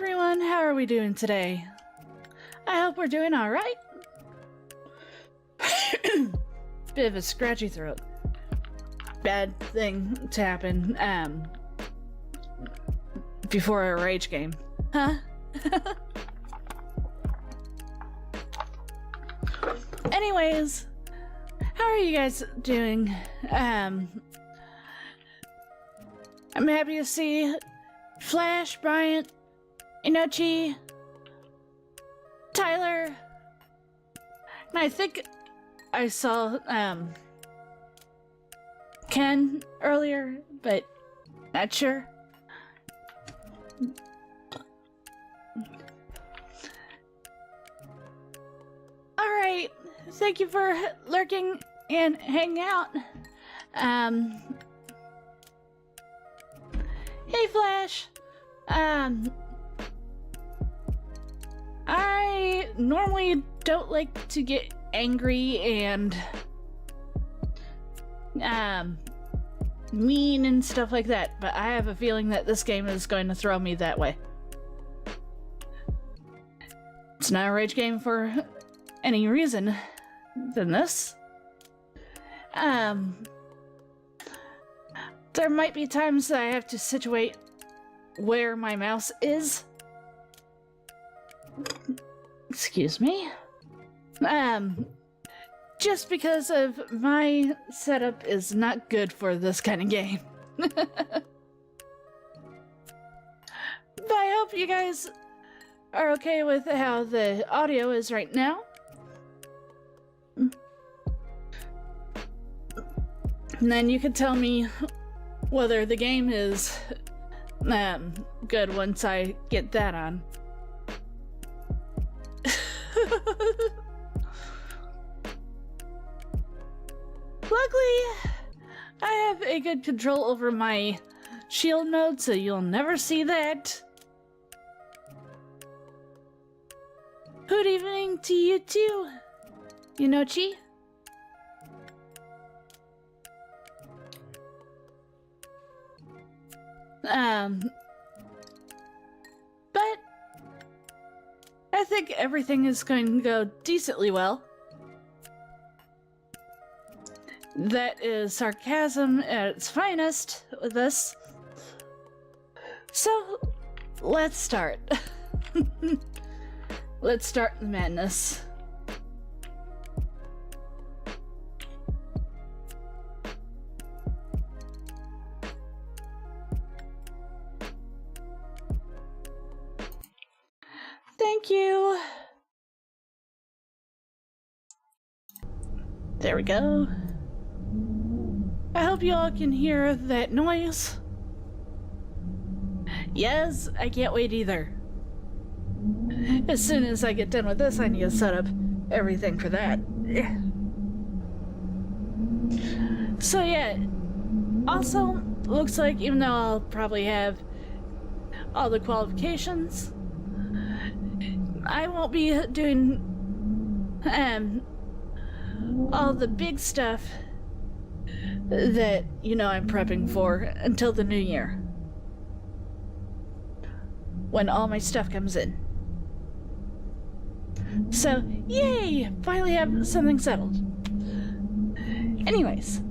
everyone, how are we doing today? I hope we're doing alright. Bit of a scratchy throat. Bad thing to happen, before a rage game. Huh? Anyways, how are you guys doing? I'm happy to see Flash, Bryant, Inochi, Tyler, and I think I saw Ken earlier, but not sure. Alright, thank you for lurking and hanging out. Hey Flash! I normally don't like to get angry and mean and stuff like that, but I have a feeling that this game is going to throw me that way. It's not a rage game for any reason than this. There might be times that I have to situate where my mouse is. Excuse me. Just because of my setup is not good for this kind of game. But I hope you guys are okay with how the audio is right now. And then you can tell me whether the game is good once I get that on. Luckily, I have a good control over my shield mode, so you'll never see that. Good evening to you too, Inochi. But I think everything is going to go decently well. That is sarcasm at its finest with this. So, let's start. Let's start the madness. Thank you. There we go. I hope you all can hear that noise. Yes, I can't wait either. As soon as I get done with this, I need to set up everything for that. So yeah, also, looks like even though I'll probably have all the qualifications, I won't be doing all the big stuff that, you know, I'm prepping for until the new year, when all my stuff comes in. So, yay! Finally have something settled. Anyways,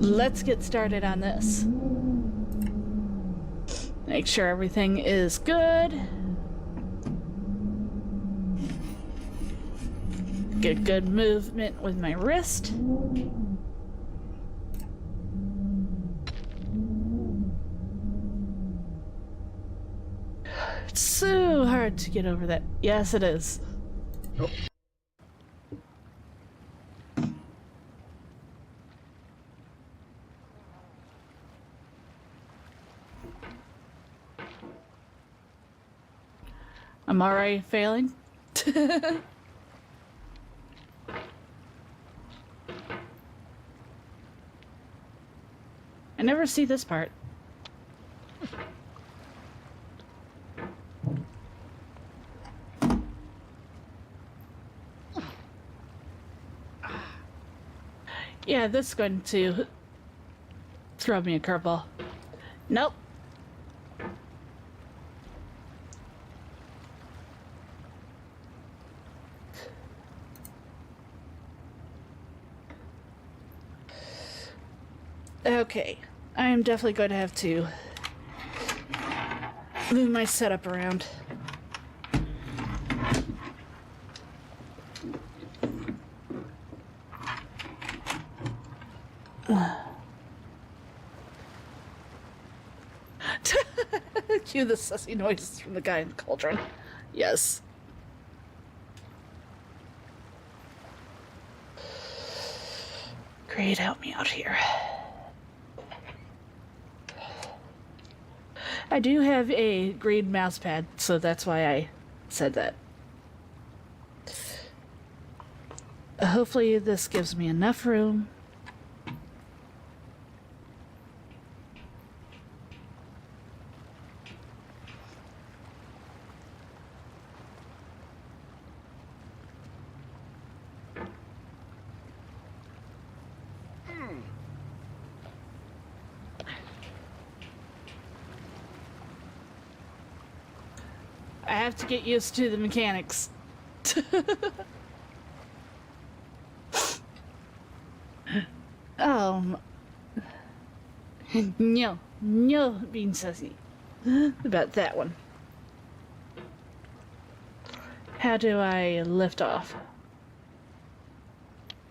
let's get started on this. Make sure everything is good. Get good movement with my wrist. It's so hard to get over that. Yes, it is. Oh. I'm already failing. I never see this part. Yeah, this is going to throw me a curveball. Nope. Okay. I am definitely going to have to move my setup around. Cue the sussy noises from the guy in the cauldron. Yes. Great, help me out here. I do have a green mouse pad, so that's why I said that. Hopefully this gives me enough room. I have to get used to the mechanics. No, being sussy about that one. How do I lift off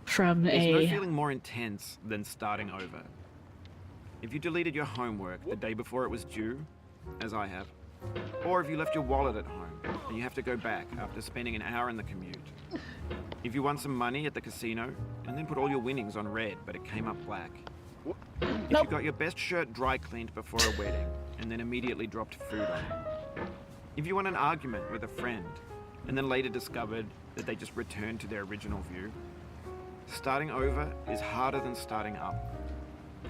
from There's a... no feeling more intense than starting over. If you deleted your homework the day before it was due, as I have, or if you left your wallet at home and you have to go back after spending an hour in the commute. If you won some money at the casino and then put all your winnings on red but it came up black. If you got your best shirt dry cleaned before a wedding and then immediately dropped food on it. If you won an argument with a friend and then later discovered that they just returned to their original view. Starting over is harder than starting up.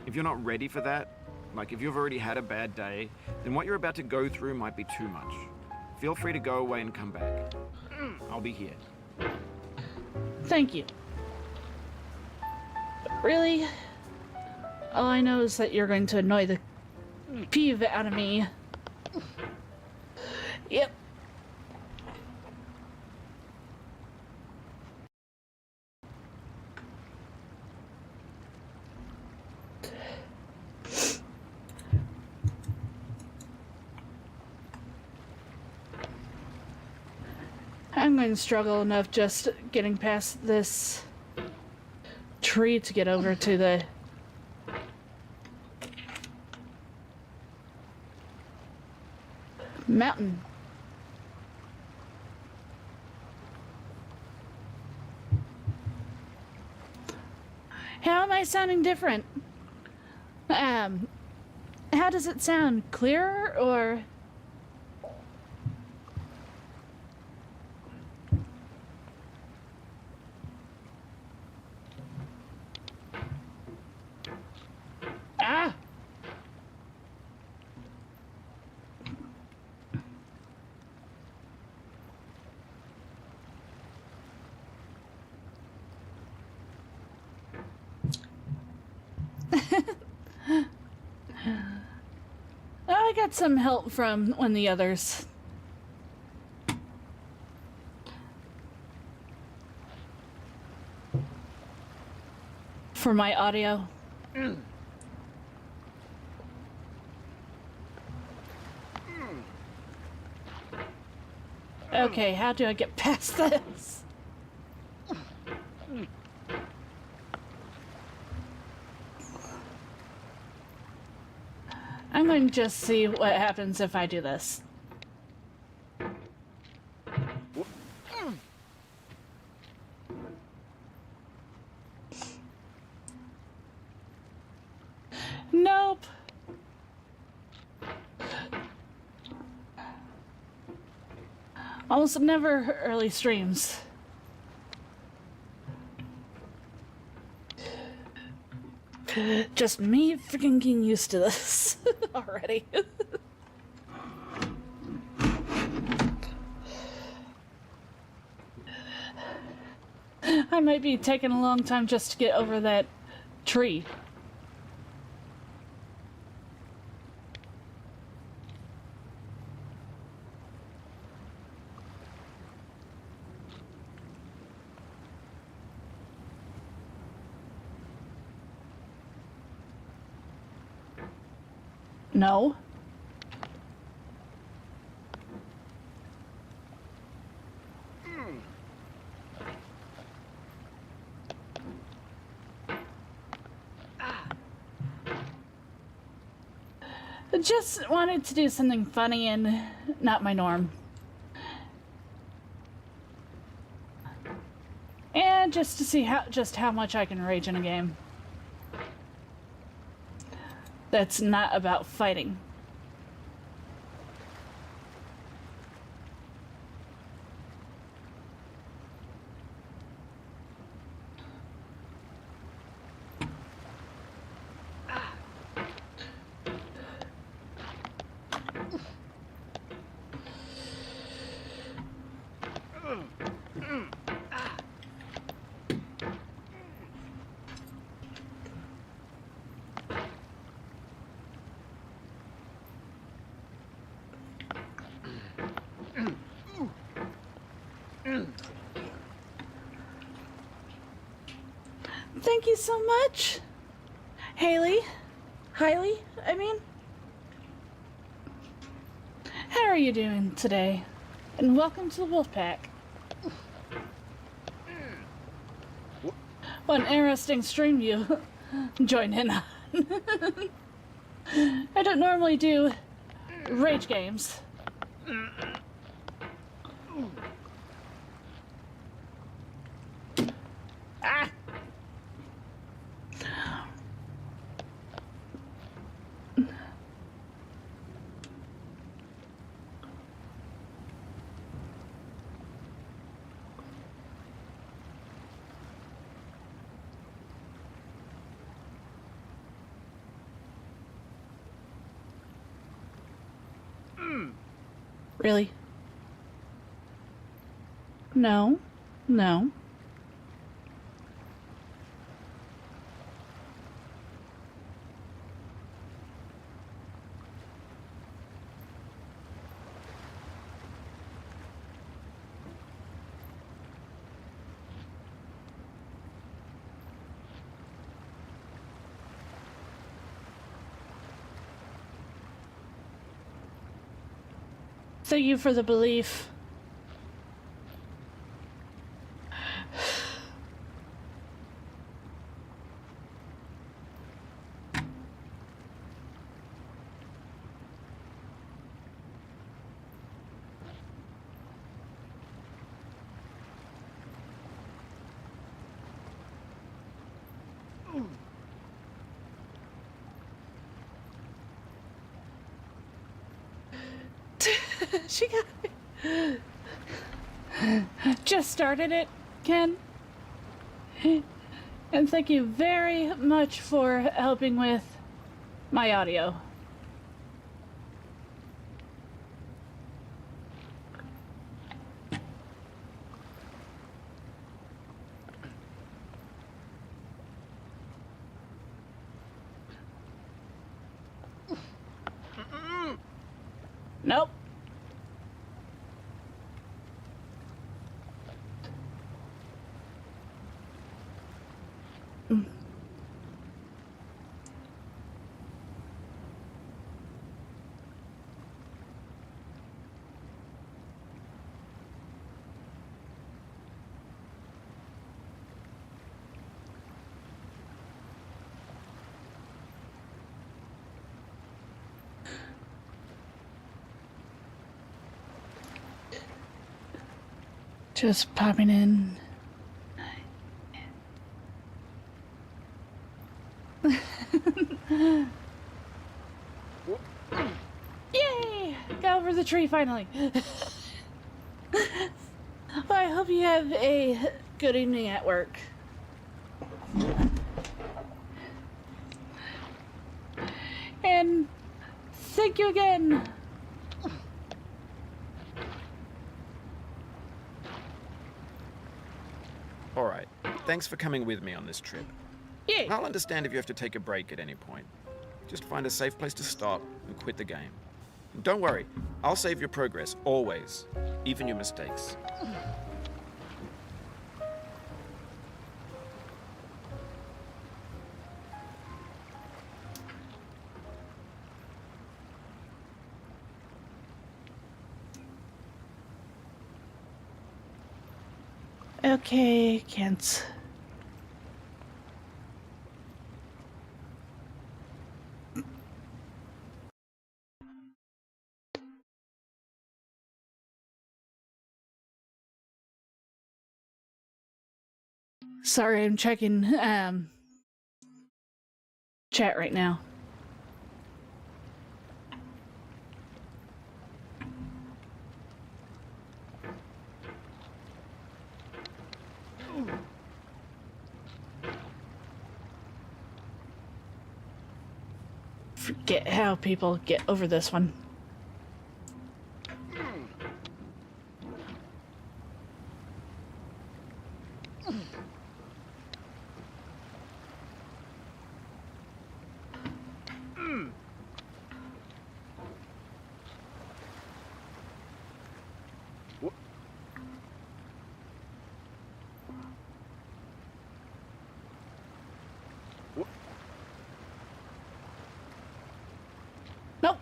If you're not ready for that, like if you've already had a bad day, then what you're about to go through might be too much. Feel free to go away and come back. I'll be here. Thank you. Really? All I know is that you're going to annoy the peeve out of me. Yep. I'm going to struggle enough just getting past this tree to get over to the mountain. How am I sounding different? How does it sound? Clearer or... Ah! I got some help from one of the others. For my audio. Okay, how do I get past this? I'm going to just see what happens if I do this. Nope. Almost never early streams. Just me freaking getting used to this already. I might be taking a long time just to get over that tree. No. Just wanted to do something funny and not my norm. And just to see how much I can rage in a game. That's not about fighting. Thank you so much, Hailey. I mean. How are you doing today? And welcome to the Wolfpack. What an interesting stream you joined in on. I don't normally do rage games. Ah! Really? No. No. Thank you for the belief. She got it. Just started it, Ken. And thank you very much for helping with my audio. Nope. Just popping in. Yay! Got over the tree finally. Well, I hope you have a good evening at work. And thank you again. All right. Thanks for coming with me on this trip. Yay! I'll understand if you have to take a break at any point. Just find a safe place to stop and quit the game. And don't worry, I'll save your progress, always. Even your mistakes. Okay, can't. Sorry, I'm checking chat right now. Forget how people get over this one. Nope.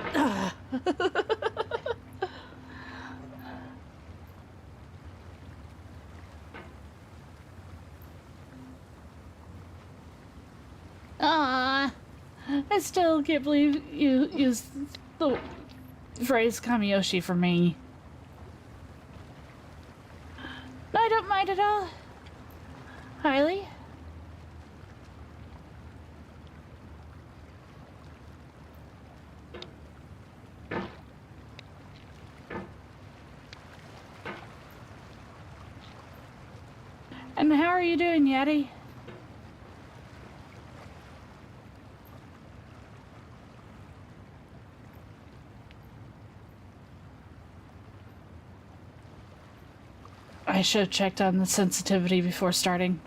Ah, I still can't believe you used the phrase Kamiyoshi for me. No, I don't mind at all. Highly. And how are you doing, Yeti? I should have checked on the sensitivity before starting.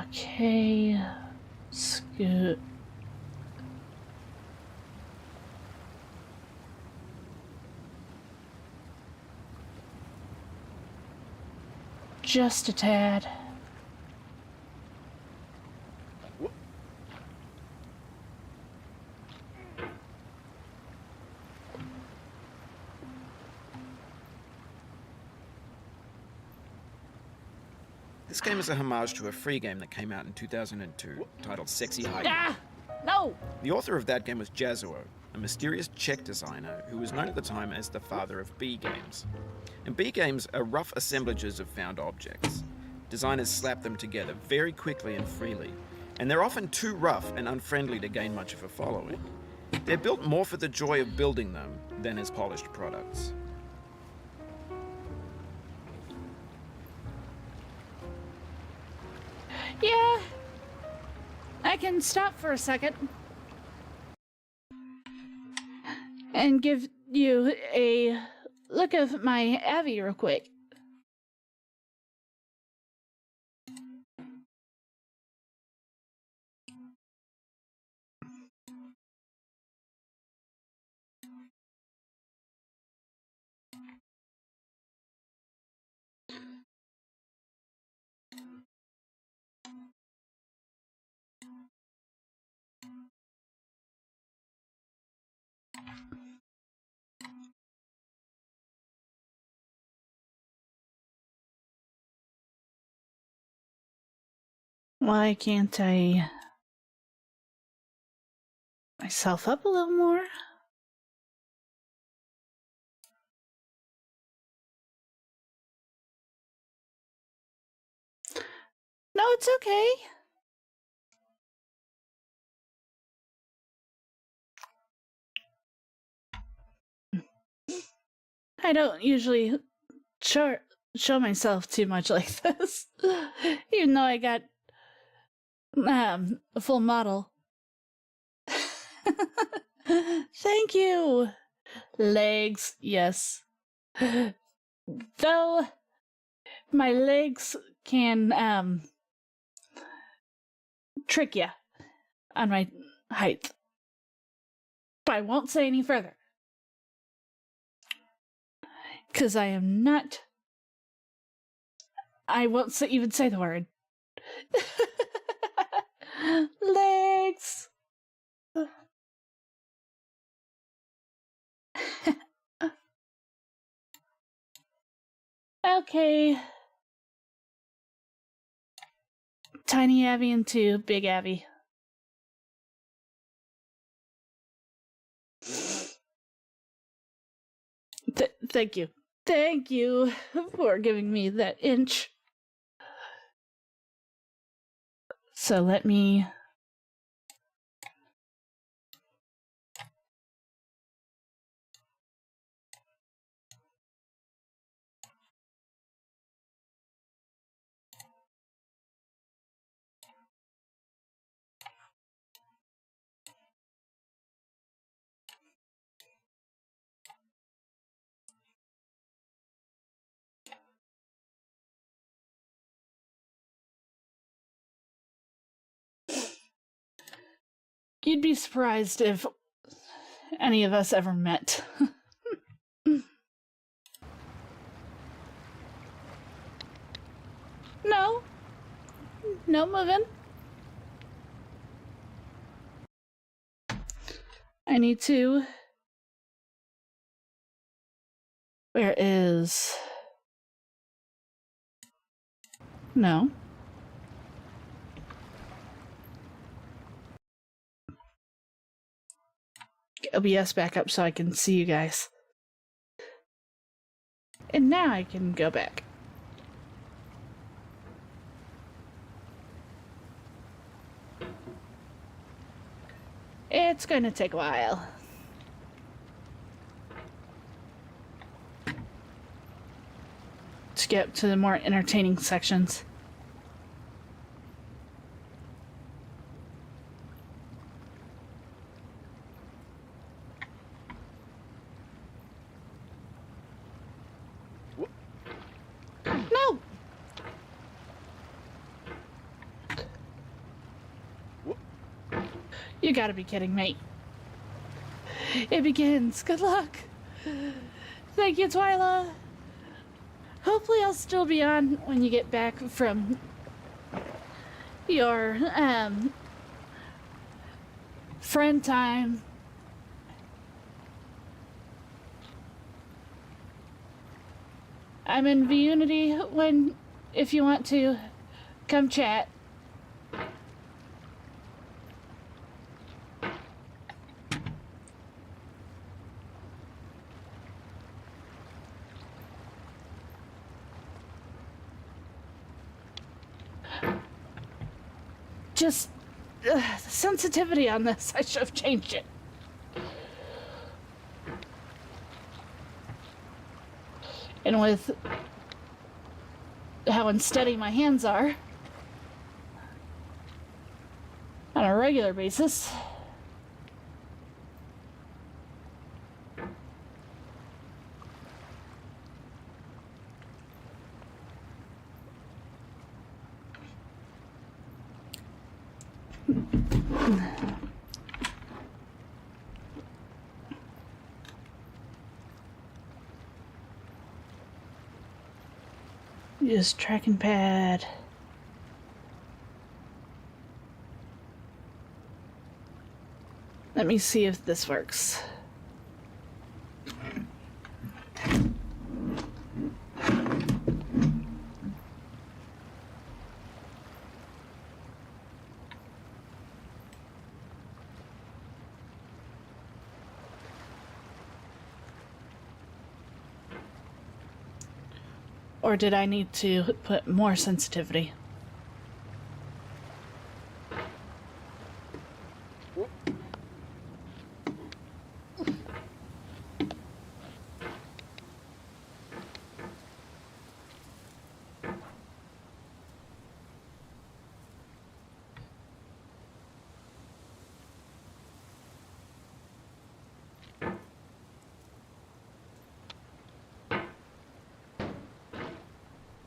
Okay, scoot. Just a tad. This game is a homage to a free game that came out in 2002 titled Sexy Hiking. Ah! No! The author of that game was Jazuo, a mysterious Czech designer who was known at the time as the father of B games. And B games are rough assemblages of found objects. Designers slap them together very quickly and freely, and they're often too rough and unfriendly to gain much of a following. They're built more for the joy of building them than as polished products. Yeah. I can stop for a second and give you a look of my Avi real quick. Why can't I myself up a little more? No, it's okay. I don't usually show myself too much like this, even though I got a full model. Thank you. Legs, yes. Though my legs can trick you on my height. But I won't say any further. Because I am not... I won't even say the word. Legs! Okay. Tiny Abby into Big Abby. Thank you. Thank you for giving me that inch. So let me... You'd be surprised if any of us ever met. No. No moving. I need to... Where is... No. Get OBS back up so I can see you guys. And now I can go back. It's going to take a while. To get to the more entertaining sections. No! You gotta be kidding me. It begins. Good luck. Thank you, Twyla. Hopefully I'll still be on when you get back from your, friend time. I'm in Vunity if you want to come chat. Just the sensitivity on this, I should have changed it. And with how unsteady my hands are on a regular basis. Use tracking pad. Let me see if this works. Or did I need to put more sensitivity?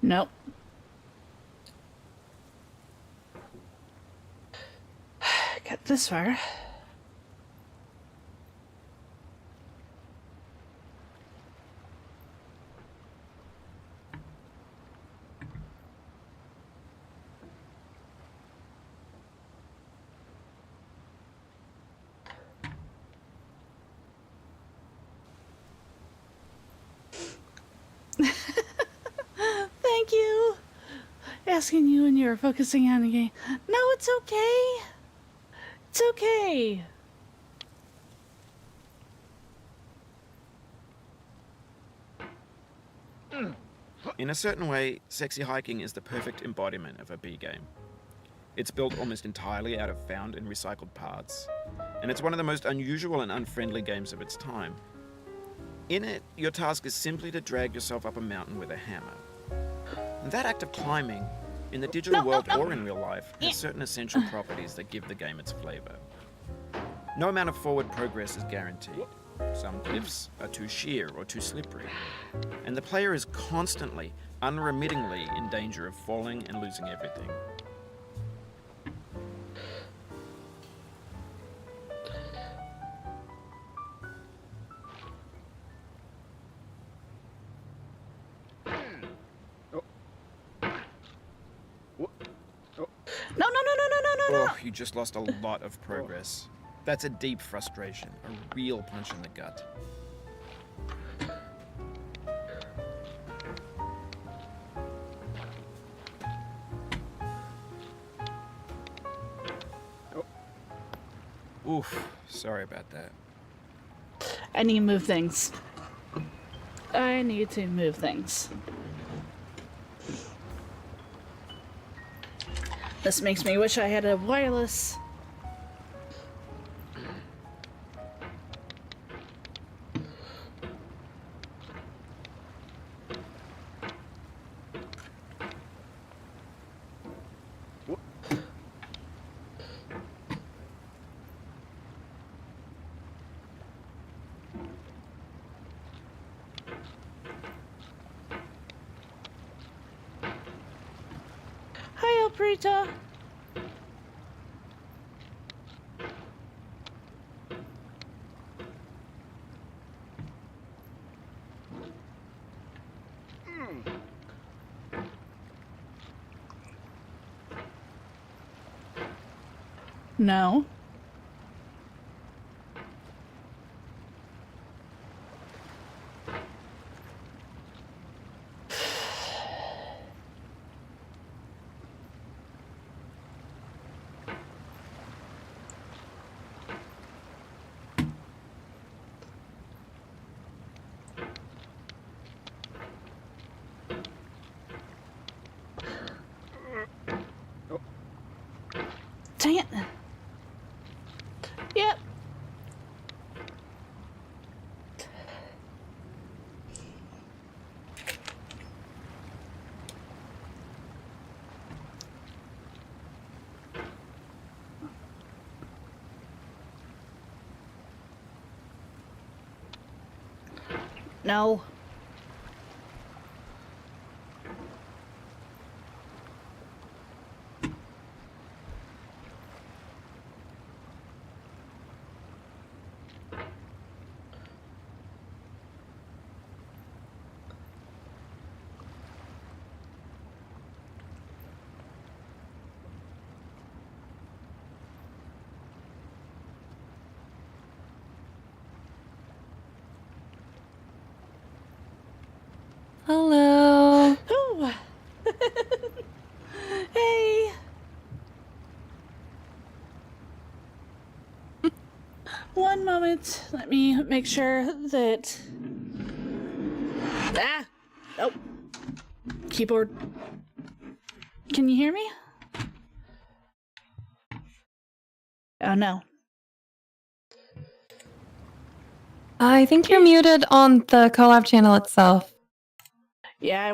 Nope. this far. Thank you. Asking you when you were focusing on the game. No, it's okay. It's okay. In a certain way, Sexy Hiking is the perfect embodiment of a B game. It's built almost entirely out of found and recycled parts, and it's one of the most unusual and unfriendly games of its time. In it, your task is simply to drag yourself up a mountain with a hammer. And that act of climbing, in the digital world or in real life, has certain essential properties that give the game its flavor. No amount of forward progress is guaranteed. Some cliffs are too sheer or too slippery, and the player is constantly, unremittingly in danger of falling and losing everything. No. Oh, you just lost a lot of progress. That's a deep frustration, a real punch in the gut. Oof, sorry about that. I need to move things. I need to move things. This makes me wish I had a wireless. Hi, Alprita. No. Dang it. Yep. No. Hello. Oh. Hey. One moment. Let me make sure that. Ah! Oh. Keyboard. Can you hear me? Oh no. I think you're muted on the collab channel itself. Yeah, I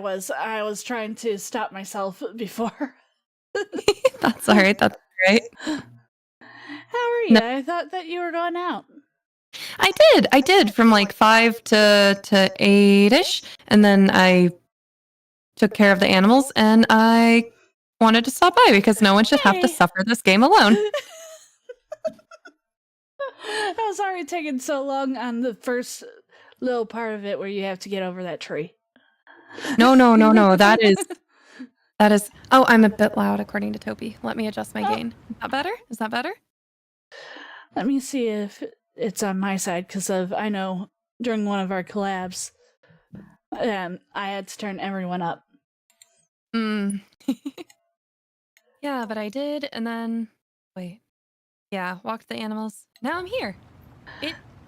was trying to stop myself before. That's all right. That's all right. How are you? No. I thought that you were going out. I did from like 5 to 8ish, and then I took care of the animals, and I wanted to stop by because no one should have to Hey. suffer this game alone. I was already taking so long on the first little part of it where you have to get over that tree. No. That is. Oh, I'm a bit loud according to Toby. Let me adjust my gain. Is that better? Is that better? Let me see if it's on my side, because I know during one of our collabs, I had to turn everyone up. Yeah, but I did, and then wait. Yeah, walked the animals. Now I'm here.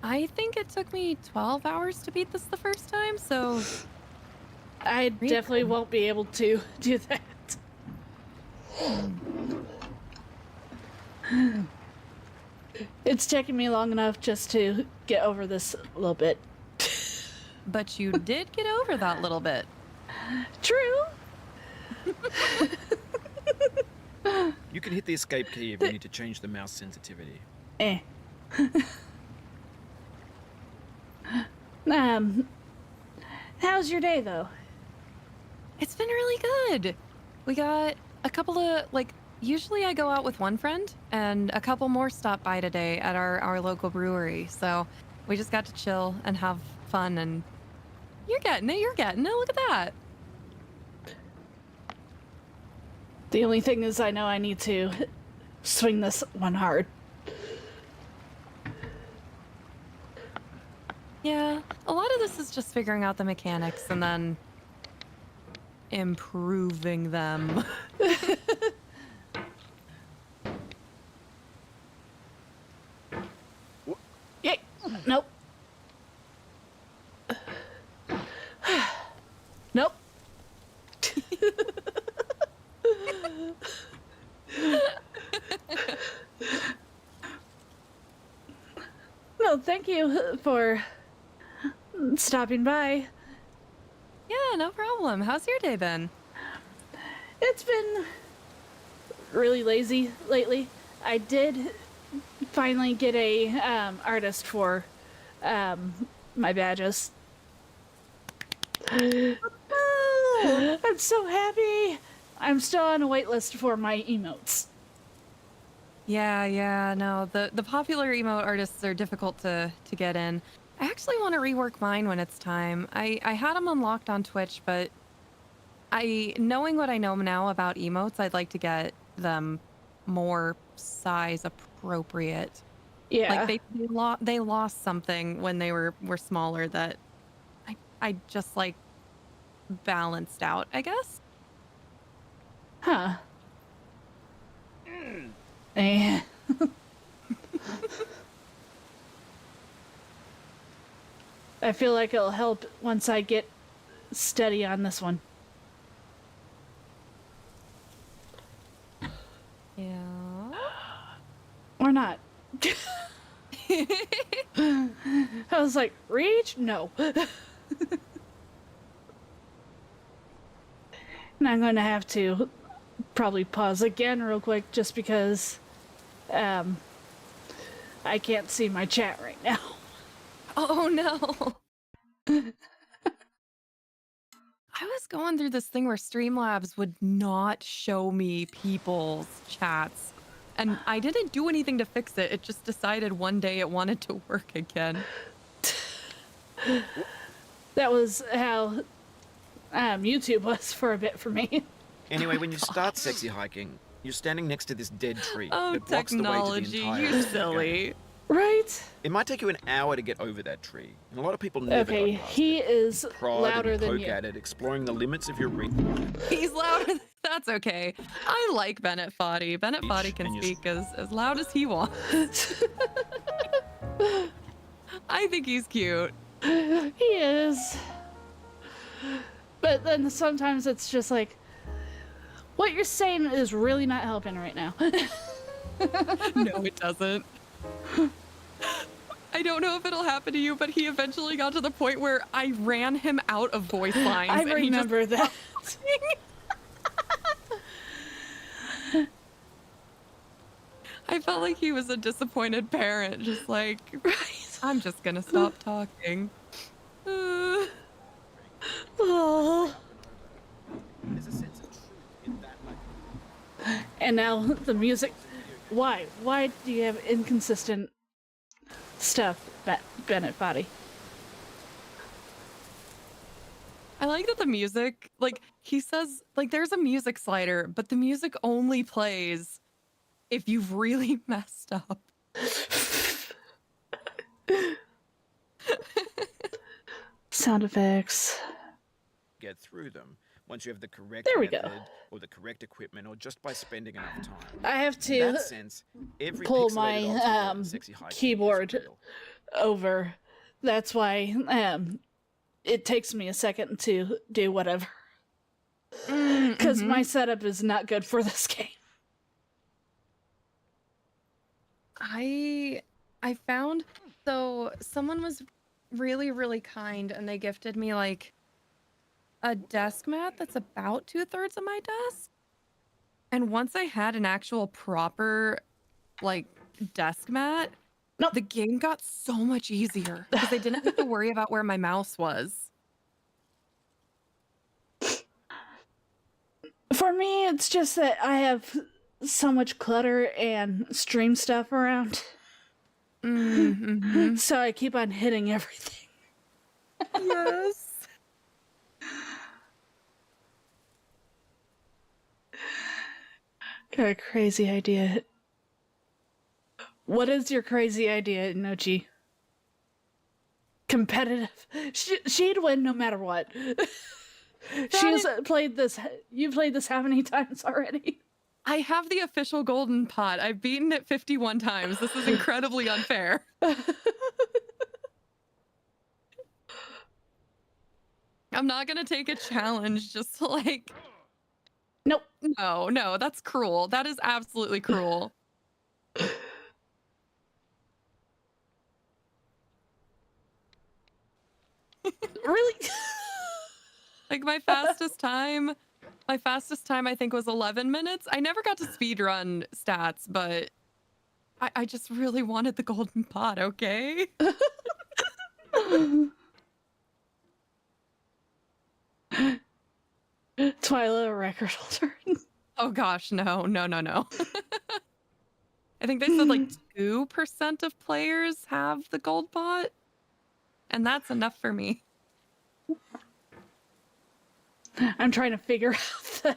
I think it took me 12 hours to beat this the first time, so I definitely won't be able to do that. It's taken me long enough just to get over this a little bit. But you did get over that little bit. True. You can hit the escape key if you need to change the mouse sensitivity. How's your day though? It's been really good. We got a couple of, usually I go out with one friend, and a couple more stopped by today at our local brewery. So we just got to chill and have fun, and you're getting it. Look at that. The only thing is I know I need to swing this one hard. Yeah, a lot of this is just figuring out the mechanics and then improving them. Yay! Nope. Nope. No, thank you for stopping by. Yeah, no problem. How's your day been? It's been really lazy lately. I did finally get a artist for my badges. I'm so happy. I'm still on a wait list for my emotes. Yeah, no, the popular emote artists are difficult to get in. I actually want to rework mine when it's time. I had them unlocked on Twitch, but knowing what I know now about emotes, I'd like to get them more size appropriate. Yeah. Like they lost something when they were smaller that I just balanced out, I guess. Huh. Eh. I feel like it'll help once I get steady on this one. Yeah. Or not. I was like, reach? No. And I'm going to have to probably pause again real quick just because I can't see my chat right now. Oh no. I was going through this thing where Streamlabs would not show me people's chats. And I didn't do anything to fix it. It just decided one day it wanted to work again. That was how YouTube was for a bit for me. Anyway, when you start sexy hiking, you're standing next to this dead tree. Oh, that blocks the way to the technology, entire you silly. Right? It might take you an hour to get over that tree, and a lot of people never Okay, got past he it. is Prod louder and than poke you. at it, exploring the limits of your reach. He's louder. That's okay. I like Bennett Foddy. Bennett Foddy can speak as loud as he wants. I think he's cute. He is. But then sometimes it's just like, what you're saying is really not helping right now. No, it doesn't. I don't know if it'll happen to you, but he eventually got to the point where I ran him out of voice lines. I and he just remember that. I felt like he was a disappointed parent, just like, Right. I'm just gonna stop talking. Oh. There's a sense of truth in that And now the music. Why? Why do you have inconsistent stuff, Bennett body. I like that the music, like, he says, like, there's a music slider, but the music only plays if you've really messed up. Sound effects. Get through them once you have the correct There we go. method or the correct equipment or just by spending enough time. I have In to that sense, every pull pixelated my obstacle is sexy high keyboard real. over. That's why it takes me a second to do whatever. Because my setup is not good for this game. I found, so someone was really, really kind and they gifted me like a desk mat that's about 2/3 of my desk. And once I had an actual proper like desk mat, Nope. the game got so much easier because I didn't have to worry about where my mouse was. For me, it's just that I have so much clutter and stream stuff around. So I keep on hitting everything. Yes. Got a crazy idea. What is your crazy idea, Nochi? Competitive. She'd win no matter what. She's played this. You played this how many times already? I have the official golden pot. I've beaten it 51 times. This is incredibly unfair. I'm not gonna take a challenge just to like... Nope. No, that's cruel. That is absolutely cruel. Really? Like my fastest time I think was 11 minutes. I never got to speedrun stats, but I just really wanted the golden pot, okay? Twyla, a record holder. Oh gosh, no. I think they said like 2% of players have the gold pot, and that's enough for me. I'm trying to figure out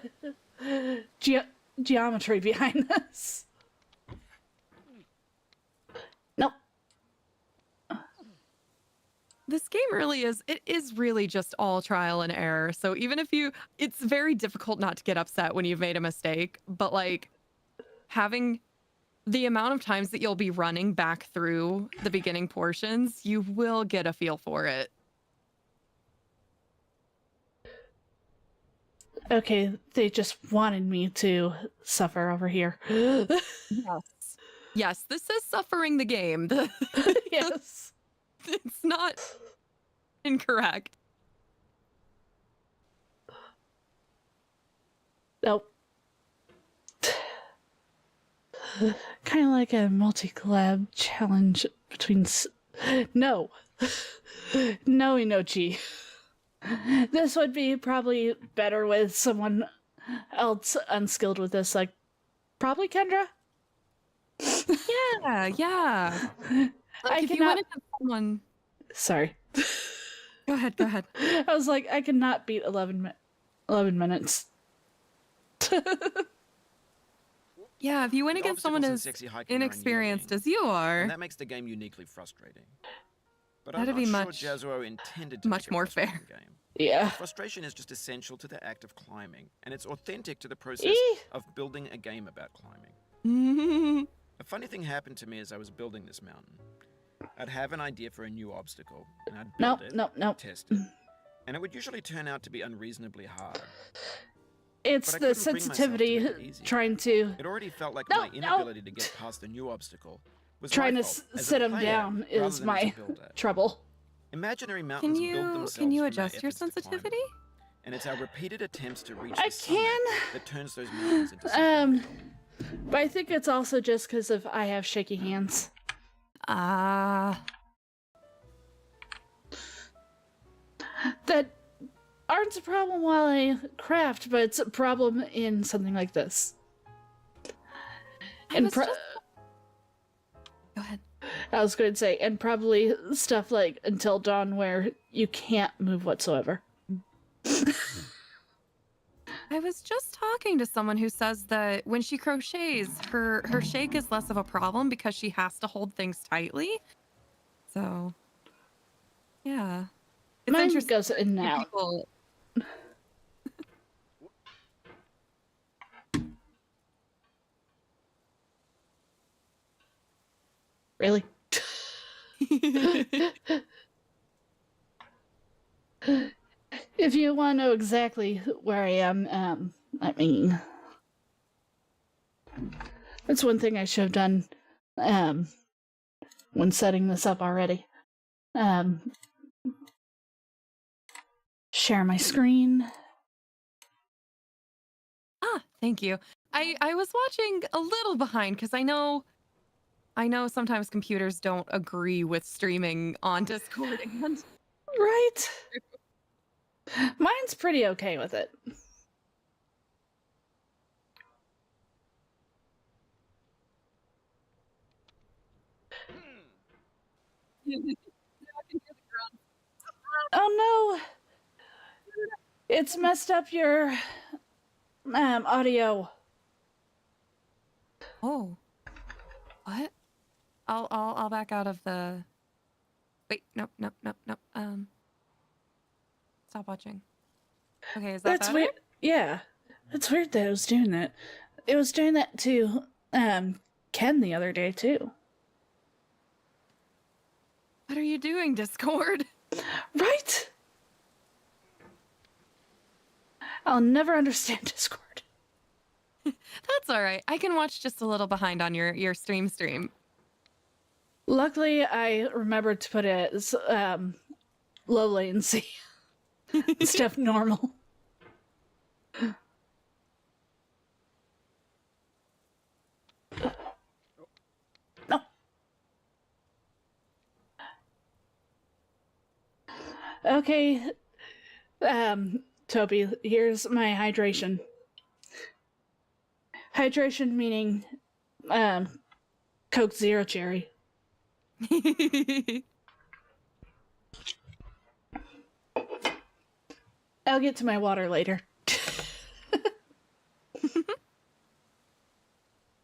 the geometry behind this. Nope. This game really is, it is really just all trial and error. So even if it's very difficult not to get upset when you've made a mistake, but like having the amount of times that you'll be running back through the beginning portions, you will get a feel for it. Okay, they just wanted me to suffer over here. Yes, this is suffering the game. Yes. It's not incorrect. Nope. Kind of like a multi-collab challenge between... No. No, Inochi. This would be probably better with someone else unskilled with this, like probably Kendra. Yeah. Like if you wanted to someone... Sorry. Go ahead. I was like, I cannot beat 11 minutes. Yeah, if you went The against someone obstacles as and sexy hiking are inexperienced unyielding, as you are, and that makes the game uniquely frustrating. But That'd I'm be not much- sure Jazuo intended to Mm. much make a more frustrating fair. game. Yeah. Frustration is just essential to the act of climbing, and it's authentic to the process Eeh. of building a game about climbing. oh A funny thing happened to me as I was building this mountain. I'd have an idea for a new obstacle, and I'd build Nope. test it, and it would usually turn out to be unreasonably hard. It's But I the couldn't bring myself to sensitivity make it easier. trying to It already felt like No, my inability to get past the new obstacle was trying my to fault as a sit him player down rather is than as a my builder. trouble. Imaginary mountains build themselves can you from our adjust your efforts to climb sensitivity? them. And it's our repeated attempts to reach I the summit can. that turns those mountains into something real. But I think it's also just because of I have shaky hands. Ah. That aren't a problem while I craft, but it's a problem in something like this. I And was just... Go ahead. I was going to say, and probably stuff like Until Dawn where you can't move whatsoever. I was just talking to someone who says that when she crochets, her shake is less of a problem because she has to hold things tightly. So, yeah. It's Mine interesting. goes in and out. People... Really? If you want to know exactly where I am, I mean, that's one thing I should have done when setting this up already. Share my screen. Thank you. I was watching a little behind because I know sometimes computers don't agree with streaming on Discord. And... Right? Mine's pretty okay with it. Oh no! It's messed up your audio. Oh, what? I'll back out of the. Wait, nope. Stop watching. Okay, is that That's better? weird. Yeah, it's weird that it was doing that. It was doing that to Ken the other day too. What are you doing, Discord? Right? I'll never understand Discord. That's all right. I can watch just a little behind on your stream. Luckily, I remembered to put it as low latency instead of normal. No. Okay, Toby, here's my hydration. Hydration meaning Coke Zero Cherry. I'll get to my water later.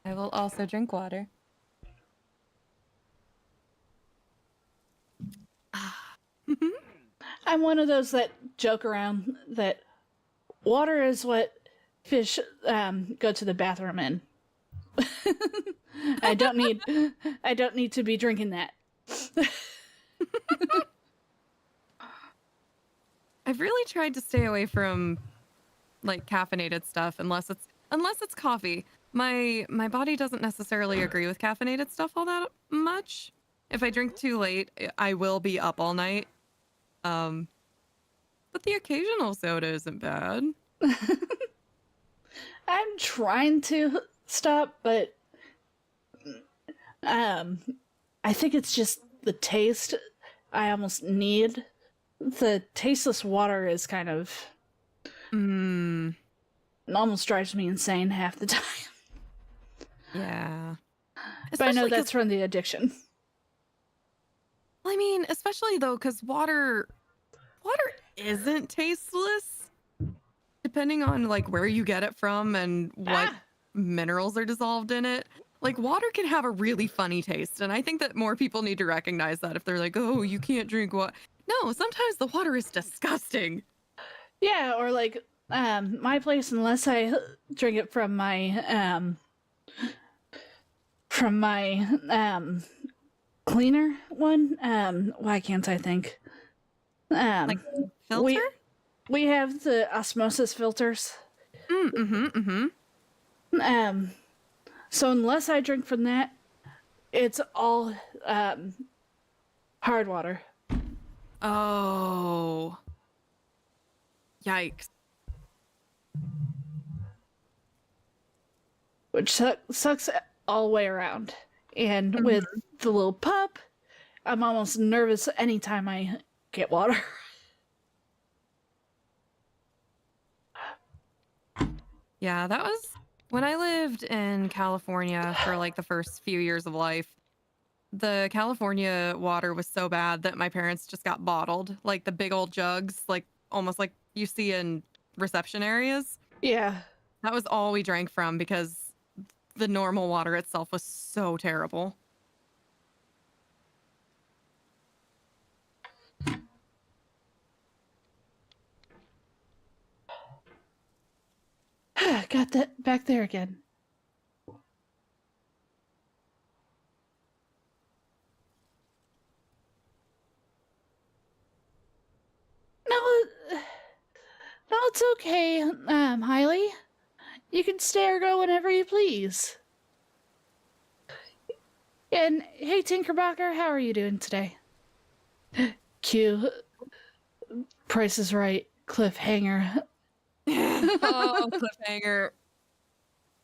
I will also drink water. I'm one of those that joke around that water is what fish go to the bathroom in. I don't need to be drinking that. I've really tried to stay away from like caffeinated stuff unless it's coffee. My body doesn't necessarily agree with caffeinated stuff all that much. If I drink too late, I will be up all night. But the occasional soda isn't bad. I'm trying to stop, but I think it's just the taste I almost need. The tasteless water is kind of it almost drives me insane half the time. Yeah. But I know that's from the addiction. Well, I mean, especially though, because water isn't tasteless, depending on like where you get it from and what minerals are dissolved in it. Like water can have a really funny taste, and I think that more people need to recognize that if they're like, "Oh, you can't drink water." No, sometimes the water is disgusting. Yeah, or like my place, unless I drink it from my cleaner one. Why can't I think? Like filter? We have the osmosis filters. So unless I drink from that, it's all hard water. Oh. Yikes. Which sucks all the way around. And with the little pup, I'm almost nervous anytime I get water. Yeah, that was when I lived in California for like the first few years of life. the California water was so bad that my parents just got bottled, like the big old jugs, like almost like you see in reception areas. Yeah. That was all we drank from because the normal water itself was so terrible. Got that back there again. No, no, it's okay, Hailey. You can stay or go whenever you please. And hey, Tinkerbocker, how are you doing today? Q. Price is Right. Cliffhanger. Oh, Cliffhanger.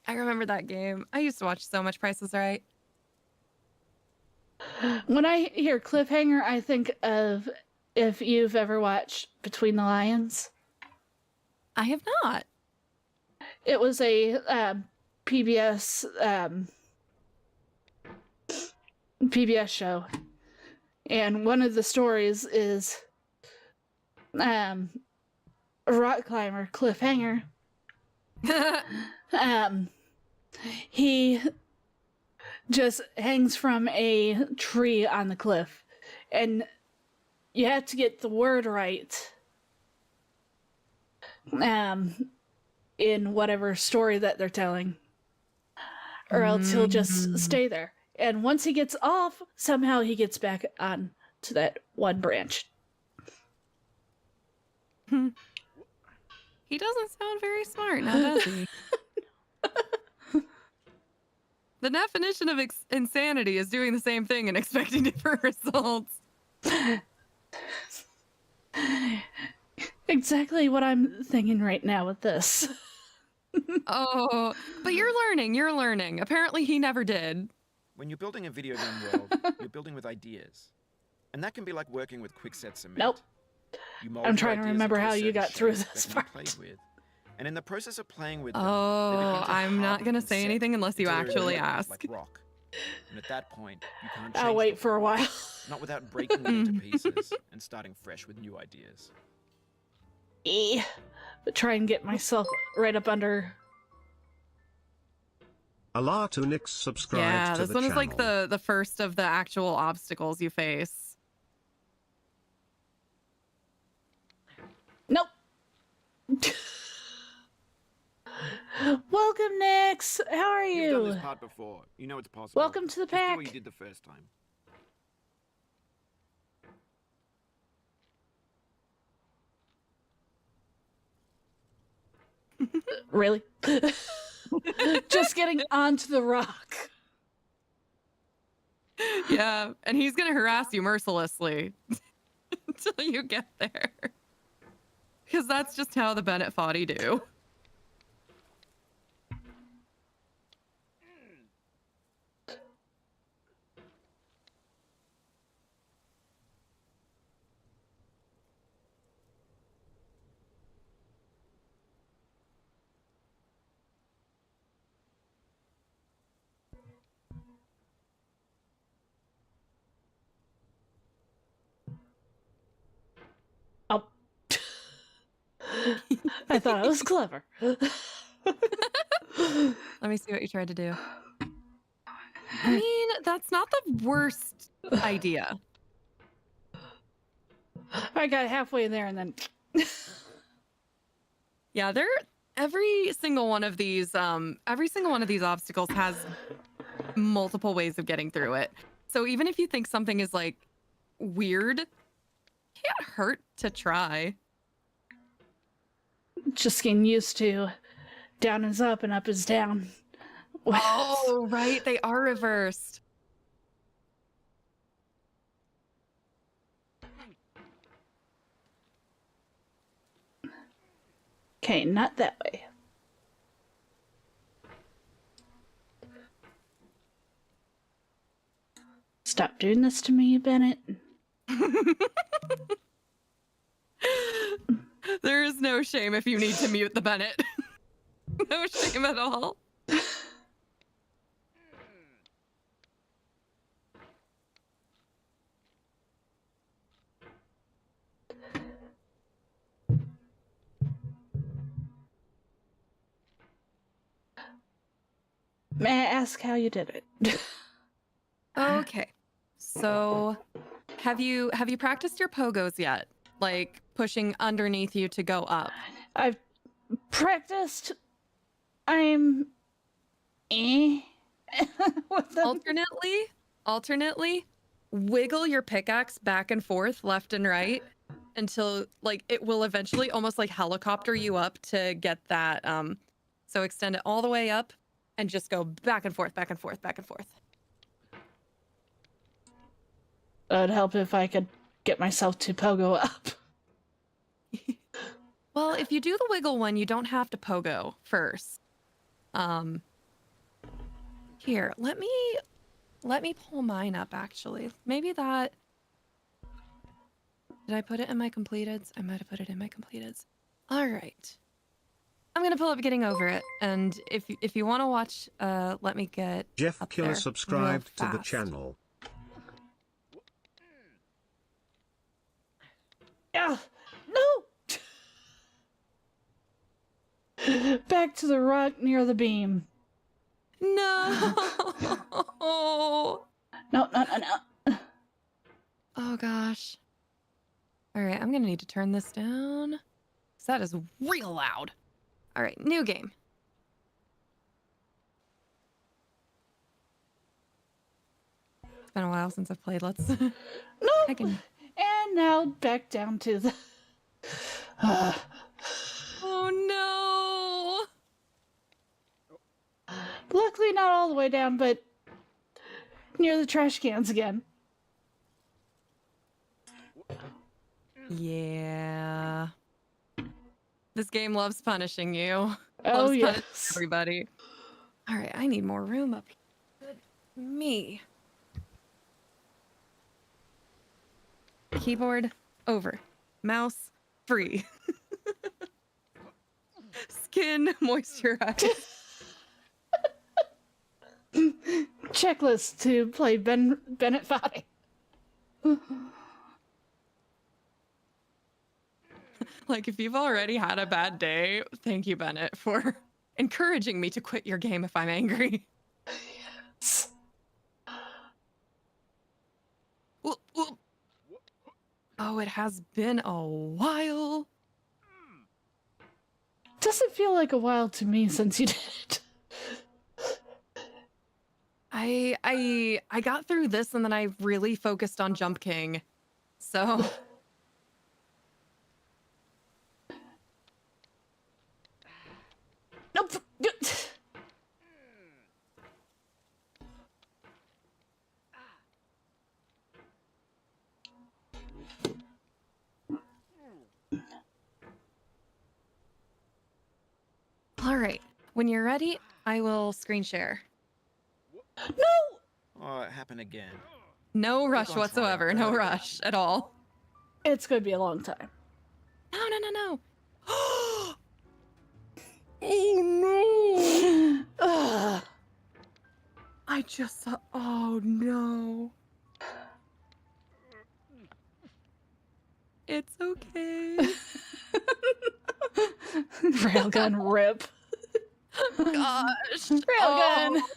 I remember that game. I used to watch so much Price is Right. When I hear Cliffhanger, I think of if you've ever watched Between the Lions. I have not. It was a PBS PBS show, and one of the stories is a rock climber Cliffhanger. He just hangs from a tree on the cliff, and you have to get the word right in whatever story that they're telling, or else he'll just stay there. And once he gets off, somehow he gets back on to that one branch. He doesn't sound very smart now, does he? The definition of insanity is doing the same thing and expecting different results. Exactly what I'm thinking right now with this. Oh, but you're learning. Apparently he never did. When you're building a video game world, you're building with ideas. And that can be like working with quickset cement. Nope. You mold I'm your trying to ideas remember into a how you certain got through shape this that can be part. played with. And in the process of playing with them, they Oh, begin to I'm not harden going to and say set anything unless you until they're actually like ask. rock. And at that point, you can't change I'll wait them, for a while. not without breaking them into pieces and starting fresh with new ideas. But try and get myself right up under. Alatunix subscribed Yeah, to this the one channel. is like the first of the actual obstacles you face. Nope. Welcome, Nix. How are You've done you? this part before. You know it's possible. Welcome to the Just do pack. what you did the first time. Really? Just getting onto the rock. Yeah, and he's going to harass you mercilessly until you get there. Because that's just how the Bennett Foddy do. Oh. I thought I was clever. Let me see what you tried to do. I mean, that's not the worst idea. I got halfway there and then. Yeah, every single one of these obstacles has multiple ways of getting through it. So even if you think something is like weird, can't hurt to try. Just getting used to down is up and up is down. Oh, right. They are reversed. Okay, not that way. Stop doing this to me, Bennett. There is no shame if you need to mute the Bennett. No shame at all. May I ask how you did it? Okay. So, have you practiced your pogos yet? Like pushing underneath you to go up. I've practiced. I'm with them. Alternately, wiggle your pickaxe back and forth, left and right, until like it will eventually almost like helicopter you up to get that. So extend it all the way up and just go back and forth, back and forth, back and forth. It'd help if I could get myself to pogo up. Well, if you do the wiggle one, you don't have to pogo first. Here, let me pull mine up actually. Maybe that. Did I put it in my completeds? I might have put it in my completeds. All right. I'm gonna pull up Getting Over It, and if you want to watch, let me get Jeff up Killer there subscribed to real the fast. channel. Yeah, no. Back to the rock near the beam. No. No. Oh gosh. All right, I'm gonna need to turn this down, 'cause that is real loud. All right, new game. It's been a while since I've played. Let's. No. I can. And now back down to the. Oh no! Luckily, not all the way down, but near the trash cans again. Yeah. This game loves punishing you. Oh, Loves punishing yes. everybody. All right, I need more room up here. Good me. Keyboard over. Mouse free. Skin moisturize. Checklist to play Bennett 5. Like, if you've already had a bad day, thank you, Bennett, for encouraging me to quit your game if I'm angry. Yes. Oh, it has been a while. Doesn't feel like a while to me since you did it. I got through this and then I really focused on Jump King. So Nope. all right. When you're ready, I will screen share. No. Oh, it happened again. No rush on trying. whatsoever. No rush at all. It's going to be a long time. No. Oh no! Ugh. I just saw. Oh no! It's okay. Railgun rip. Gosh. Railgun. Oh.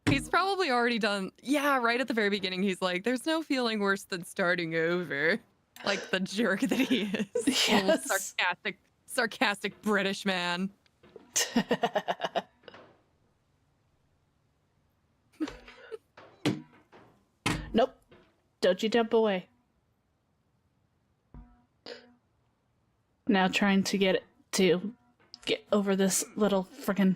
He's probably already done. Yeah, right at the very beginning, he's like, "There's no feeling worse than starting over." Like the jerk that he is. Yes. Little sarcastic British man. Nope. Don't you jump away. Now trying to get over this little frickin'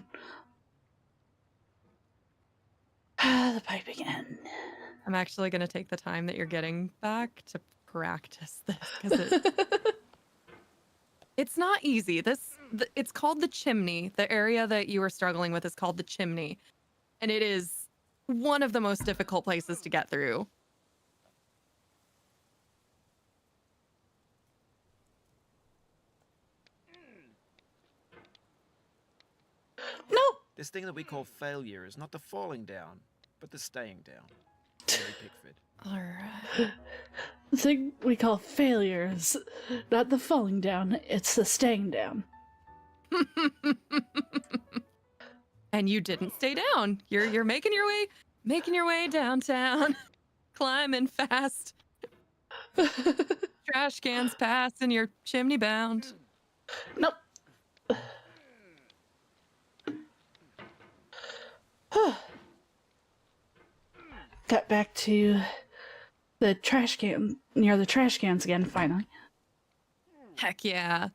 the pipe again. I'm actually going to take the time that you're getting back to practice this because it's not easy. It's called the chimney. The area that you were struggling with is called the chimney, and it is one of the most difficult places to get through. Nope. This thing that we call failure is not the falling down, but the staying down. Mary Pickford. All right. The thing we call failure is not the falling down, it's the staying down. And you didn't stay down. You're making your way downtown, climbing fast. Trash cans pass and you're chimney bound. Nope. Got back to the trash can, near the trash cans again, finally. Heck yeah.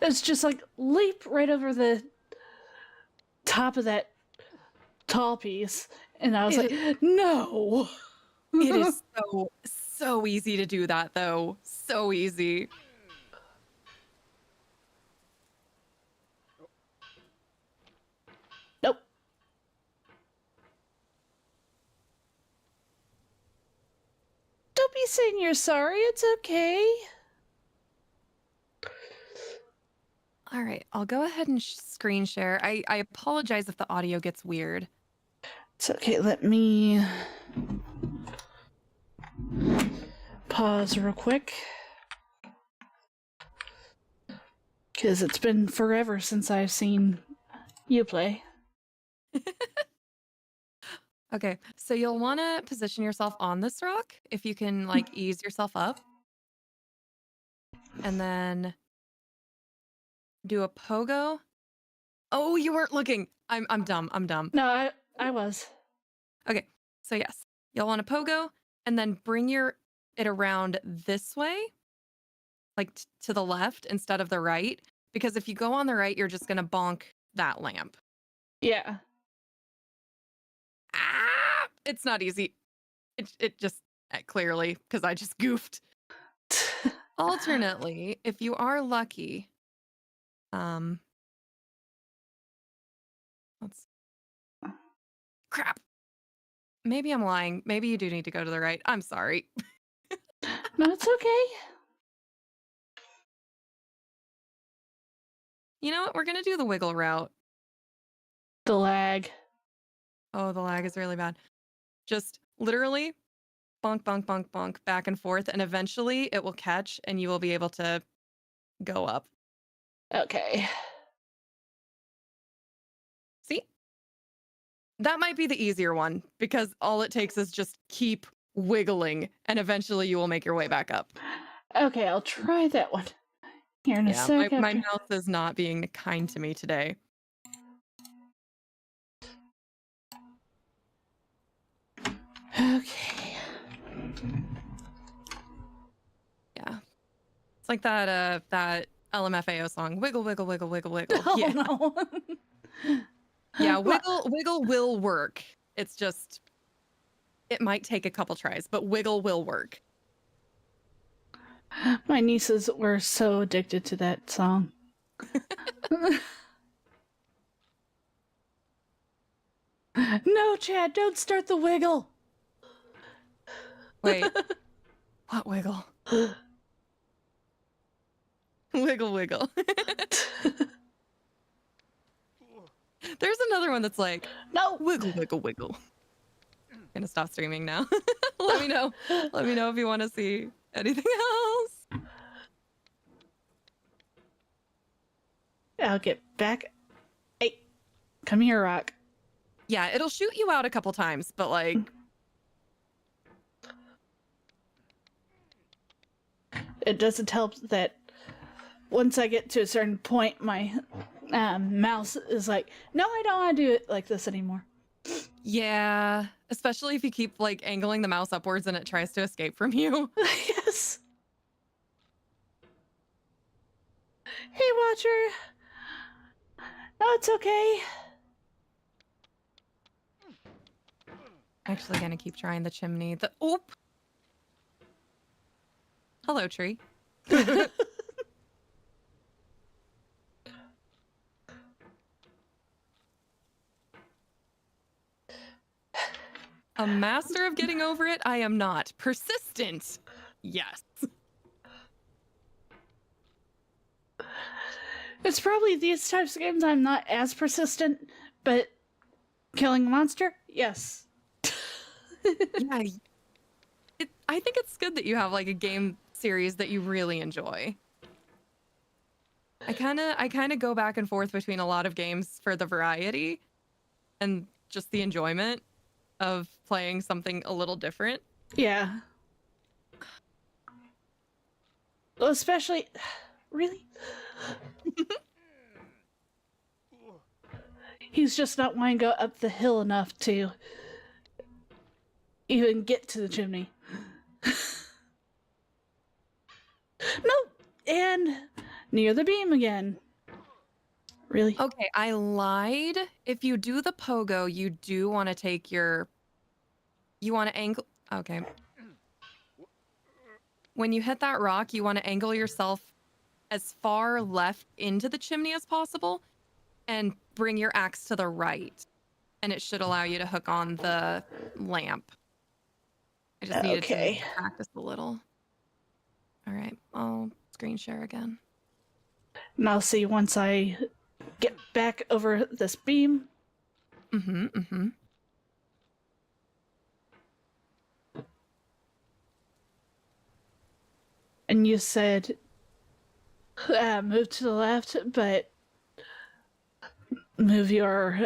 It's just like leap right over the top of that tall piece, and I was like, no. It is so easy to do that though. So easy. Nope. Don't be saying you're sorry. It's okay. All right, I'll go ahead and screen share. I apologize if the audio gets weird. It's okay. Let me pause real quick. Because it's been forever since I've seen you play. Okay, so you'll want to position yourself on this rock if you can like ease yourself up. And then do a pogo. Oh, you weren't looking. I'm dumb. I'm dumb. No, I was. Okay, so yes, you'll want to pogo and then bring it around this way, like to the left instead of the right. Because if you go on the right, you're just gonna bonk that lamp. Yeah. Ah, it's not easy. It just clearly because I just goofed. Alternately, if you are lucky, let's crap. Maybe I'm lying. Maybe you do need to go to the right. I'm sorry. No, it's okay. You know what? We're gonna do the wiggle route. The lag. Oh, the lag is really bad. Just literally bonk, bonk, bonk, bonk, back and forth, and eventually it will catch and you will be able to go up. Okay. See? That might be the easier one because all it takes is just keep wiggling and eventually you will make your way back up. Okay, I'll try that one. Here in a sec. My mouth is not being kind to me today. Okay. Yeah. It's like that LMFAO song. Wiggle, wiggle, wiggle, wiggle, wiggle. Oh, Yeah. no. Yeah, wiggle will work. It's just it might take a couple tries, but wiggle will work. My nieces were so addicted to that song. No, Chad, don't start the wiggle. Wait. What wiggle? Wiggle, wiggle. There's another one that's like, No. wiggle, wiggle, wiggle. I'm gonna stop streaming now. Let me know. Let me know if you want to see anything else. I'll get back. Hey, come here, Rock. Yeah, it'll shoot you out a couple times, but like... It doesn't help that once I get to a certain point, my mouse is like, no, I don't want to do it like this anymore. Yeah, especially if you keep like angling the mouse upwards and it tries to escape from you. Yes. Hey, Watcher. No, it's okay. Actually gonna keep trying the chimney. Oop! Hello, tree. A master of getting over it? I am not. Persistent? Yes. It's probably these types of games I'm not as persistent, but killing a monster? Yes. Yeah. I think it's good that you have like a game series that you really enjoy. I kind of go back and forth between a lot of games for the variety and just the enjoyment of playing something a little different. Yeah. Well, especially... Really? He's just not wanting to go up the hill enough to even get to the chimney. Nope! And near the beam again. Really? Okay, I lied. If you do the pogo, you do want to take your... You want to angle... Okay. When you hit that rock, you want to angle yourself as far left into the chimney as possible and bring your axe to the right. And it should allow you to hook on the lamp. I just needed to practice a little. All right, I'll screen share again. Now see, once I get back over this beam. And you said move to the left, but move your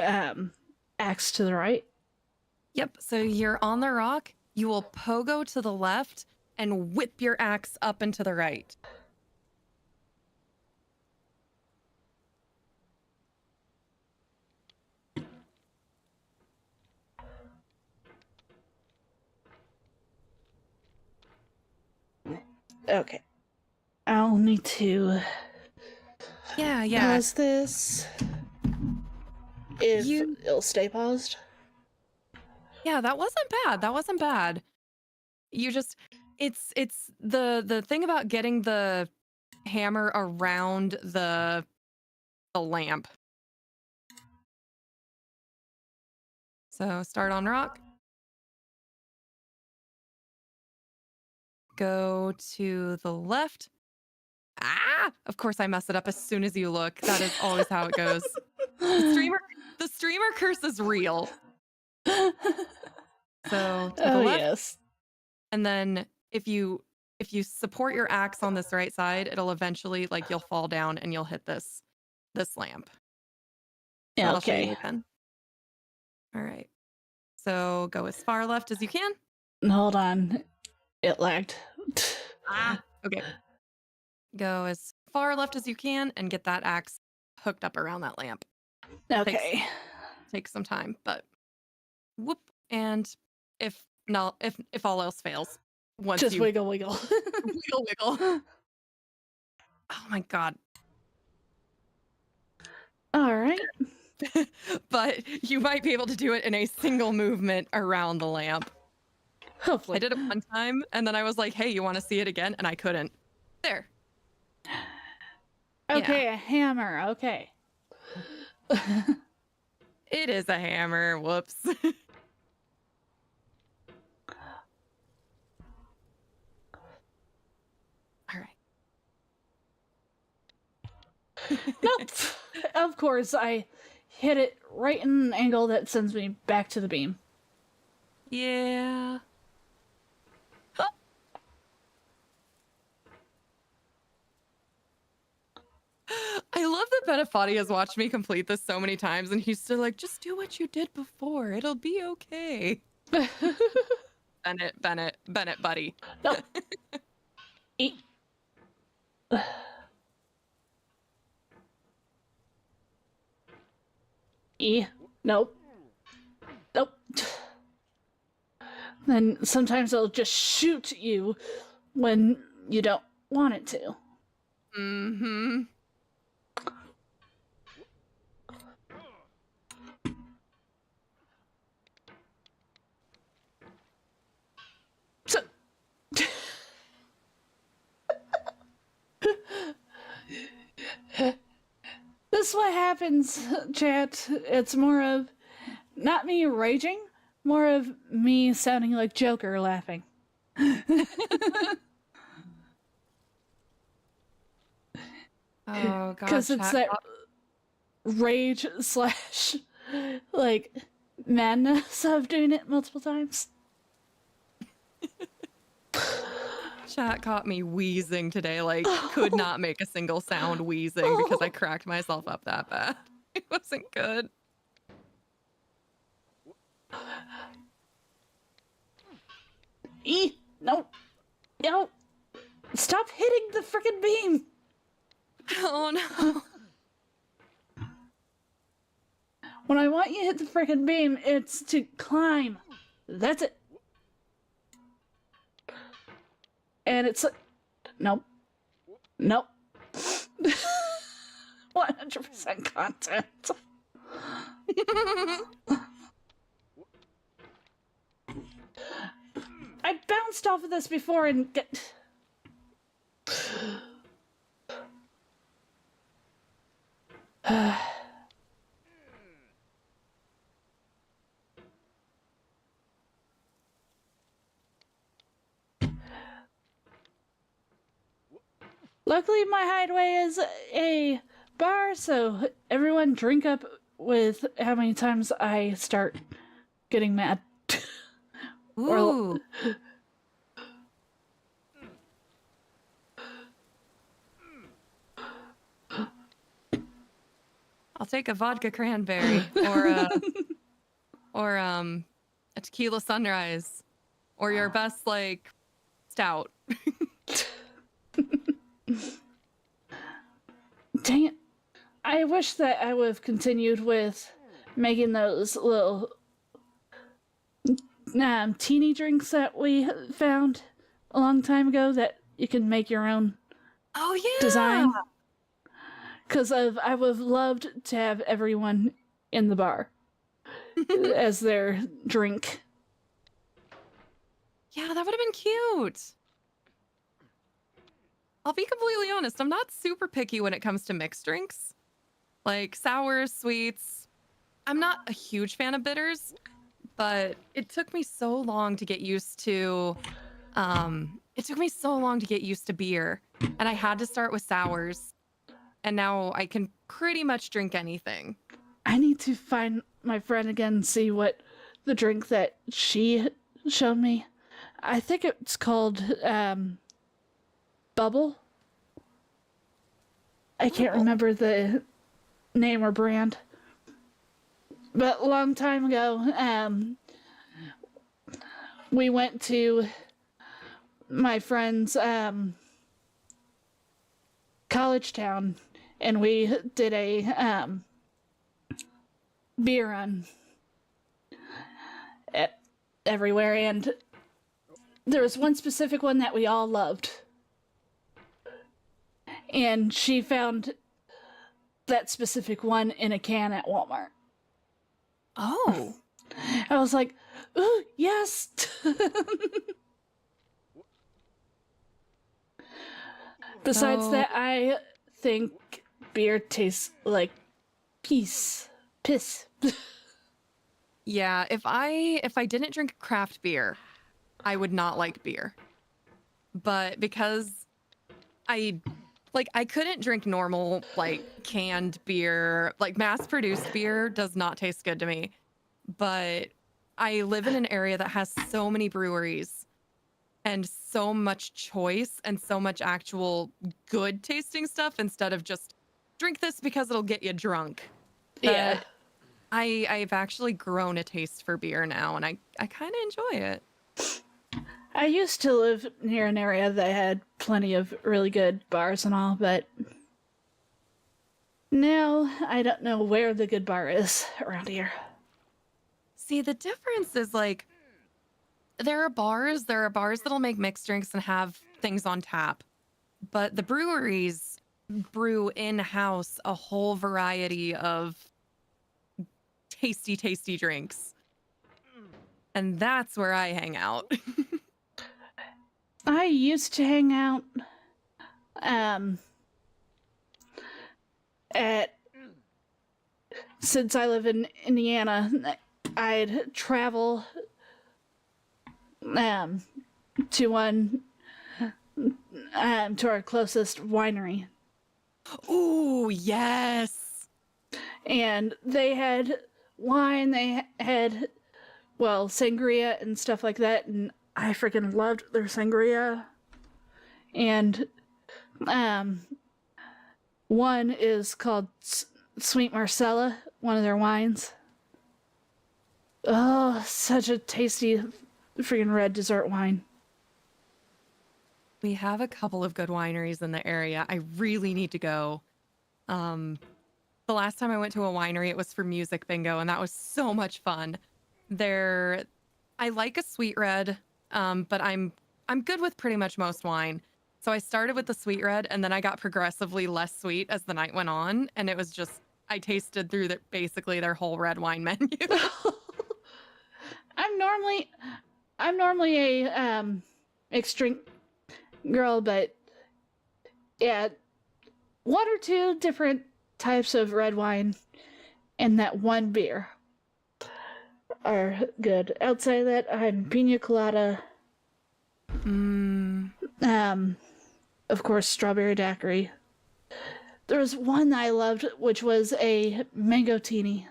axe to the right. Yep, so you're on the rock, you will pogo to the left and whip your axe up and to the right. Okay. I'll need to Yeah. pause this. If it'll stay paused. Yeah, that wasn't bad. You just it's the thing about getting the hammer around the lamp. So start on rock. Go to the left. Ah! Of course I mess it up as soon as you look. That is always how it goes. The streamer curse is real. So to the left. Yes. And then if you support your axe on this right side, it'll eventually you'll fall down and you'll hit this lamp. Yeah, I'll show you okay. again. All right. So go as far left as you can. Hold on. It lagged. Okay. Go as far left as you can and get that axe hooked up around that lamp. Okay. Takes some time, but whoop. And if all else fails, once Just you wiggle. wiggle. Oh my god. All right. But you might be able to do it in a single movement around the lamp. Hopefully. I did it one time and then I was like, hey, you want to see it again? And I couldn't. There. Okay, Yeah. a hammer. Okay. It is a hammer. Whoops. All right. Nope. Of course, I hit it right in an angle that sends me back to the beam. Yeah. I love that Benefati has watched me complete this so many times and he's still like, just do what you did before. It'll be okay. Bennett, buddy. Nope. E. E. Nope. Nope. Then sometimes it'll just shoot you when you don't want it to. Mm-hmm. So, this is what happens, chat. It's more of not me raging, more of me sounding like Joker laughing. Oh god, Because it's chat that rage slash like madness of doing it multiple times. Chat caught me wheezing today, like could not make a single sound wheezing because I cracked myself up that bad. It wasn't good. No. No. Stop hitting the frickin' beam. Oh no. When I want you to hit the frickin' beam, it's to climb. That's it. And it's nope. Nope. 100% content. I bounced off of this before and get. Luckily, my hideaway is a bar, so everyone drink up with how many times I start getting mad. Ooh. I'll take a vodka cranberry or a tequila sunrise or your best like stout. Dang it. I wish that I would have continued with making those little teeny drinks that we found a long time ago that you can make your own Oh yeah. design. Because I would have loved to have everyone in the bar as their drink. Yeah, that would have been cute. I'll be completely honest, I'm not super picky when it comes to mixed drinks. Like sours, sweets. I'm not a huge fan of bitters, but it took me so long to get used to beer, and I had to start with sours. And now I can pretty much drink anything. I need to find my friend again and see what the drink that she showed me. I think it's called Bubble. I can't remember the name or brand. But a long time ago, we went to my friend's college town, and we did a beer run everywhere, and there was one specific one that we all loved. And she found that specific one in a can at Walmart. Oh. I was like, ooh, yes! Besides that, I think beer tastes like piss. Yeah, if I didn't drink craft beer, I would not like beer. But because I couldn't drink normal like canned beer, like mass-produced beer does not taste good to me. But I live in an area that has so many breweries and so much choice and so much actual good tasting stuff instead of just drink this because it'll get you drunk. Yeah. I've actually grown a taste for beer now, and I kind of enjoy it. I used to live near an area that had plenty of really good bars and all, but now I don't know where the good bar is around here. See, the difference is like there are bars that'll make mixed drinks and have things on tap, but the breweries brew in-house a whole variety of tasty drinks. And that's where I hang out. I used to hang out since I live in Indiana, I'd travel to our closest winery Ooh, yes. And they had wine, they had, well, sangria and stuff like that, and I freaking loved their sangria. And one is called Sweet Marcella, one of their wines. Oh, such a tasty freaking red dessert wine. We have a couple of good wineries in the area. I really need to go. The last time I went to a winery, it was for music bingo, and that was so much fun. I like a sweet red, but I'm good with pretty much most wine. So I started with the sweet red, and then I got progressively less sweet as the night went on, and it was just I tasted through basically their whole red wine menu. I'm normally a mixed drink girl, but yeah, one or two different types of red wine and that one beer are good. Outside of that, I'm pina colada. Of course, strawberry daiquiri. There was one I loved, which was a mangotini.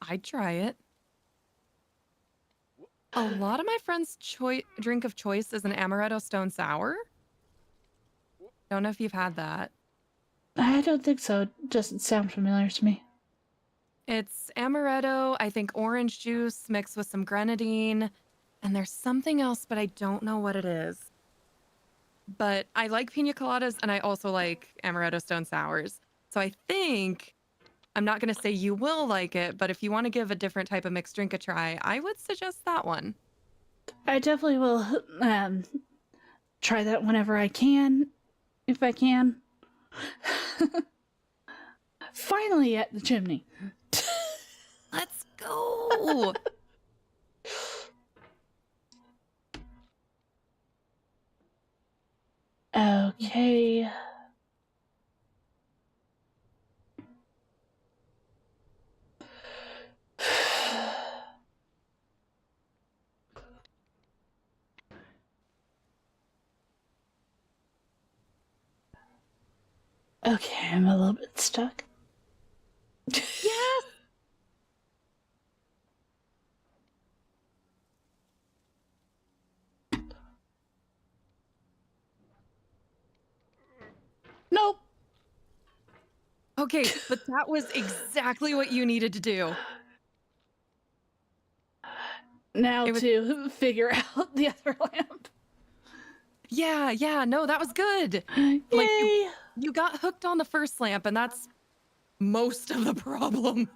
I'd try it. A lot of my friends' drink of choice is an amaretto stone sour. Don't know if you've had that. I don't think so. It doesn't sound familiar to me. It's amaretto, I think orange juice mixed with some grenadine, and there's something else, but I don't know what it is. But I like pina coladas, and I also like amaretto stone sours. So I think, I'm not going to say you will like it, but if you want to give a different type of mixed drink a try, I would suggest that one. I definitely will try that whenever I can, if I can. Finally at the chimney. Let's go! Okay. Okay, I'm a little bit stuck. Yes! Nope. Okay, but that was exactly what you needed to do. Now to figure out the other lamp. Yeah, no, that was good. Yay! Like, you got hooked on the first lamp, and that's most of the problem.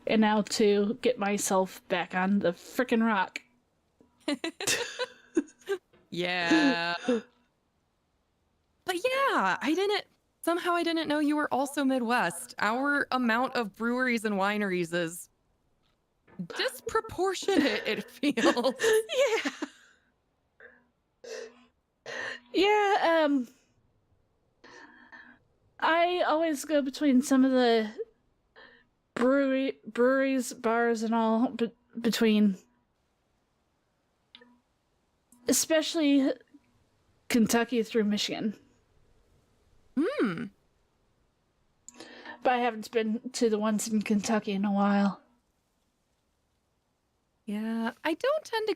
And now to get myself back on the frickin' rock. Yeah. But yeah, somehow I didn't know you were also Midwest. Our amount of breweries and wineries is disproportionate, it feels. Yeah. Yeah, I always go between some of the breweries, bars, and all between, especially Kentucky through Michigan. But I haven't been to the ones in Kentucky in a while. Yeah, I don't tend to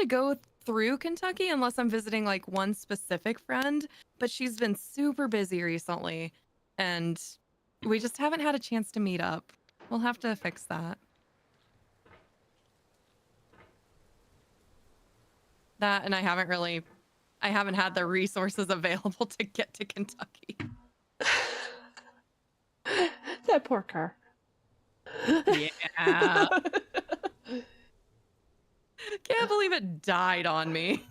go through Kentucky unless I'm visiting like one specific friend, but she's been super busy recently and we just haven't had a chance to meet up. We'll have to fix that. That, and I haven't had the resources available to get to Kentucky. That poor car. Yeah. Can't believe it died on me.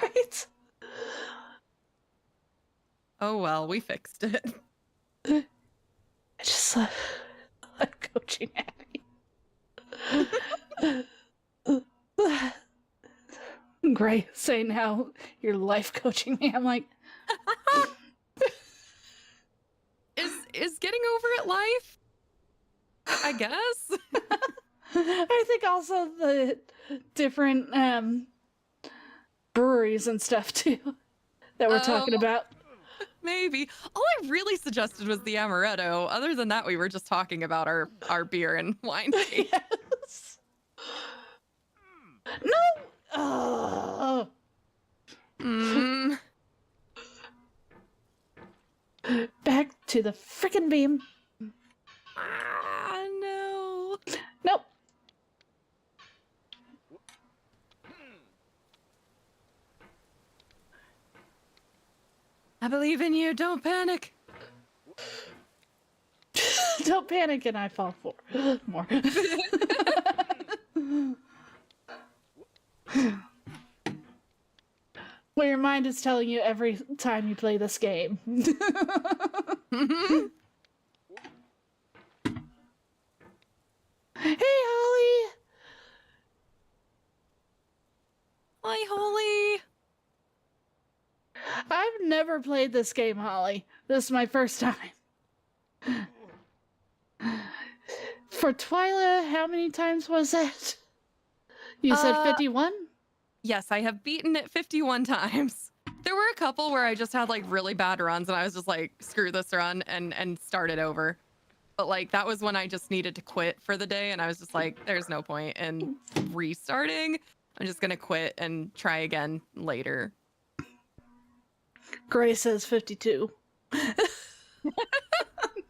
Right? Oh well, we fixed it. I just love coaching Abby. Gray saying how you're life coaching me. I'm like, Is getting over it life? I guess. I think also the different breweries and stuff too that we're talking about. Maybe. All I really suggested was the amaretto. Other than that, we were just talking about our beer and wine. Yes. No. Oh. Back to the frickin' beam. Ah, no. Nope. I believe in you. Don't panic. Don't panic and I fall for more. Well, your mind is telling you every time you play this game. Hey, Holly! Hi, Holly. I've never played this game, Holly. This is my first time. For Twyla, how many times was that? You said 51? Yes, I have beaten it 51 times. There were a couple where I just had like really bad runs and I was just like, screw this run and start it over. But like that was when I just needed to quit for the day and I was just like, there's no point in restarting. I'm just gonna quit and try again later. Gray says 52.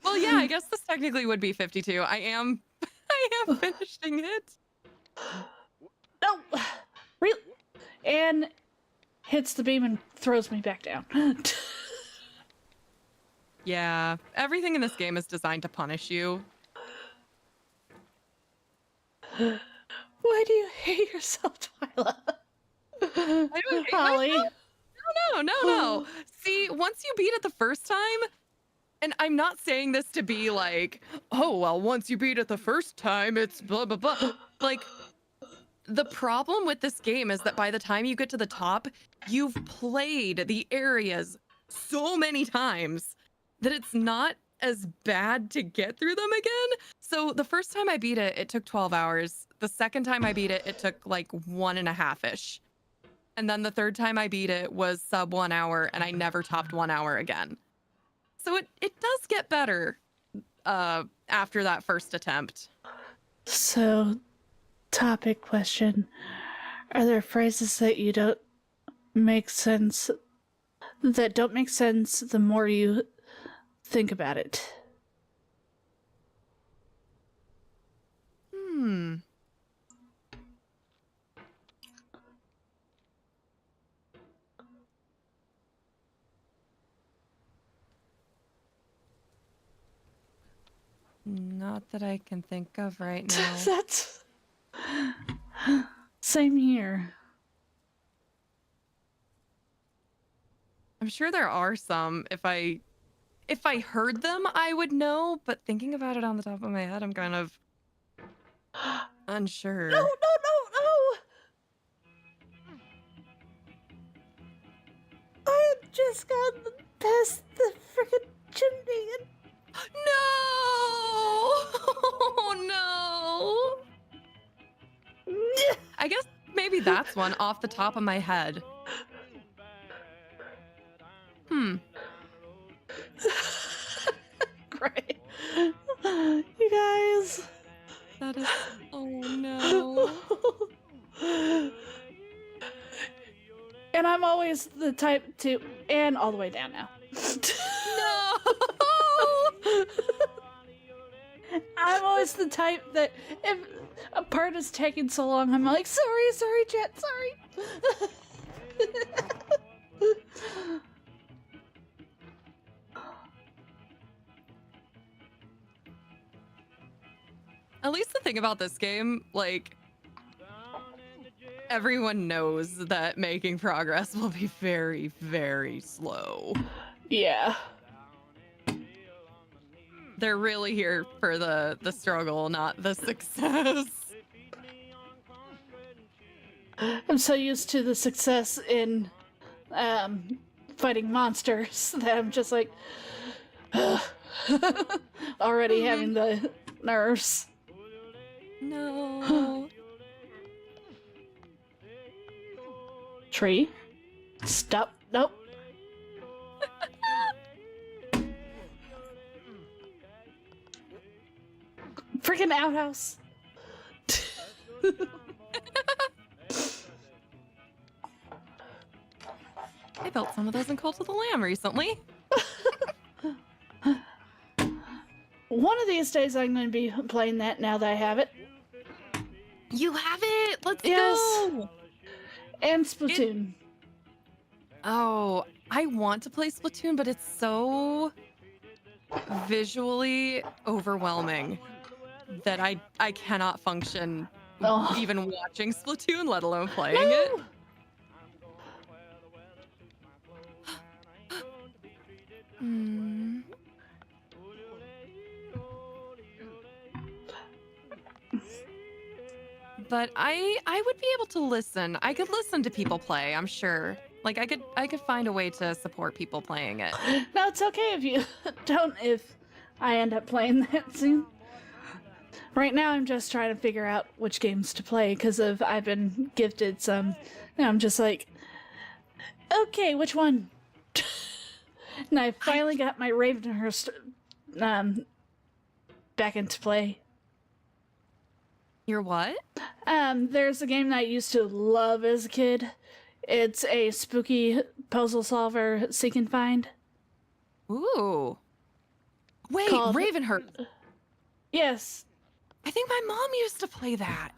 Well, yeah, I guess this technically would be 52. I am finishing it. No! Real. And hits the beam and throws me back down. Yeah, everything in this game is designed to punish you. Why do you hate yourself, Twyla? I don't hate Holly. myself. No. See, once you beat it the first time, and I'm not saying this to be like, oh, well, once you beat it the first time, it's blah, blah, blah. Like, the problem with this game is that by the time you get to the top, you've played the areas so many times that it's not as bad to get through them again. So the first time I beat it, it took 12 hours. The second time I beat it, it took like 1.5-ish. And then the third time I beat it was sub 1 hour and I never topped 1 hour again. So it does get better after that first attempt. So, topic question. Are there phrases that you don't make sense, that don't make sense the more you think about it? Not that I can think of right now. That's... Same here. I'm sure there are some. If I heard them, I would know, but thinking about it on the top of my head, I'm kind of unsure. No! I just got past the frickin' chimney and... No! Oh, no! I guess maybe that's one off the top of my head. Great. You guys. That is... Oh, no. And I'm always the type to... And all the way down now. No! I'm always the type that if a part is taking so long, I'm like, sorry, chat, sorry. At least the thing about this game, like, everyone knows that making progress will be very, very slow. Yeah. They're really here for the struggle, not the success. I'm so used to the success in fighting monsters that I'm just like already having the nerves. No. Tree. Stop. Nope. Freaking outhouse. I built some of those in Cult of the Lamb recently. One of these days I'm going to be playing that now that I have it. You have it. Let's Yes. go. And Splatoon. Oh, I want to play Splatoon, but it's so visually overwhelming that I cannot function Oh. even watching Splatoon, let alone playing it. Hmm. But I would be able to listen. I could listen to people play, I'm sure. Like I could find a way to support people playing it. No, it's okay if you don't, if I end up playing that soon. Right now I'm just trying to figure out which games to play because I've been gifted some. Now I'm just like, okay, which one? And I finally got my Ravenhurst back into play. Your what? There's a game that I used to love as a kid. It's a spooky puzzle solver seek and find. Ooh. Wait, Called- Ravenhurst. Yes. I think my mom used to play that.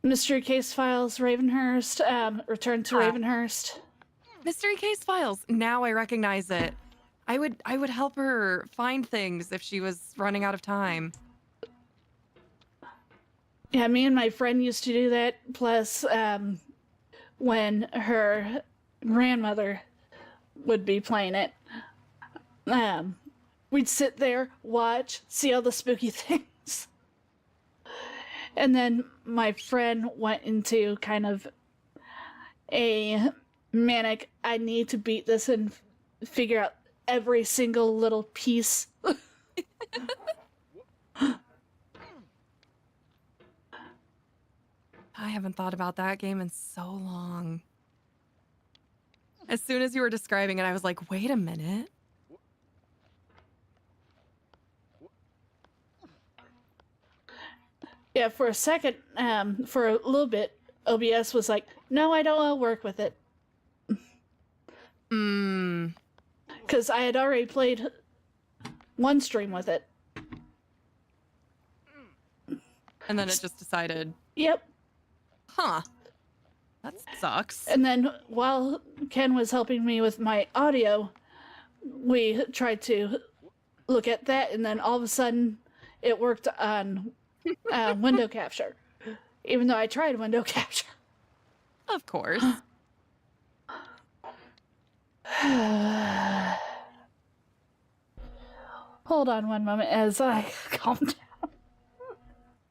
Mystery Case Files, Ravenhurst, Return to Ravenhurst. Mystery Case Files. Now I recognize it. I would help her find things if she was running out of time. Yeah, me and my friend used to do that. Plus, when her grandmother would be playing it, we'd sit there, watch, see all the spooky things. And then my friend went into kind of a manic, I need to beat this and figure out every single little piece. I haven't thought about that game in so long. As soon as you were describing it, I was like, wait a minute. Yeah, for a second, for a little bit, OBS was like, no, I don't want to work with it. Because I had already played one stream with it. And then it just decided, Yep. huh, that sucks. And then while Ken was helping me with my audio, we tried to look at that, and then all of a sudden it worked on window capture. Even though I tried window capture. Of course. Hold on one moment as I calm down.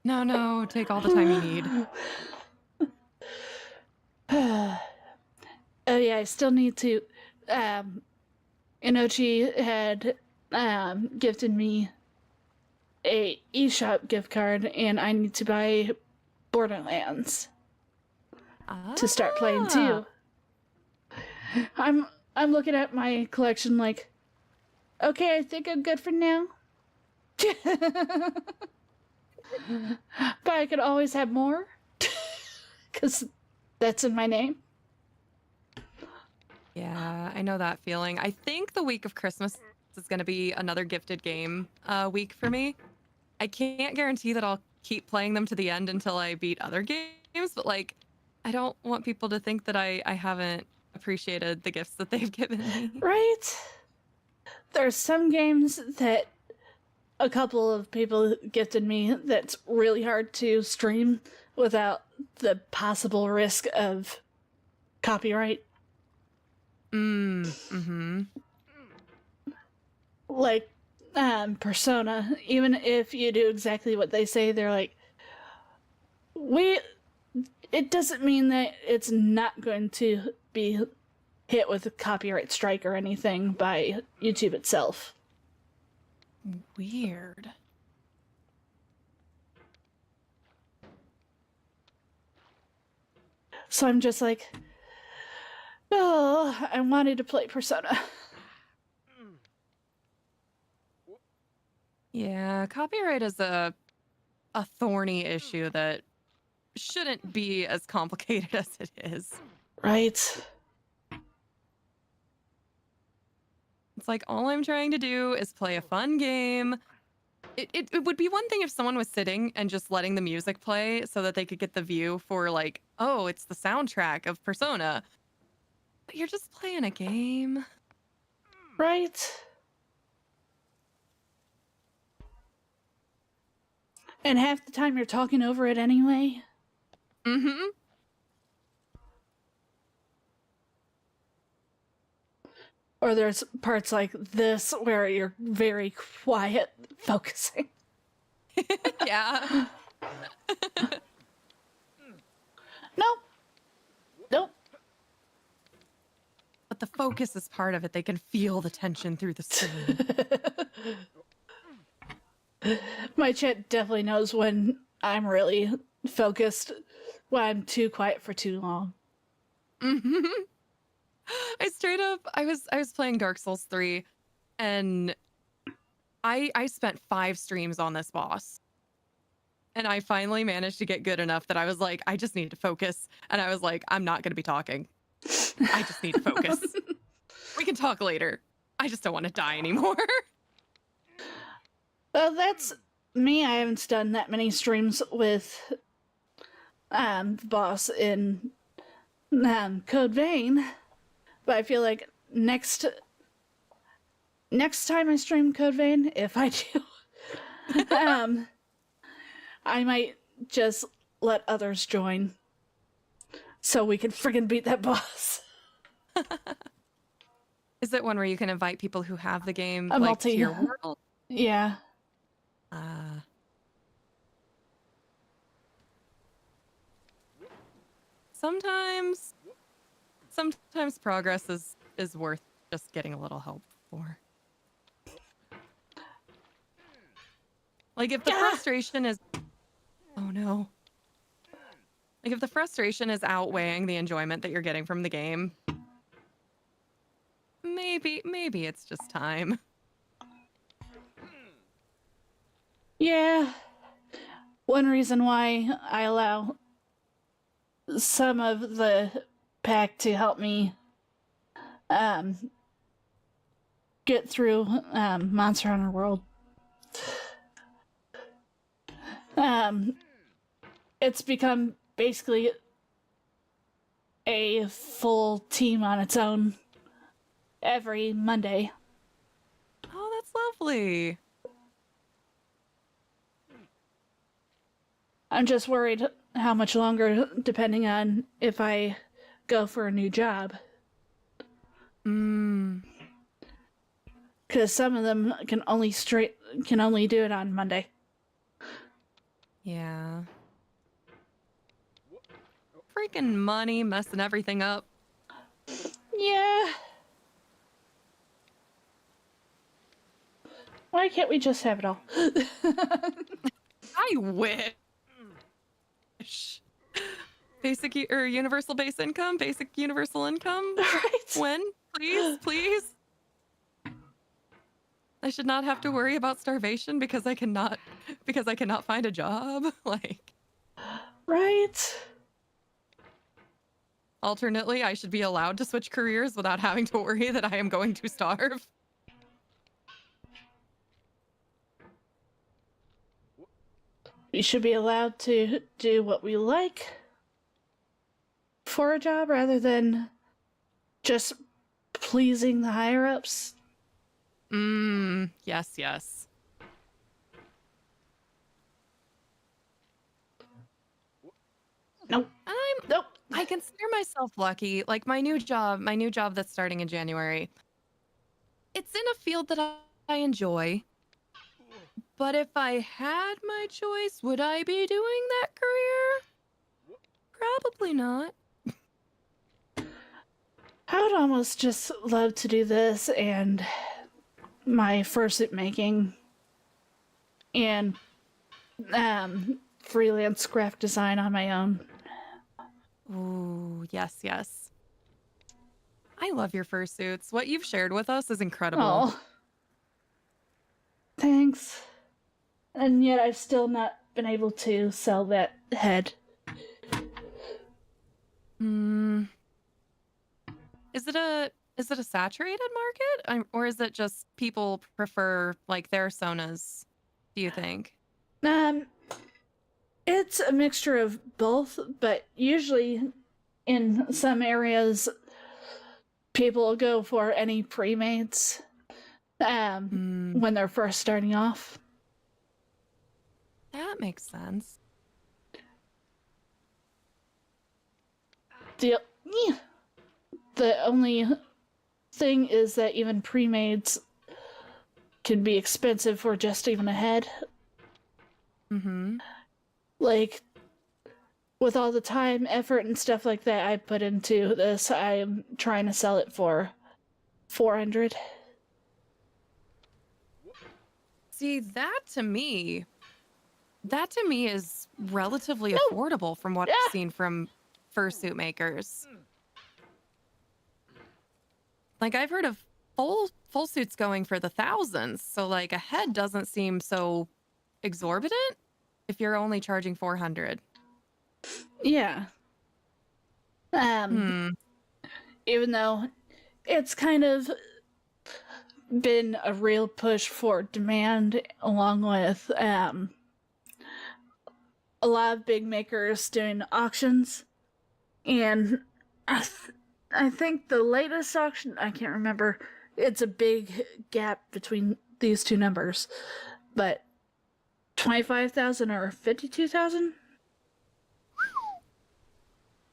No, take all the time you need. Oh yeah, I still need to. Inochi had gifted me a eShop gift card, and I need to buy Borderlands to start playing too. I'm looking at my collection like, okay, I think I'm good for now. But I could always have more, because that's in my name. Yeah, I know that feeling. I think the week of Christmas is going to be another gifted game week for me. I can't guarantee that I'll keep playing them to the end until I beat other games, but like, I don't want people to think that I haven't appreciated the gifts that they've given me. Right? There's some games that a couple of people gifted me that's really hard to stream without the possible risk of copyright. Like Persona, even if you do exactly what they say, they're like, it doesn't mean that it's not going to be hit with a copyright strike or anything by YouTube itself. Weird. So I'm just like, oh, I wanted to play Persona. Yeah, copyright is a thorny issue that shouldn't be as complicated as it is. Right. It's like all I'm trying to do is play a fun game. It would be one thing if someone was sitting and just letting the music play so that they could get the view for like, oh, it's the soundtrack of Persona. But you're just playing a game. Right. And half the time you're talking over it anyway. Mm-hmm. Or there's parts like this where you're very quiet, focusing. Yeah. Nope. Nope. But the focus is part of it. They can feel the tension through the screen. My chat definitely knows when I'm really focused, when I'm too quiet for too long. Mm-hmm. I straight up, I was playing Dark Souls 3, and I spent 5 streams on this boss. And I finally managed to get good enough that I was like, I just need to focus. And I was like, I'm not going to be talking. I just need to focus. We can talk later. I just don't want to die anymore. Well, that's me. I haven't done that many streams with the boss in Code Vein, but I feel like next time I stream Code Vein, if I do, I might just let others join so we can friggin' beat that boss. Is it one where you can invite people who have the game A like multi- to your world? Yeah. Sometimes progress is worth just getting a little help for. Like if the frustration is, oh no. Like if the frustration is outweighing the enjoyment that you're getting from the game, maybe it's just time. Yeah. One reason why I allow some of the pack to help me get through Monster Hunter World. It's become basically a full team on its own every Monday. Oh, that's lovely. I'm just worried how much longer, depending on if I go for a new job. Because some of them can only do it on Monday. Yeah. Freaking money messing everything up. Yeah. Why can't we just have it all? I wish. Basic or universal base income, basic universal income. Right. When? Please. I should not have to worry about starvation because I cannot find a job. Like, right. Alternately, I should be allowed to switch careers without having to worry that I am going to starve. We should be allowed to do what we like for a job rather than just pleasing the higher-ups. Yes. Nope. Nope. I consider myself lucky. Like my new job that's starting in January. It's in a field that I enjoy. But if I had my choice, would I be doing that career? Probably not. I would almost just love to do this and my fursuit making and freelance graphic design on my own. Ooh, yes, yes. I love your fursuits. What you've shared with us is incredible. Oh, thanks. And yet I've still not been able to sell that head. Hmm. Is it a saturated market, or is it just people prefer like their sonas? Do you think? Um, it's a mixture of both, but usually in some areas, people go for any pre-mates when they're first starting off. That makes sense. The only thing is that even pre-mates can be expensive for just even a head. Mm-hmm. Like, with all the time, effort, and stuff like that I put into this, I am trying to sell it for 400. See, that to me is relatively affordable from what I've seen from fursuit makers. Like, I've heard of full suits going for the thousands, so like a head doesn't seem so exorbitant if you're only charging 400. Yeah. Even though it's kind of been a real push for demand, along with a lot of big makers doing auctions. And I think the latest auction, I can't remember, it's a big gap between these two numbers, but 25,000 or 52,000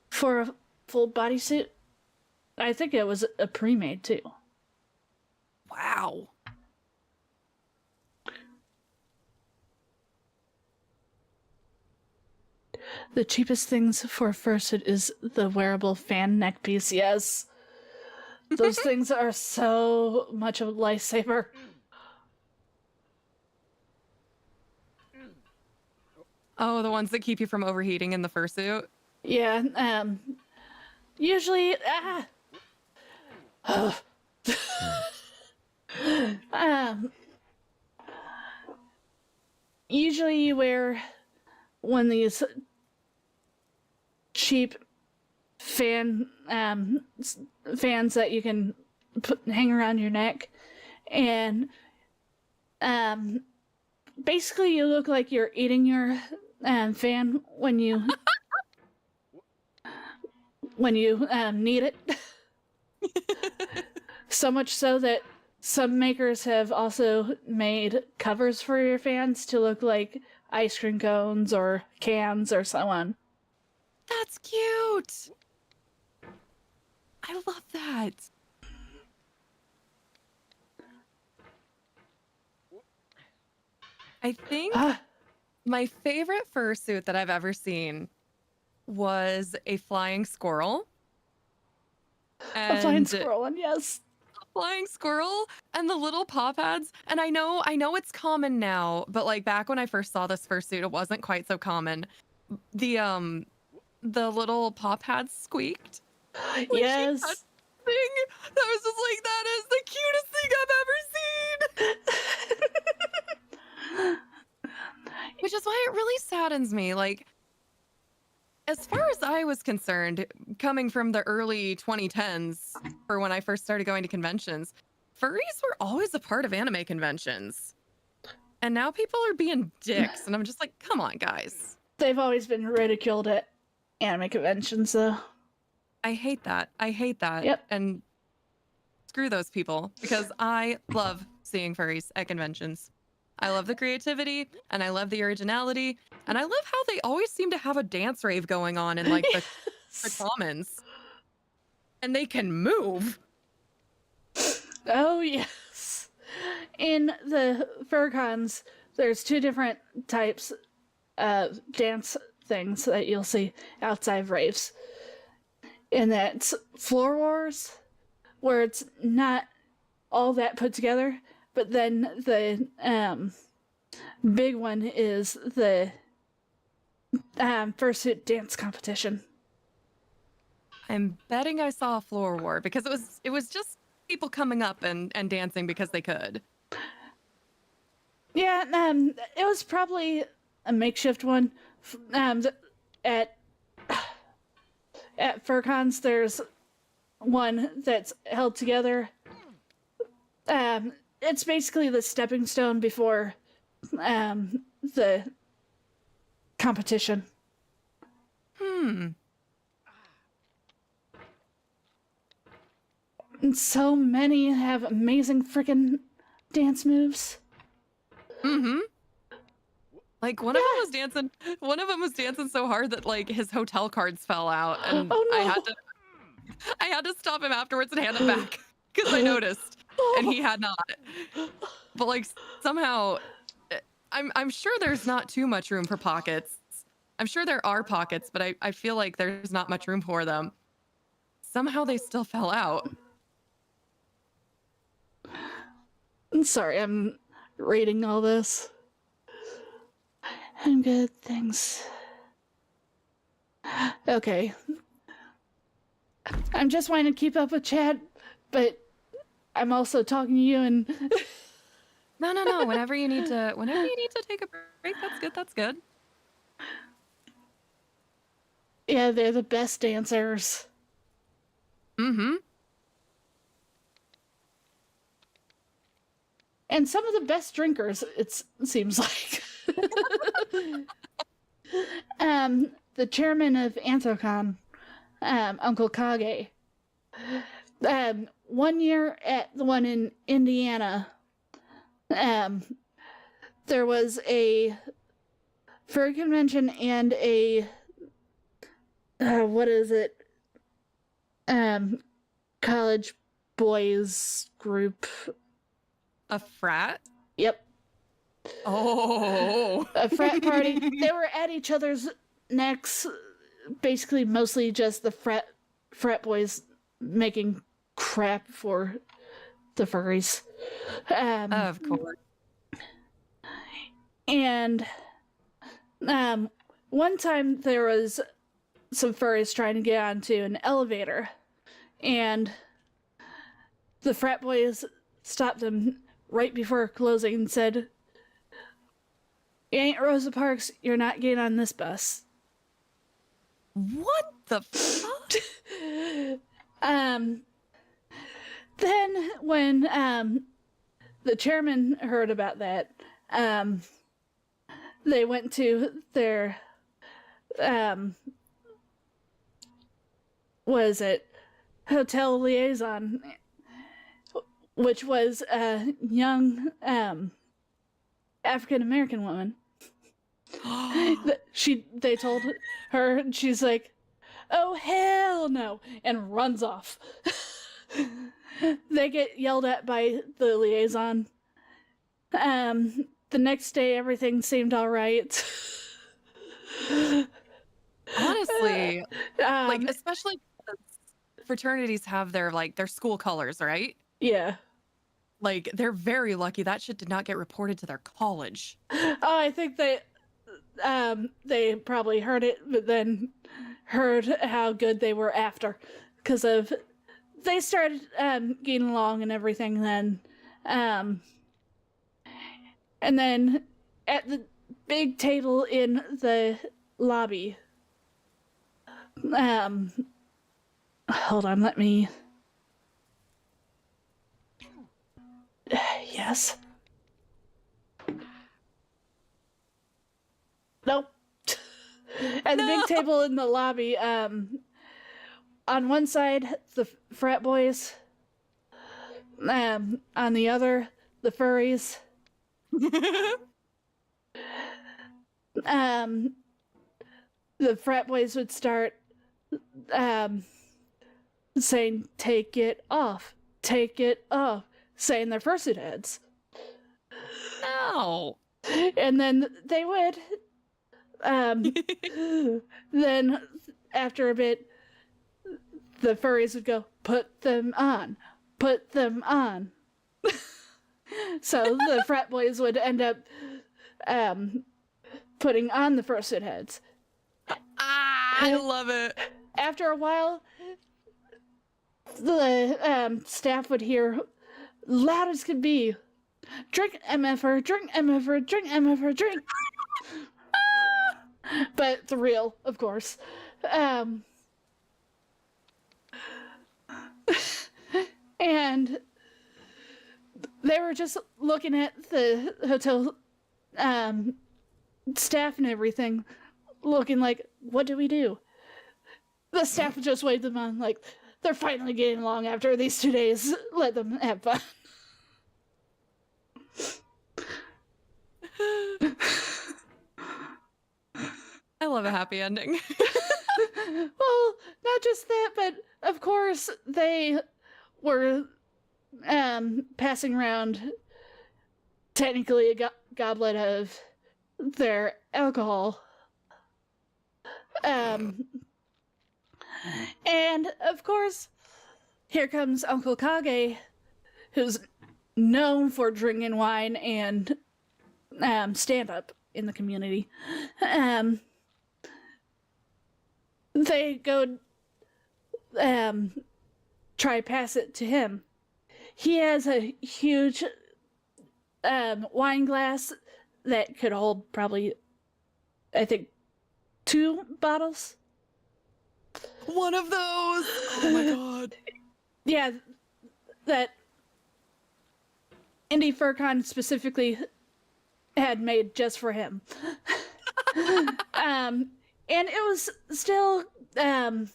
for a full bodysuit. I think it was a pre-made too. Wow. The cheapest things for a fursuit is the wearable fan neck piece. Yes, those things are so much of a lifesaver. Oh, the ones that keep you from overheating in the fursuit? Yeah, usually, usually you wear one of these cheap fans that you can hang around your neck, and basically you look like you're eating your fan when you need it. So much so that some makers have also made covers for your fans to look like ice cream cones or cans or so on. That's cute. I love that. I think my favorite fursuit that I've ever seen was a flying squirrel. A flying squirrel, and yes. Flying squirrel and the little paw pads. And I know it's common now, but like back when I first saw this fursuit, it wasn't quite so common. The little paw pads squeaked. Yes. Thing. I was just like, that is the cutest thing I've ever seen. Which is why it really saddens me. Like, as far as I was concerned, coming from the early 2010s, or when I first started going to conventions, furries were always a part of anime conventions. And now people are being dicks, and I'm just like, come on, guys. They've always been ridiculed at anime conventions, though. I hate that. Yep. And screw those people, because I love seeing furries at conventions. I love the creativity, and I love the originality, and I love how they always seem to have a dance rave going on in like the commons. And they can move. Oh, yes. In the FurCons, there's two different types of dance things that you'll see outside of raves. And that's Floor Wars, where it's not all that put together, but then the big one is the fursuit dance competition. I'm betting I saw a floor war because it was just people coming up and dancing because they could. Yeah, it was probably a makeshift one. At FurCons, there's one that's held together. It's basically the stepping stone before the competition. And so many have amazing freaking dance moves. Like one of them was dancing so hard that like his hotel cards fell out, and Oh, no. I had to stop him afterwards and hand them back because I noticed, and he had not. But like somehow, I'm sure there's not too much room for pockets. I'm sure there are pockets, but I feel like there's not much room for them. Somehow they still fell out. I'm sorry, I'm reading all this. I'm good, thanks. Okay. I'm just wanting to keep up with chat, but I'm also talking to you and No. Whenever you need to take a break, that's good. That's good. yeah, they're the best dancers. Mm-hmm. And some of the best drinkers, it seems like. The chairman of Anthrocon, Uncle Kage, 1 year at the one in Indiana, there was a furry convention and a college boys group. A frat? Yep. Oh. A frat party. They were at each other's necks, basically mostly just the frat boys making crap for the furries. Of course. And one time there was some furries trying to get onto an elevator, and the frat boys stopped them right before closing and said, "You ain't Rosa Parks, you're not getting on this bus." What the fuck? Then when the chairman heard about that, they went to their hotel liaison, which was a young African American woman. They told her, and she's like, "Oh hell no," and runs off. They get yelled at by the liaison. The next day, everything seemed all right. Honestly, like especially because fraternities have their school colors, right? Yeah. Like they're very lucky that shit did not get reported to their college. Oh, I think they probably heard it, but then heard how good they were after, because they started getting along and everything then. And then at the big table in the lobby, hold on, let me... Yes. Nope. At the big table in the lobby, on one side, the frat boys, on the other, the furries. The frat boys would start saying, "Take it off, saying their fursuit heads. No. And then they would, then after a bit, the furries would go, "Put them on, put them on." So the frat boys would end up putting on the fursuit heads. I love it. After a while, the staff would hear loud as could be, "Drink MFR, drink MFR, drink MFR, drink." But it's real, of course. And they were just looking at the hotel staff and everything, looking like, what do we do? The staff just waved them on, like, they're finally getting along after these 2 days. Let them have fun. I love a happy ending. Well, not just that, but of course they were passing around technically a goblet of their alcohol. And of course, here comes Uncle Kage, who's known for drinking wine and stand up in the community. They go try pass it to him. He has a huge wine glass that could hold probably, I think, 2 bottles. One of those. Oh my god. Yeah, that Indy FurCon specifically had made just for him. And it was still had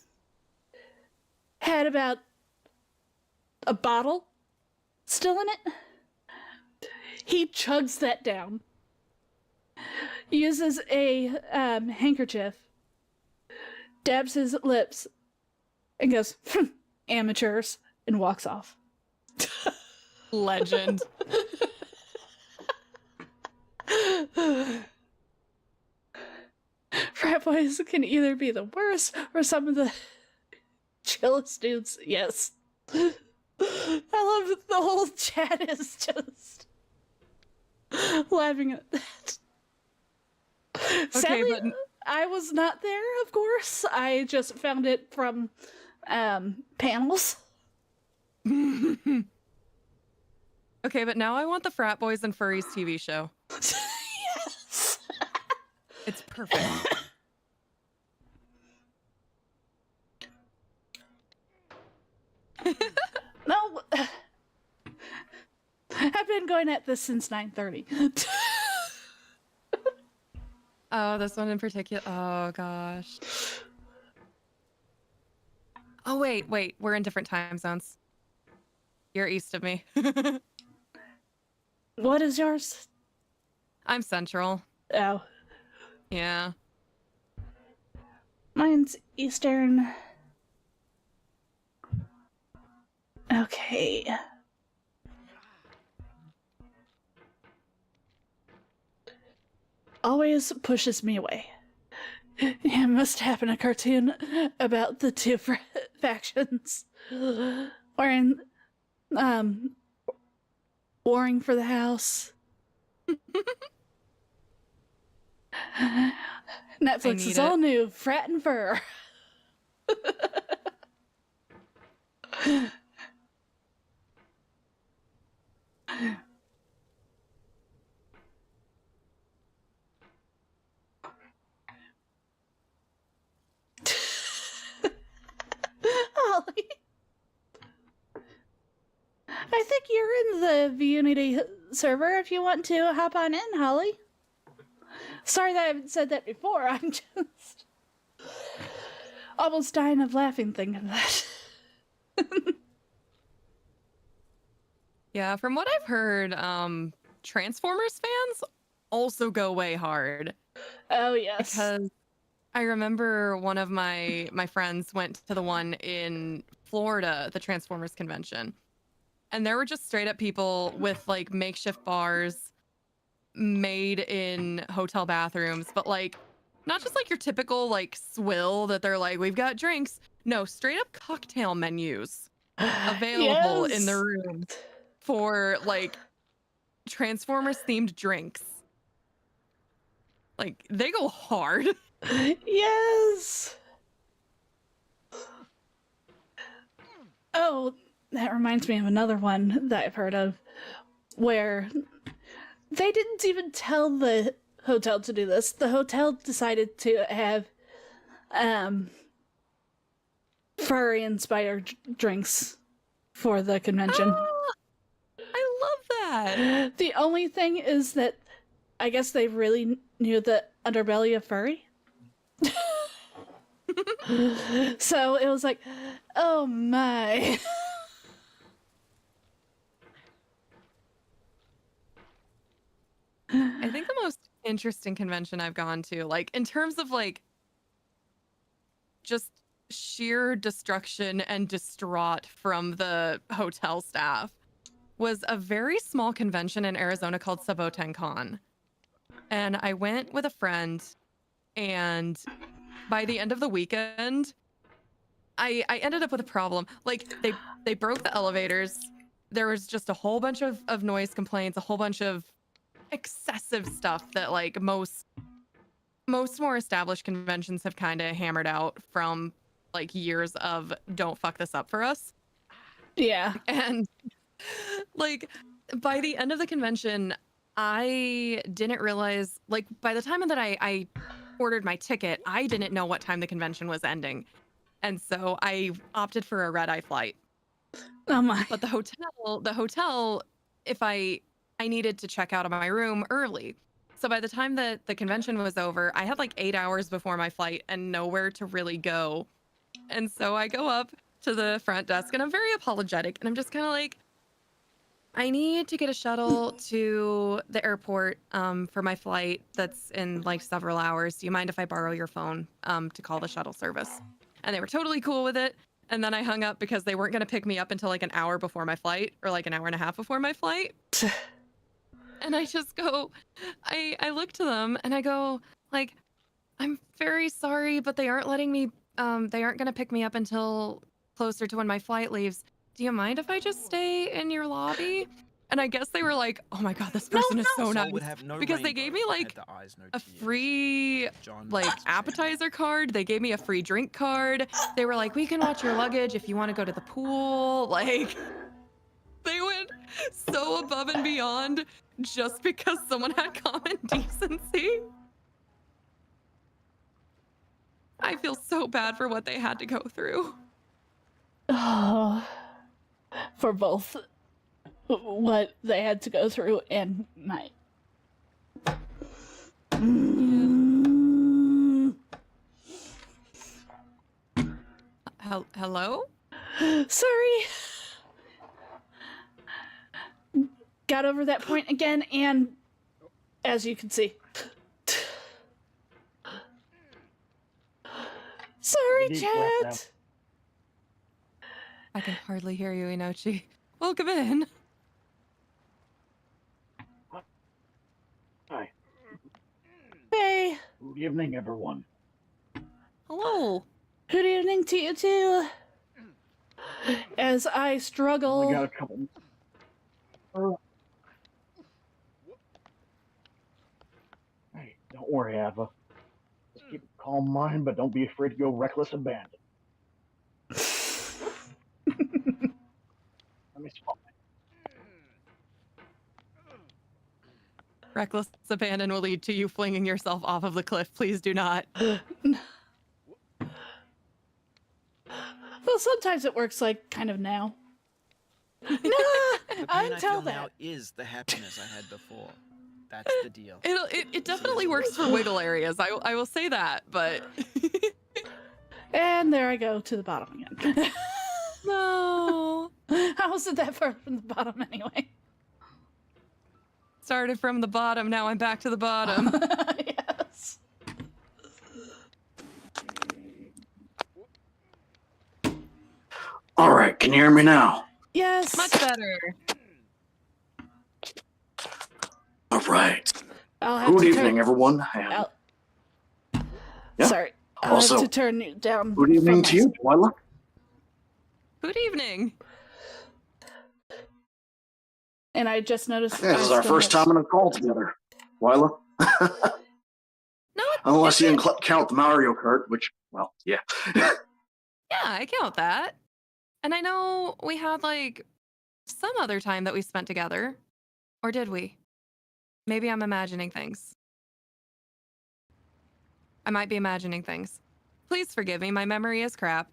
about a bottle still in it. He chugs that down, uses a handkerchief, dabs his lips, and goes, "Amateurs," and walks off. Legend. Frat boys can either be the worst or some of the chillest dudes. Yes. I love that the whole chat is just laughing at that. Sadly, but I was not there, of course. I just found it from panels. okay, but now I want the Frat Boys and Furries TV show. Yes. It's perfect. No. I've been going at this since 9:30. Oh, this one in particular. Oh gosh. Oh wait, we're in different time zones. You're east of me. What is yours? I'm central. Oh. Yeah. Mine's Eastern. Okay. Always pushes me away. It must happen a cartoon about the two factions. Warring for the house. Netflix is all new. Frat and Fur. Holly. I think you're in the Vunity server if you want to hop on in, Holly. Sorry that I haven't said that before. I'm just almost dying of laughing thinking that. Yeah, from what I've heard, Transformers fans also go way hard. Oh, yes. Because I remember one of my friends went to the one in Florida, the Transformers convention. And there were just straight up people with like makeshift bars made in hotel bathrooms, but like not just like your typical like swill that they're like, we've got drinks. No, straight up cocktail menus available in the room for like Transformers themed drinks. Like they go hard. Yes. Oh, that reminds me of another one that I've heard of, where they didn't even tell the hotel to do this. The hotel decided to have furry-inspired drinks for the convention. Ah, I love that. The only thing is that I guess they really knew the underbelly of furry. So it was like, oh my. I think the most interesting convention I've gone to, like in terms of like just sheer destruction and distraught from the hotel staff, was a very small convention in Arizona called SabotenCon. And I went with a friend, and by the end of the weekend, I ended up with a problem. Like they broke the elevators. There was just a whole bunch of noise complaints, a whole bunch of excessive stuff that like most more established conventions have kind of hammered out from like years of don't fuck this up for us. Yeah. And like by the end of the convention, I didn't realize, like by the time that I ordered my ticket, I didn't know what time the convention was ending. And so I opted for a red-eye flight. Oh my. But the hotel, if I needed to check out of my room early. So by the time that the convention was over, I had like 8 hours before my flight and nowhere to really go. And so I go up to the front desk and I'm very apologetic. And I'm just kind of like, I need to get a shuttle to the airport for my flight that's in like several hours. Do you mind if I borrow your phone to call the shuttle service? And they were totally cool with it. And then I hung up because they weren't going to pick me up until like an hour before my flight, or like an hour and a half before my flight. And I just go, I look to them and I go, like, I'm very sorry, but they aren't letting me, they aren't going to pick me up until closer to when my flight leaves. Do you mind if I just stay in your lobby? And I guess they were like, oh my God, this person is so nice. Because they gave me like a free like appetizer card. They gave me a free drink card. They were like, we can watch your luggage if you want to go to the pool. Like, they went so above and beyond just because someone had common decency. I feel so bad for what they had to go through. Oh, for both what they had to go through and my. Hello? Sorry. Got over that point again, and as you can see. Sorry, chat. I can hardly hear you, Inochi. Welcome in. Hi. Hey. Good evening, everyone. Hello. Good evening to you too. As I struggle. We got a couple. Hey, don't worry, Ava. Just keep a calm mind, but don't be afraid to go reckless abandon. Let me swap. Reckless abandon will lead to you flinging yourself off of the cliff. Please do not. Well, sometimes it works like kind of now. No, The pain I until feel that. now is the happiness I had before. That's the deal. It definitely works for wiggle areas. I will say that, but And there I go to the bottom again. no. How was it that far from the bottom anyway? Started from the bottom. Now I'm back to the bottom. Yes. All right, can you hear me now? Yes. Much better. All right. I'll have Good to evening, turn... everyone. Yeah. Sorry. I'll Also, have to turn you down. Good evening to you, Twyla. Good evening. And I just noticed. Yeah, this is our first time on a call together, Twyla. No, Unless you count the Mario Kart, which, well, yeah. yeah, I count that. And I know we had like some other time that we spent together. Or did we? Maybe I'm imagining things. I might be imagining things. Please forgive me, my memory is crap.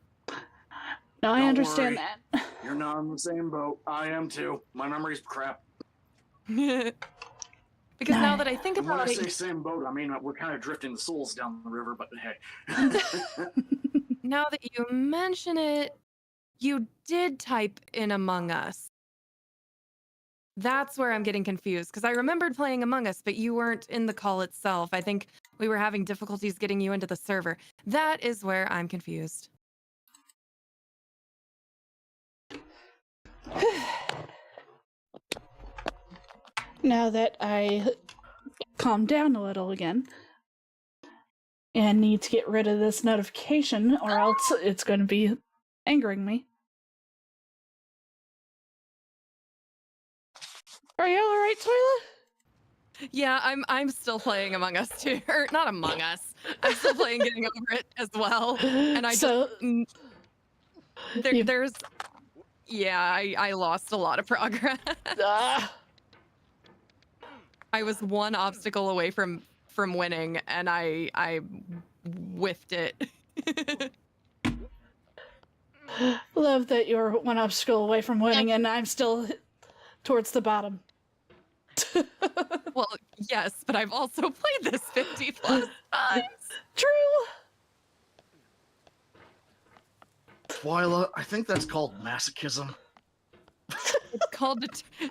No, I Don't understand worry. that. You're not in the same boat. I am too. My memory's crap. Because No. now that I think And when I about say it, same boat, I mean we're kind of drifting the souls down the river, but hey. now that you mention it, you did type in Among Us. That's where I'm getting confused because I remembered playing Among Us, but you weren't in the call itself. I think we were having difficulties getting you into the server. That is where I'm confused. Now that I calmed down a little again and need to get rid of this notification, or else it's going to be angering me. Are you all right, Twyla? Yeah, I'm still playing Among Us too, or not Among Us. I'm still playing Getting Over It as well, and I So, there's I lost a lot of progress. I was one obstacle away from winning, and I whiffed it. love that you're one obstacle away from winning, and I'm still towards the bottom. Well, yes, but I've also played this 50 plus times. True. Twyla, I think that's called masochism. It's called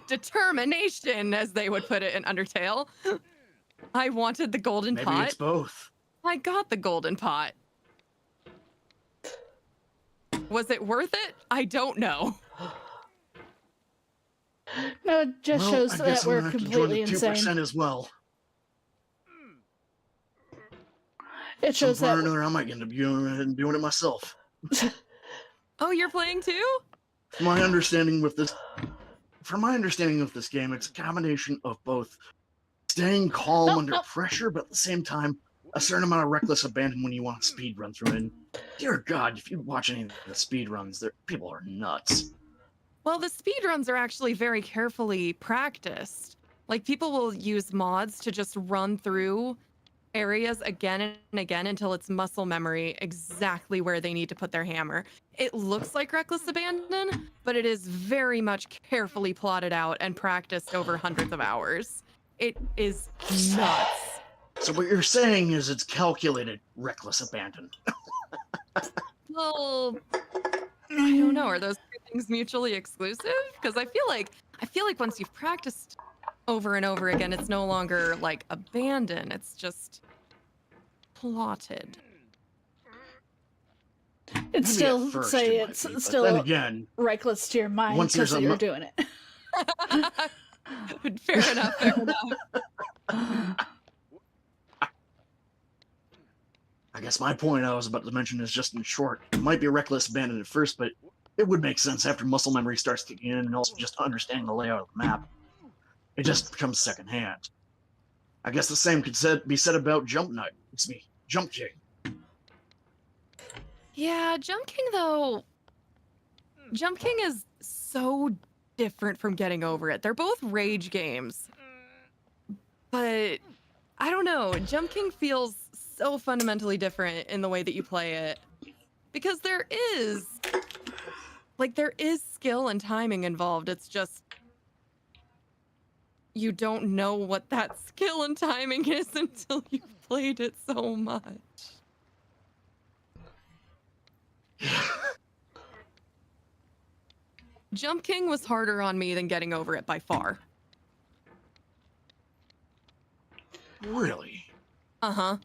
determination, as they would put it in Undertale. I wanted the golden Maybe pot. it's both. I got the golden pot. Was it worth it? I don't know. No, it just shows I that guess I'm we're gonna have to join completely the insane. 2% as well. It shows Some point or that. another, I might end up doing it myself. Oh, you're playing too? From my understanding with this game, it's a combination of both staying calm under pressure, but at the same time, a certain amount of reckless abandon when you want to speed run through it. And dear God, if you watch any of the speed runs, people are nuts. Well, the speedruns are actually very carefully practiced. Like, people will use mods to just run through areas again and again until it's muscle memory exactly where they need to put their hammer. It looks like reckless abandon, but it is very much carefully plotted out and practiced over hundreds of hours. It is nuts. So what you're saying is it's calculated reckless abandon. Well, I don't know. Are those two things mutually exclusive? Because I feel like once you've practiced over and over again, it's no longer like abandon. It's just plotted. It's Maybe still at first say it might it's be, but still then again, reckless to your mind once because there's a you're doing it. Fair enough. Fair enough. I guess my point I was about to mention is just in short, it might be reckless abandon at first, but it would make sense after muscle memory starts kicking in and also just understanding the layout of the map. It just becomes secondhand. I guess the same could be said about Jump King. Yeah, Jump King though. Jump King is so different from Getting Over It. They're both rage games. But I don't know, Jump King feels so fundamentally different in the way that you play it. Because there is skill and timing involved. It's just you don't know what that skill and timing is until you've played it so much. Jump King was harder on me than Getting Over It by far. Really? Uh-huh.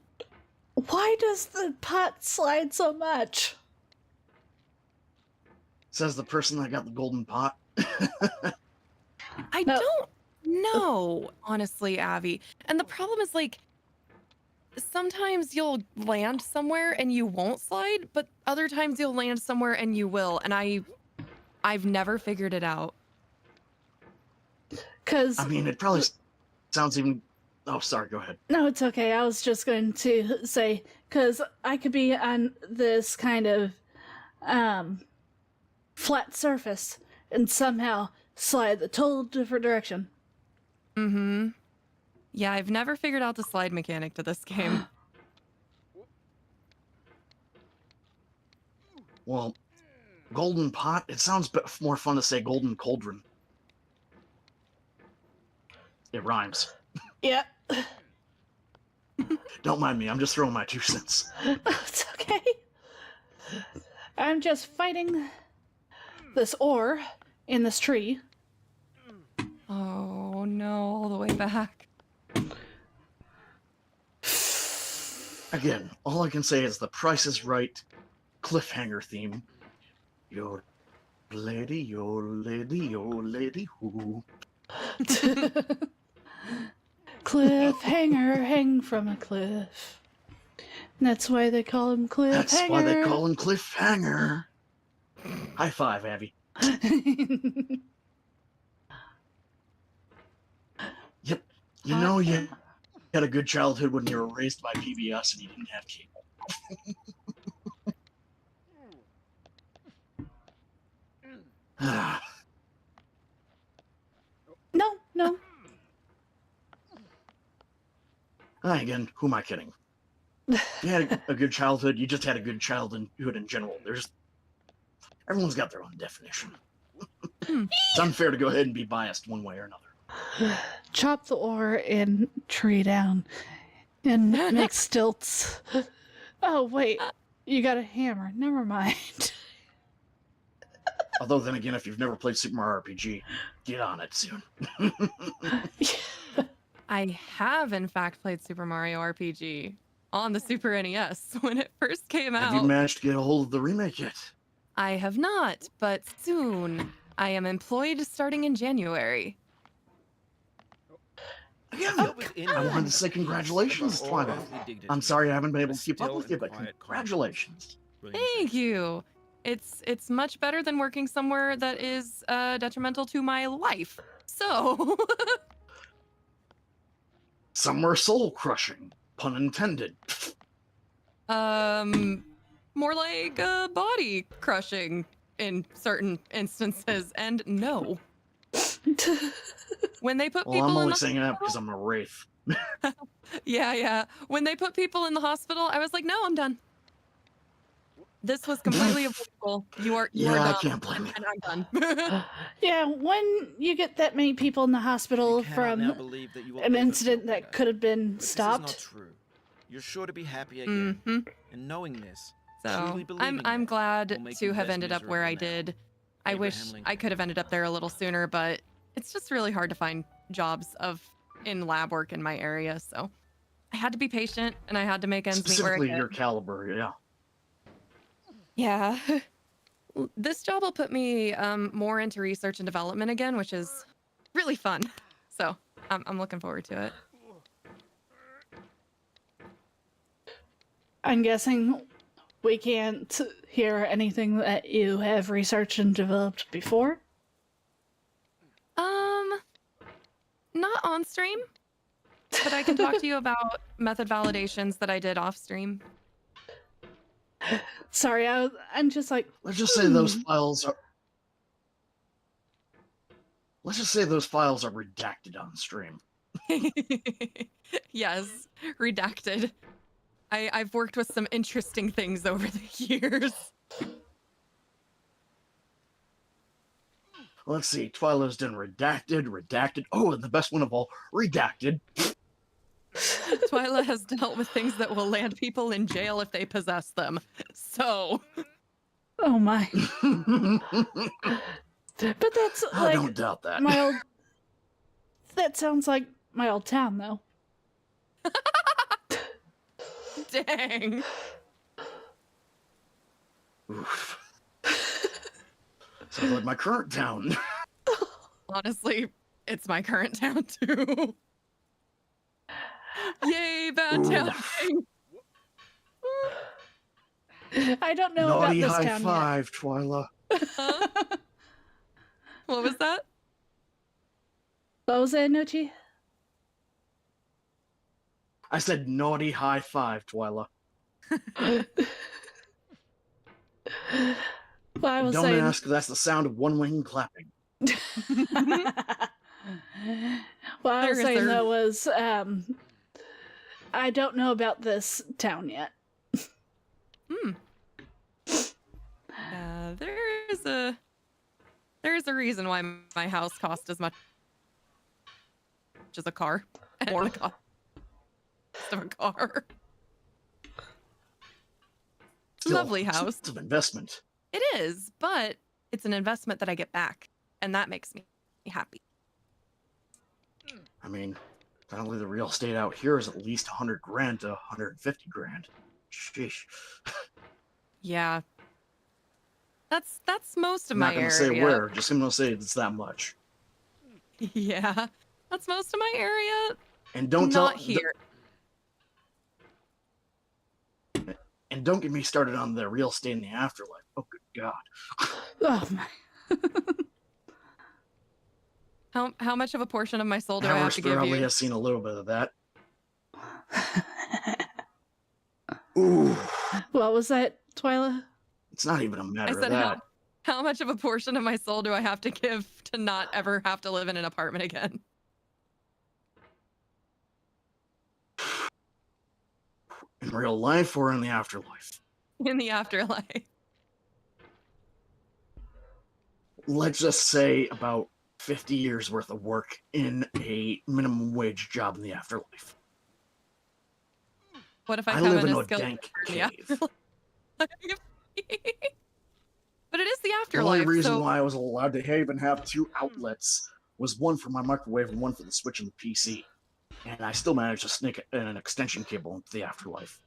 Why does the pot slide so much? Says the person that got the golden pot. I don't know, honestly, Abby. And the problem is, like, sometimes you'll land somewhere and you won't slide, but other times you'll land somewhere and you will. And I've never figured it out. Because I mean, it probably sounds even... Oh, sorry, go ahead. no, it's okay. I was just going to say, because I could be on this kind of flat surface and somehow slide the total different direction. Mm-hmm. Yeah, I've never figured out the slide mechanic to this game. Well, golden pot, it sounds more fun to say golden cauldron. It rhymes. Yep. Don't mind me, I'm just throwing my 2 cents. It's okay. I'm just fighting this ore in this tree. Oh no, all the way back. Again, all I can say is the Price is Right cliffhanger theme. Your lady, who? Cliffhanger, hang from a cliff. That's why they call him Cliffhanger. That's why they call him Cliffhanger. High five, Abby. Yep. You know, you had a good childhood when you were raised by PBS and you didn't have cable. No. Again, who am I kidding? You had a good childhood. You just had a good childhood in general. Everyone's got their own definition. It's unfair to go ahead and be biased one way or another. Chop the ore and tree down and make stilts. Oh, wait. You got a hammer. Never mind. Although, then again, if you've never played Super Mario RPG, get on it soon. I have, in fact, played Super Mario RPG on the Super NES when it first came out. Have you managed to get a hold of the remake yet? I have not, but soon. I am employed starting in January. Again, I wanted to say congratulations, Twilight. I'm sorry I haven't been able to keep up with you, but congratulations. Thank you. It's much better than working somewhere that is detrimental to my life. So. Somewhere soul-crushing, pun intended. More like body crushing in certain instances, and no. When they put Well, people I'm in only the saying that because I'm a wraith. yeah. When they put people in the hospital, I was like, no, I'm done. This was completely avoidable. You are Yeah, done. I can't blame you. And I'm done. Yeah, when you get that many people in the hospital from an incident that could have been stopped. This is not true. You're sure to be happy again. And knowing this, So truly believing I'm that, glad will make to you have less ended up where I miserable now. did. I wish Abraham Lincoln. I could have ended up there a little sooner, but it's just really hard to find jobs in lab work in my area. So I had to be patient and I had to make ends meet where I Specifically could. your caliber, yeah. Yeah. This job will put me more into research and development again, which is really fun. So I'm looking forward to it. I'm guessing we can't hear anything that you have researched and developed before. Not on stream, but I can talk to you about method validations that I did off stream. Sorry, I'm just like, Let's just say those files are. Let's just say those files are redacted on stream. Yes, redacted. I've worked with some interesting things over the years. Let's see. Twyla's done redacted. Oh, and the best one of all, redacted. Twyla has dealt with things that will land people in jail if they possess them. So. oh my. But that's I like don't doubt that. my old. That sounds like my old town, though. Dang. Oof. Sounds like my current town. Honestly, it's my current town too. Yay, bad town thing. I don't know Naughty about this high town five, Twyla. Huh? What was that? yet. What was that, Nochi? I said naughty high five, Twyla. Well, I was Don't saying. ask, that's the sound of one wing clapping. What I was There is saying a- though was, I don't know about this town yet. There's a reason why my house cost as much as a car and more than the cost of a car. Still, Lovely house. It's an investment. It is, but it's an investment that I get back, and that makes me happy. I mean, apparently the real estate out here is at least 100 grand to 150 grand. Sheesh. Yeah. That's most of I'm my not gonna area. say where, just gonna say it's that much. Yeah. That's most of my area. And don't tell Not here. And don't get me started on the real estate in the afterlife. Oh, good God. Oh my. How much of a portion of my soul do I have Avarice to give probably you? has seen a little bit of that. Ooh, What was that, Twyla? it's not even a I matter of said that. how much of a portion of my soul do I have to give to not ever have to live in an apartment again? In real life or in the afterlife? In the afterlife. Let's just say about 50 years worth of work in a minimum wage job in the afterlife. What if I I come live in in a a skilled dank worker in the cave. afterlife? But it is the The afterlife. only reason so why I was allowed to even have 2 outlets was one for my microwave and one for the switch and the PC. And I still managed to sneak an extension cable into the afterlife.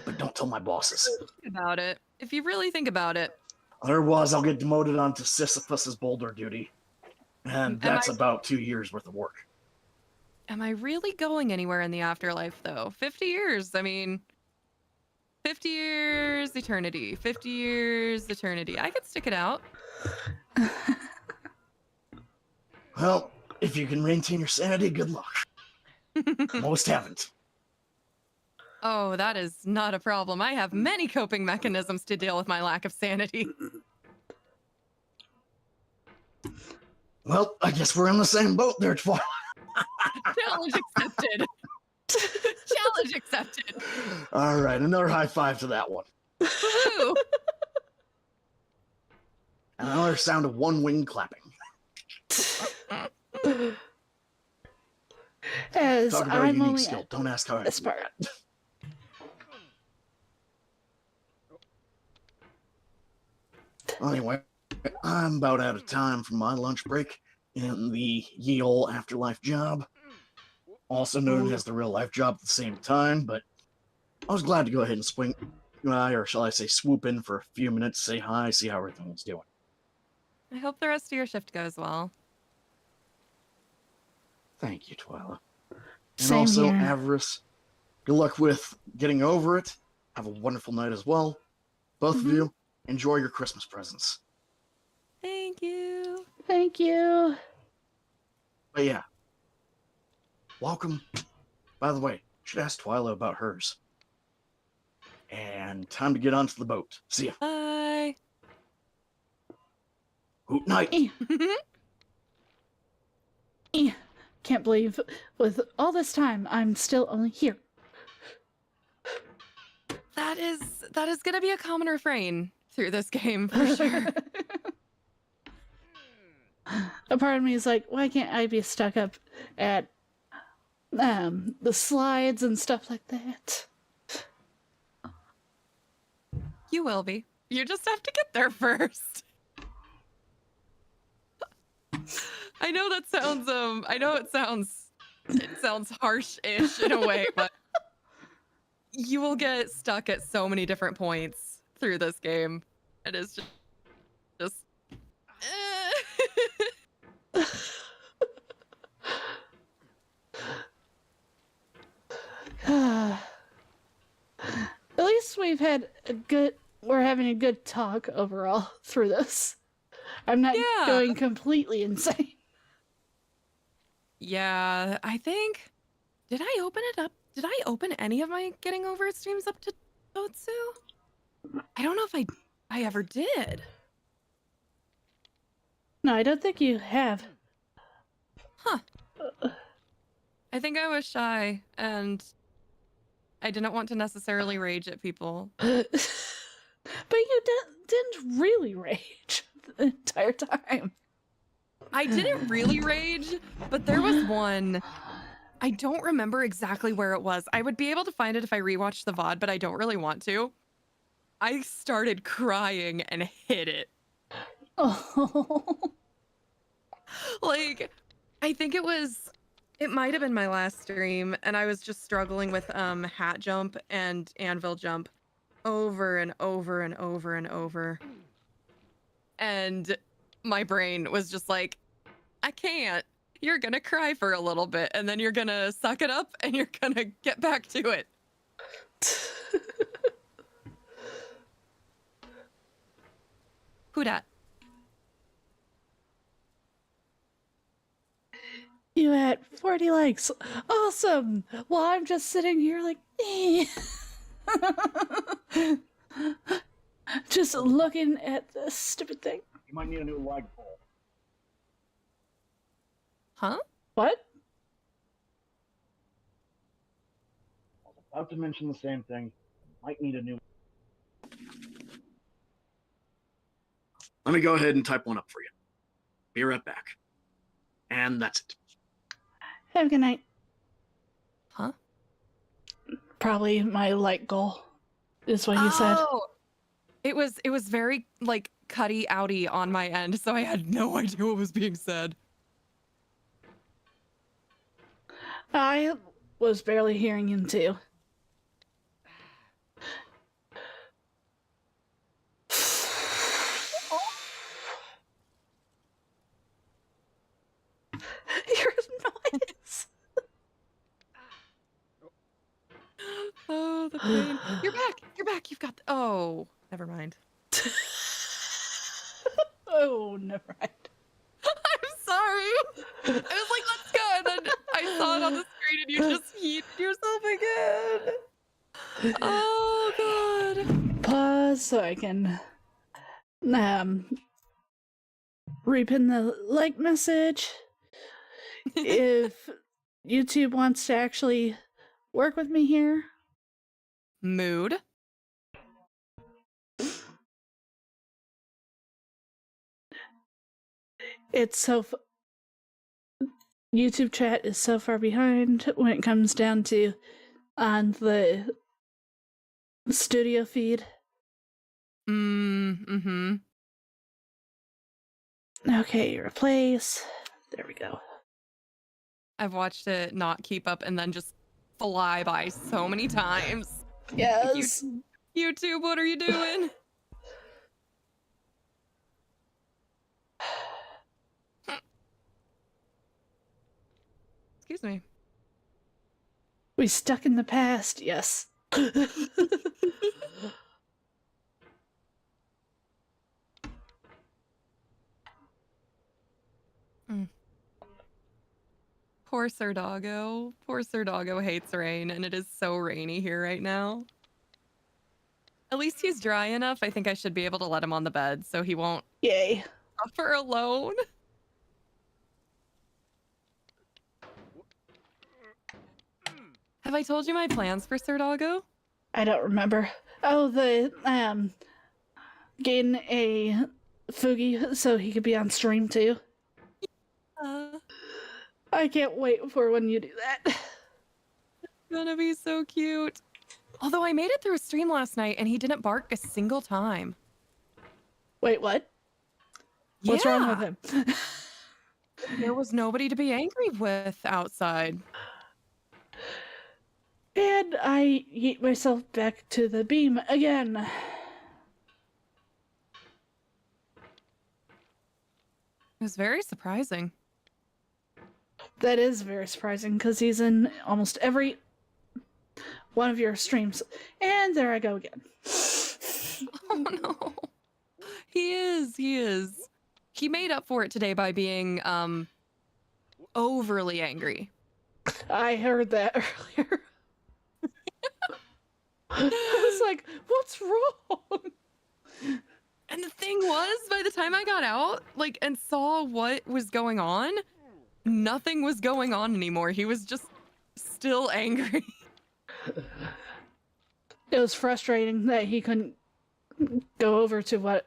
But don't tell my bosses. think about it. If you really think about it, Otherwise, I'll get demoted onto Sisyphus's boulder duty. And that's about 2 years worth of work. am I really going anywhere in the afterlife though? 50 years. I mean, 50 years eternity. 50 years eternity. I could stick it out. Well, if you can maintain your sanity, good luck. Most haven't. Oh, that is not a problem. I have many coping mechanisms to deal with my lack of sanity. Well, I guess we're in the same boat there, Twilight. Challenge accepted. Challenge accepted. All right, another high five to that one. Woohoo. And another sound of one wing clapping. As Talk about a I'm unique only skill. Don't ask how I this do part. that. Anyway, I'm about out of time for my lunch break in the ye ol' afterlife job, also known as the real life job at the same time, but I was glad to go ahead and swing by, or shall I say swoop in for a few minutes, say hi, see how everything was doing. I hope the rest of your shift goes well. Thank you, Twyla. And Same also, here. Avarice, good luck with getting over it. Have a wonderful night as well. Both of you, enjoy your Christmas presents. Thank you. Thank you. But yeah, welcome. By the way, should ask Twyla about hers. And time to get onto the boat. See ya. Bye. Hoot night. Can't believe with all this time I'm still only here. That is gonna be a common refrain through this game for sure. A part of me is like, why can't I be stuck up at the slides and stuff like that? You will be. You just have to get there first. I know that sounds I know it sounds harsh-ish in a way, but you will get stuck at so many different points through this game. It is just At least we're having a good talk overall through this. I'm not Yeah. going completely insane. Yeah, I think. Did I open it up? Did I open any of my getting over it streams up to Otsu? I don't know if I ever did. No, I don't think you have. Huh. I think I was shy and I didn't want to necessarily rage at people. But you didn't really rage the entire time. I didn't really rage, but there was one. I don't remember exactly where it was. I would be able to find it if I rewatched the VOD, but I don't really want to. I started crying and hid it. Oh. Like, I think it might have been my last stream, and I was just struggling with hat jump and anvil jump over and over and over and over. And my brain was just like, I can't. You're gonna cry for a little bit, and then you're gonna suck it up, and you're gonna get back to it. Who dat? You had 40 likes. Awesome. Well, I'm just sitting here like, just looking at this stupid thing. You might need a new lag pole. Huh? What? I was about to mention the same thing. Might need a new. Let me go ahead and type one up for you. Be right back. And that's it. Have a good night. Huh? Probably my like goal is what he said. Oh, it was very like cutty outy on my end, so I had no idea what was being said. I was barely hearing him too. Your noise. Oh, the pain. You're back. You're back. You've got. Oh, never mind. Oh, never mind. I'm sorry. I was like, let's go. And then I saw it on the screen and you just heated yourself again. Oh, God. Pause so I can repin the like message. If YouTube wants to actually work with me here. Mood. It's so YouTube chat is so far behind when it comes down to on the studio feed. Mm-hmm. Okay, replace. There we go. I've watched it not keep up and then just fly by so many times. Yes. YouTube, what are you doing? Excuse me. We stuck in the past, yes. Poor Sir Doggo. Poor Sir Doggo hates rain, and it is so rainy here right now. At least he's dry enough. I think I should be able to let him on the bed so he won't Yay. suffer alone. Have I told you my plans for Sir Doggo? I don't remember. Oh, the getting a Fugi so he could be on stream too. I can't wait for when you do that. It's gonna be so cute. Although I made it through a stream last night and he didn't bark a single time. Wait, what? What's wrong with him? There was nobody to be angry with outside. And I yeet myself back to the beam again. It was very surprising. That is very surprising because he's in almost every one of your streams. And there I go again. Oh no. He is. He made up for it today by being overly angry. I heard that earlier. I was like, what's wrong? thing was, by the time I got out, like, and saw what was going on, nothing was going on anymore. He was just still angry. It was frustrating that he couldn't go over to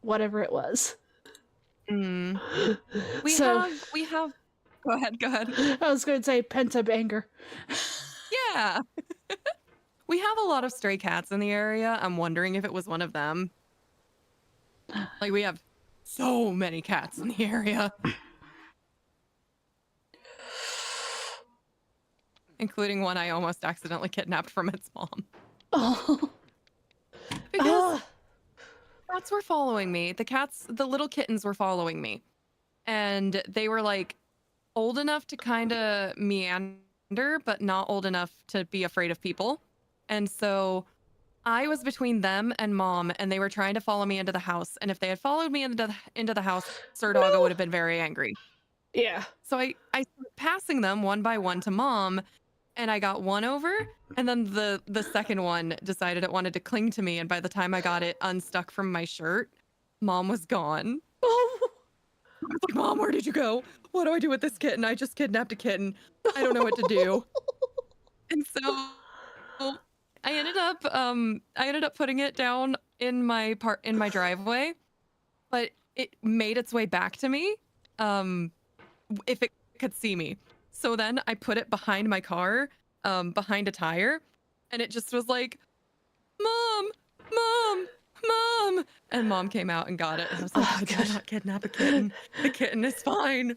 whatever it was. Mm. We have. Go ahead. I was going to say pent-up anger. Yeah. We have a lot of stray cats in the area. I'm wondering if it was one of them. Like, we have so many cats in the area. Including one I almost accidentally kidnapped from its mom. Oh. Because cats were following me. The little kittens were following me. And they were like old enough to kind of meander, but not old enough to be afraid of people. And so I was between them and mom, and they were trying to follow me into the house. And if they had followed me into the house, Sir Doggo would have been very angry. Yeah. So I started passing them one by one to mom, and I got one over, and then the second one decided it wanted to cling to me, and by the time I got it unstuck from my shirt, mom was gone. Oh. I was like, Mom, where did you go? What do I do with this kitten? I just kidnapped a kitten. I don't know what to do. And so I ended up putting it down in my driveway, but it made its way back to me if it could see me. So then I put it behind my car, behind a tire, and it just was like, Mom, and mom came out and got it. And I was like, I did not kidnap a kitten. The kitten is fine.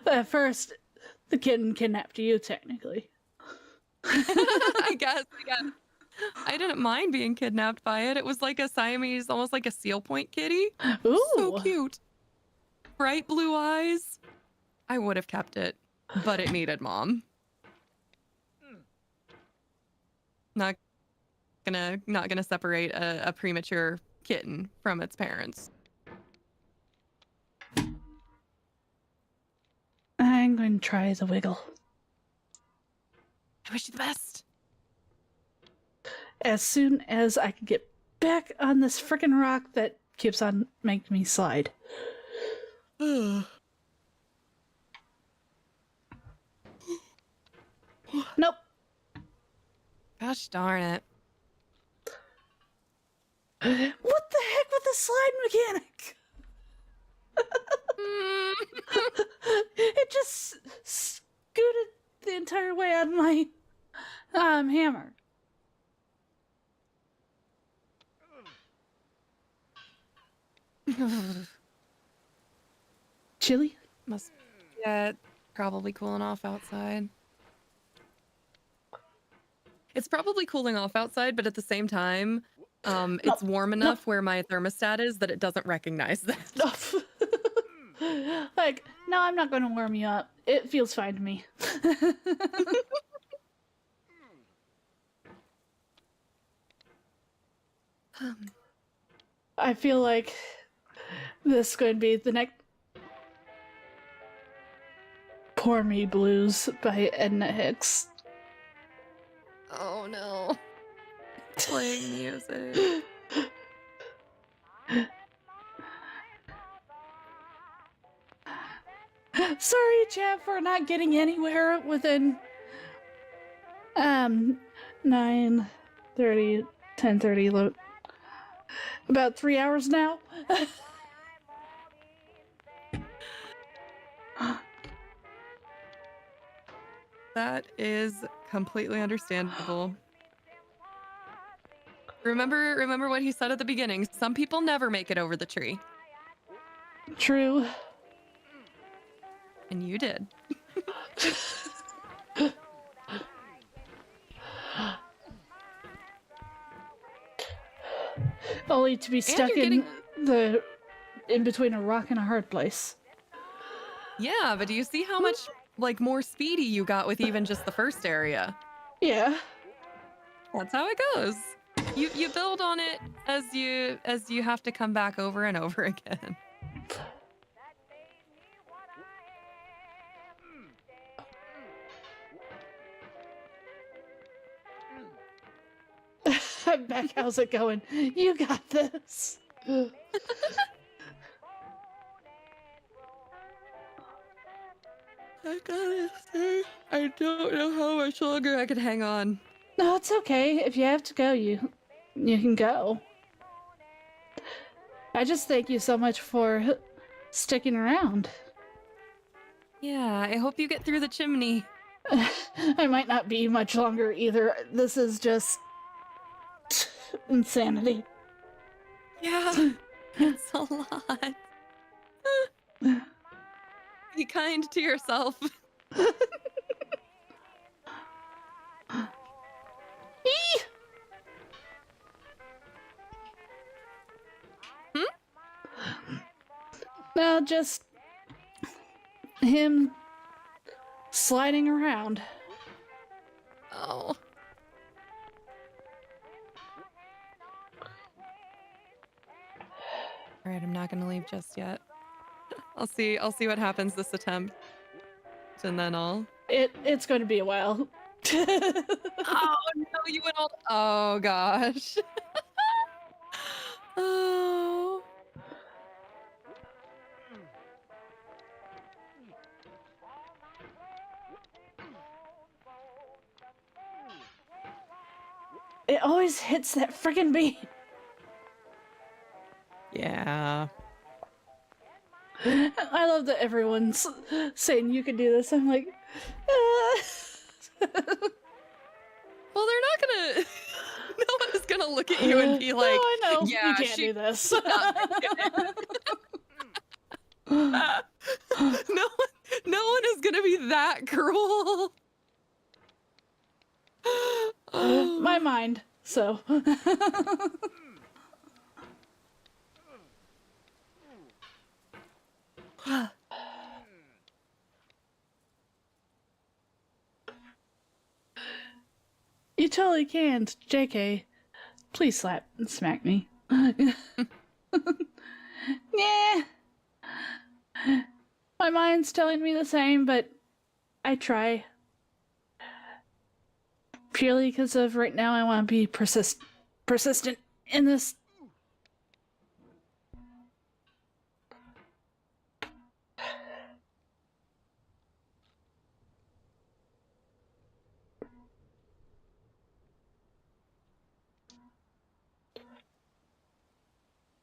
At first, the kitten kidnapped you, technically. I guess. I didn't mind being kidnapped by it. It was like a Siamese, almost like a seal point kitty. Ooh. So cute. Bright blue eyes. I would have kept it, but it needed mom. Not gonna separate a premature kitten from its parents. I'm going to try the wiggle. I wish you the best. As soon as I can get back on this freaking rock that keeps on making me slide. Nope. Gosh darn it. What the heck with the slide mechanic? It just scooted the entire way on my hammer. Chilly? Must get probably cooling off outside. It's probably cooling off outside, but at the same time, it's warm enough where my thermostat is that it doesn't recognize that. Like, no, I'm not going to warm you up. It feels fine to me. I feel like this is going to be the next Pour Me Blues by Edna Hicks. Oh no. Playing music. Sorry, Chad, for not getting anywhere within 9:30, 10:30, about 3 hours now. That is completely understandable. Remember what he said at the beginning. Some people never make it over the tree. True. And you did. Only to be stuck in between a rock and a hard place. Yeah, but do you see how much more speedy you got with even just the first area? Yeah. That's how it goes. You build on it as you have to come back over and over again. I'm back. How's it going? You got this. I gotta say, I don't know how much longer I could hang on. No, it's okay. If you have to go, you can go. I just thank you so much for sticking around. Yeah, I hope you get through the chimney. I might not be much longer either. This is just insanity. Yeah, it's a lot. Be kind to yourself. No, just him sliding around. Oh. All right, I'm not gonna leave just yet. I'll see what happens this attempt. And then I'll... It's going to be a while. Oh no, you went all... Oh gosh. Oh. It always hits that friggin' beam. Yeah. I love that everyone's saying you can do this. I'm like, Well, they're not gonna... No one is gonna look at you and be like, no, I know. yeah, You can't she... do this. No one is gonna be that cruel. My mind, so. You totally can, JK. Please slap and smack me. Yeah. My mind's telling me the same, but I try. Purely because of right now I want to be persistent in this.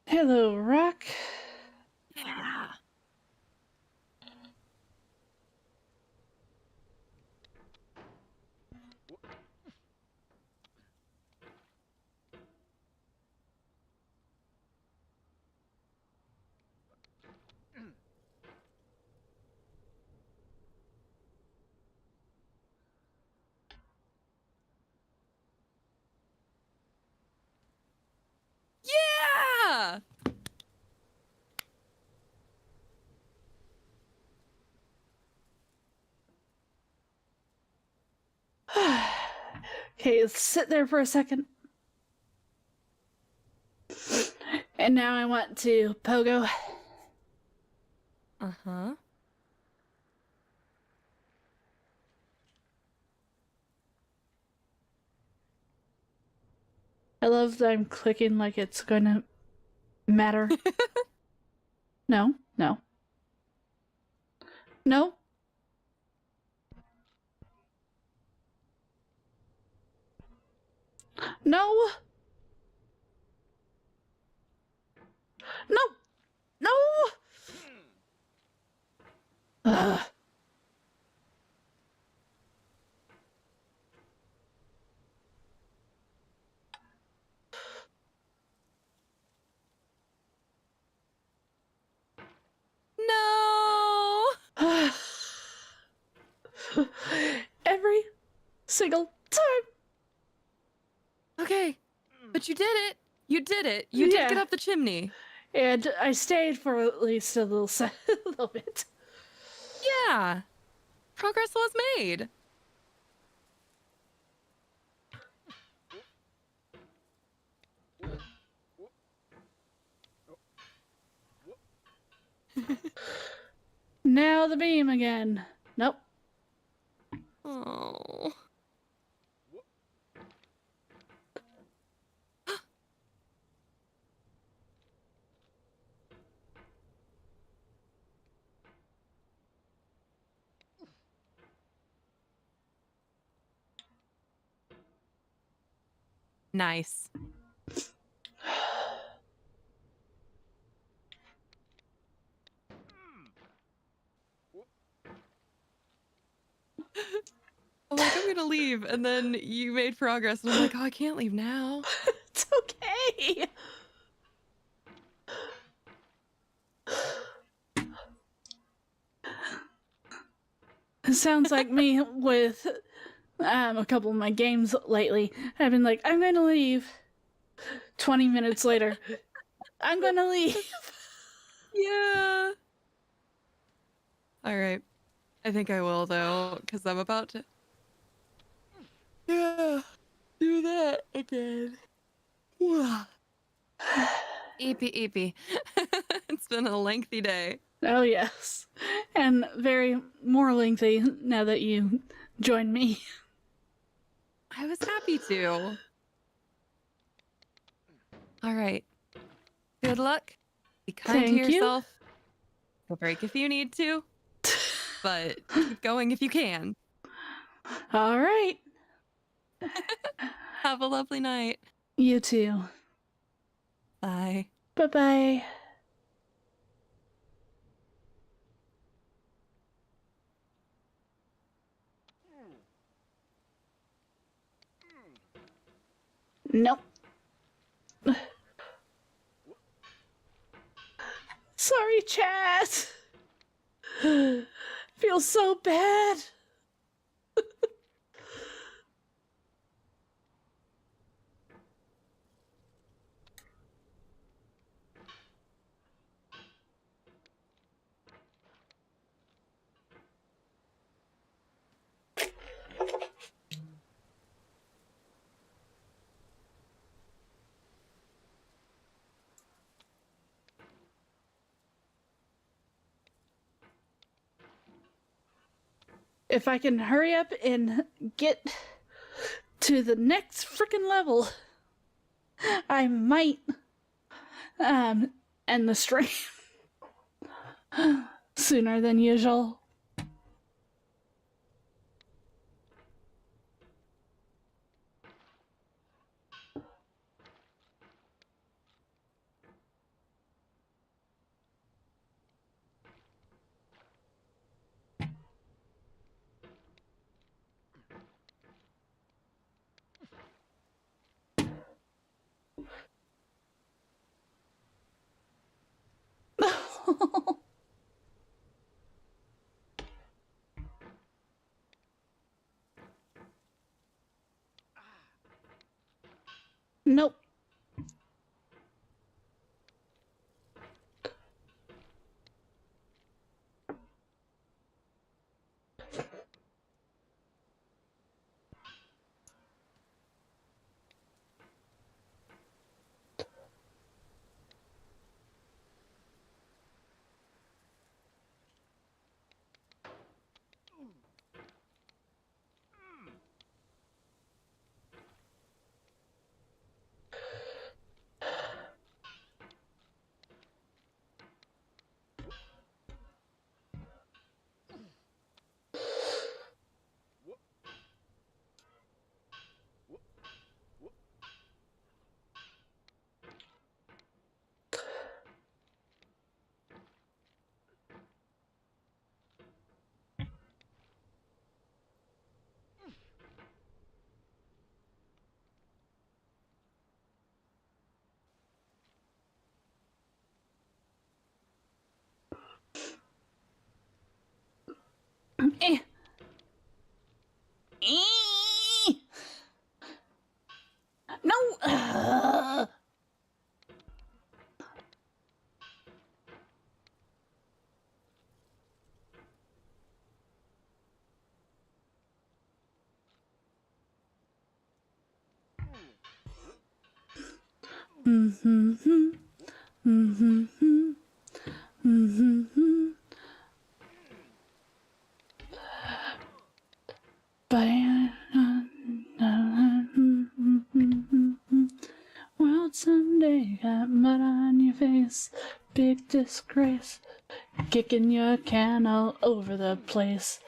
Hello, Rock. Yeah. Yeah! Okay, sit there for a second. And now I want to pogo. Uh-huh. I love that I'm clicking like it's gonna matter. No, no. No. No. No. No. Ugh. No! Every single time. Okay, but you did it. You did it. You did Yeah. get up the chimney. And I stayed for at least a little, a little bit. Yeah. Progress was made. Now the beam again. Nope. Oh. Nice. I'm like, I'm gonna leave, and then you made progress, and I'm like, oh, I can't leave now. It's okay. It sounds like me with a couple of my games lately. I've been like, I'm gonna leave. 20 minutes later, I'm gonna leave. Yeah. All right. I think I will, though, because I'm about to... Yeah. Do that again. Eepy. It's been a lengthy day. Oh, yes. And very more lengthy now that you joined me. I was happy to. All right. Good luck. Be kind Thank to you. yourself. Go break if you need to. But keep going if you can. All right. Have a lovely night. You too. Bye. Bye-bye. Nope. Sorry, chat. Feels so bad. If I can hurry up and get to the next freaking level, I might end the stream sooner than usual. Nope. Eh. Eh. No. But well, someday got mud on your face, big disgrace, kicking your can all over the place.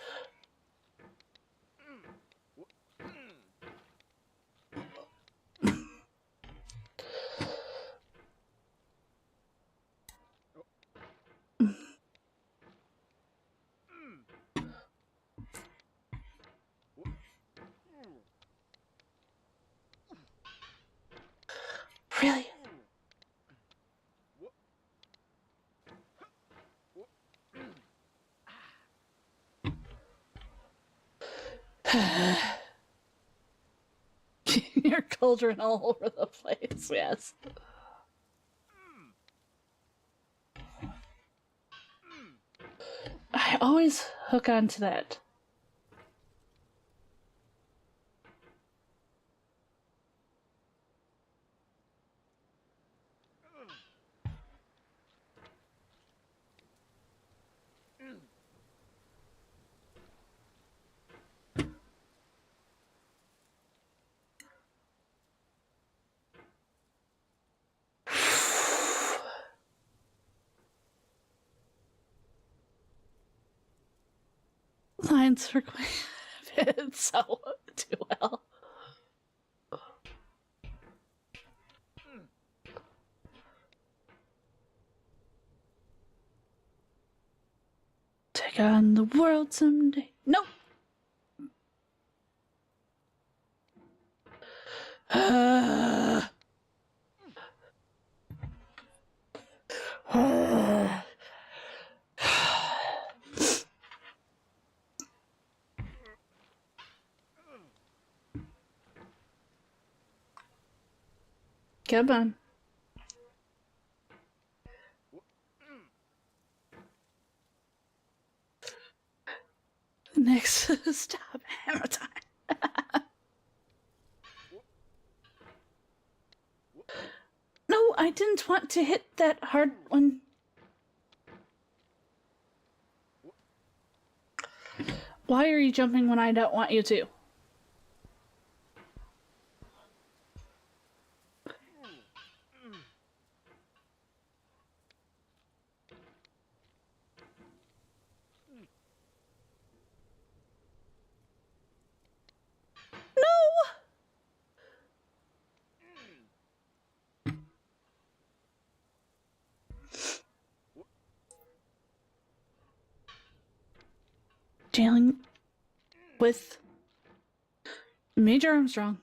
Really? Your cauldron all over the place, yes. I always hook onto that. Lines for Queen fit so too well. Take on the world someday. Nope. Come on. Next stop, hammer time. No, I didn't want to hit that hard one. Why are you jumping when I don't want you to? Dealing with Major Armstrong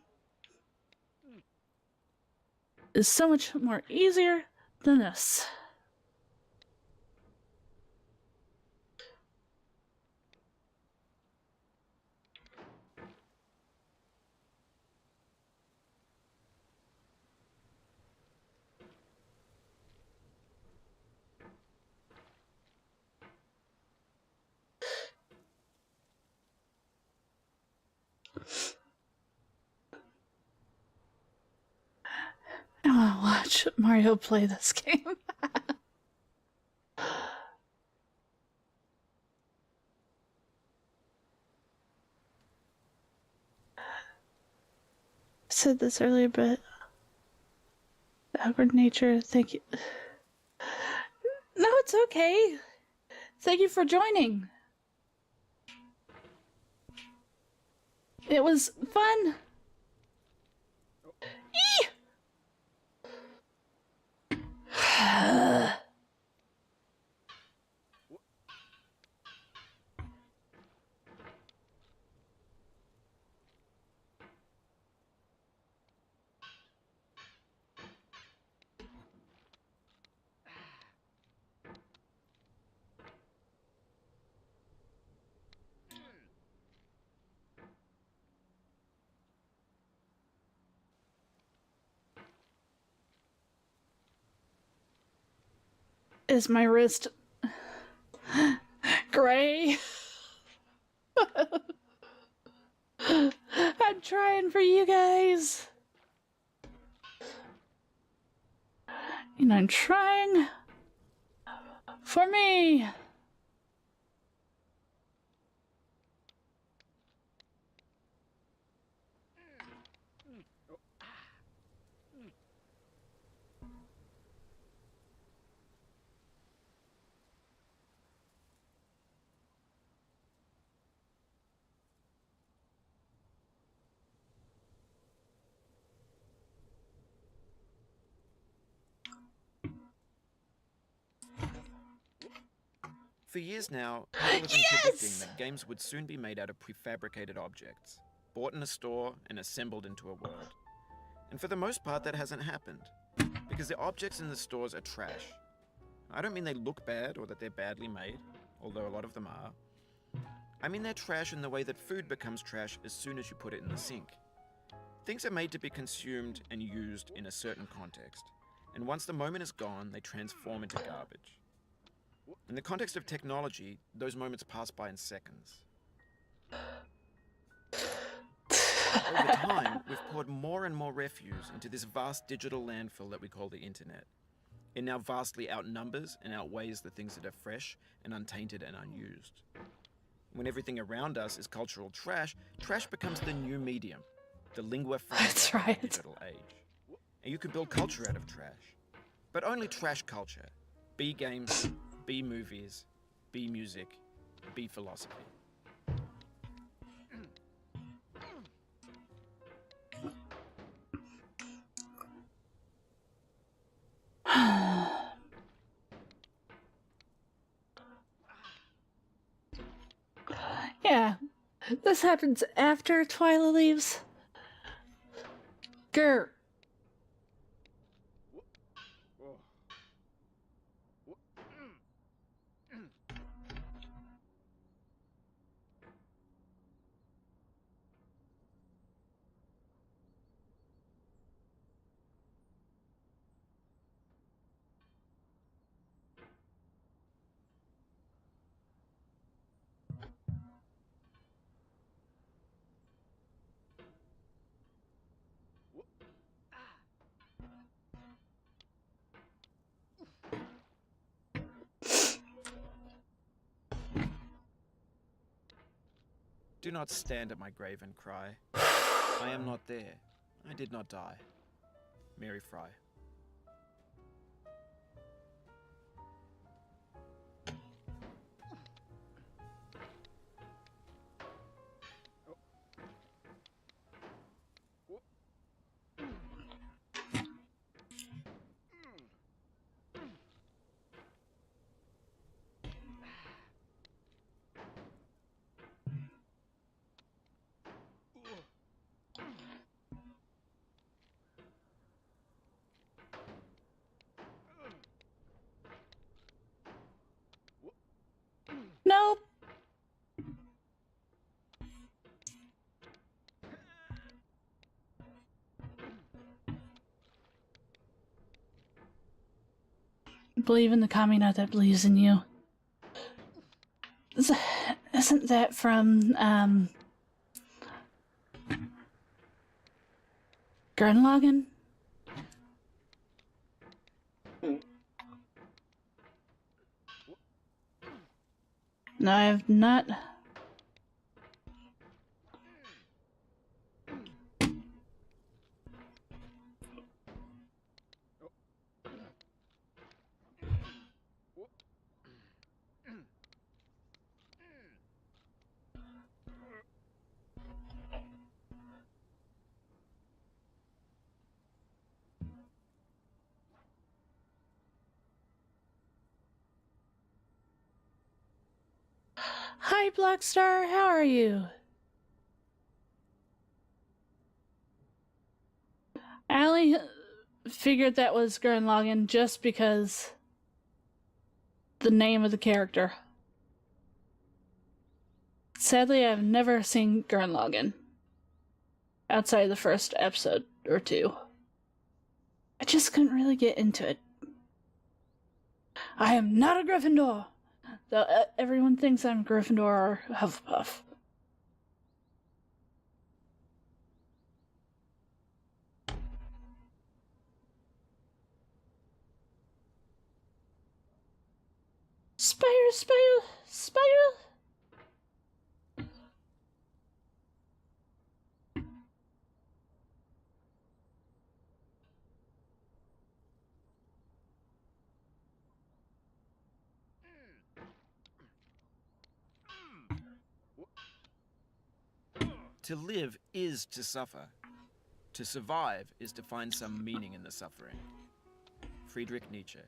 is so much more easier than this. I want to watch Mario play this game. I said this earlier, but awkward nature, thank you. No, it's okay. Thank you for joining. It was fun. Eee! Is my wrist gray? I'm trying for you guys. And I'm trying for me. For years now, people have been predicting that games would soon be made out of prefabricated objects, bought in a store and assembled into a world. And for the most part, that hasn't happened. Because the objects in the stores are trash. I don't mean they look bad or that they're badly made, although a lot of them are. I mean they're trash in the way that food becomes trash as soon as you put it in the sink. Things are made to be consumed and used in a certain context, and once the moment is gone, they transform into garbage. In the context of technology, those moments pass by in seconds. Over time, we've poured more and more refuse into this vast digital landfill that we call the internet. It now vastly outnumbers and outweighs the things that are fresh and untainted and unused. When everything around us is cultural trash, trash becomes the new medium, the lingua franca That's of right. the digital age. And you can build culture out of trash. But only trash culture. B games, B movies, B music, B philosophy. Yeah, this happens after Twyla leaves. Grr. Do not stand at my grave and cry. I am not there. I did not die. Mary Fry. Nope. Believe in the commune that believes in you. Isn't that from, Gurnlagan? No, I have not. Hi, Blackstar, how are you? I only figured that was Gurnlagan just because the name of the character. Sadly, I've never seen Gurnlagan outside of the first episode or two. I just couldn't really get into it. I am not a Gryffindor, though everyone thinks I'm Gryffindor or Hufflepuff. Spider, spider, spider! To live is to suffer. To survive is to find some meaning in the suffering. Friedrich Nietzsche.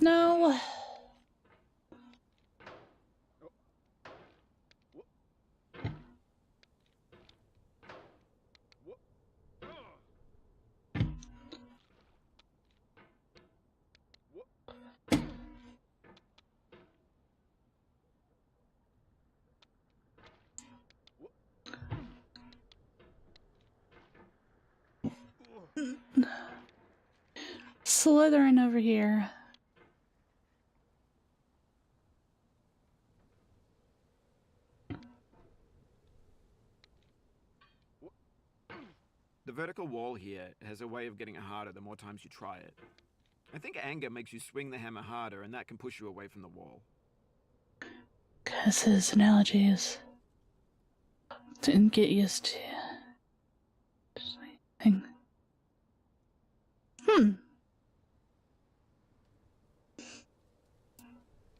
No. Slithering over here. The vertical wall here has a way of getting harder the more times you try it. I think anger makes you swing the hammer harder, and that can push you away from the wall. Because his analogies didn't get used to.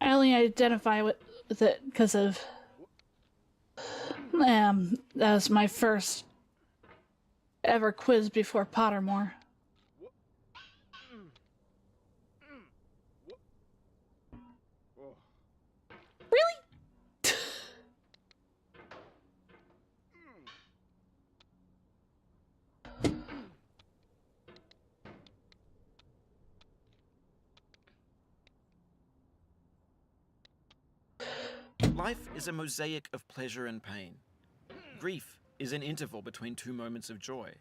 I only identify with it because of that was my first ever quiz before Pottermore. Really? Life is a mosaic of pleasure and pain. Grief is an interval between two moments of joy.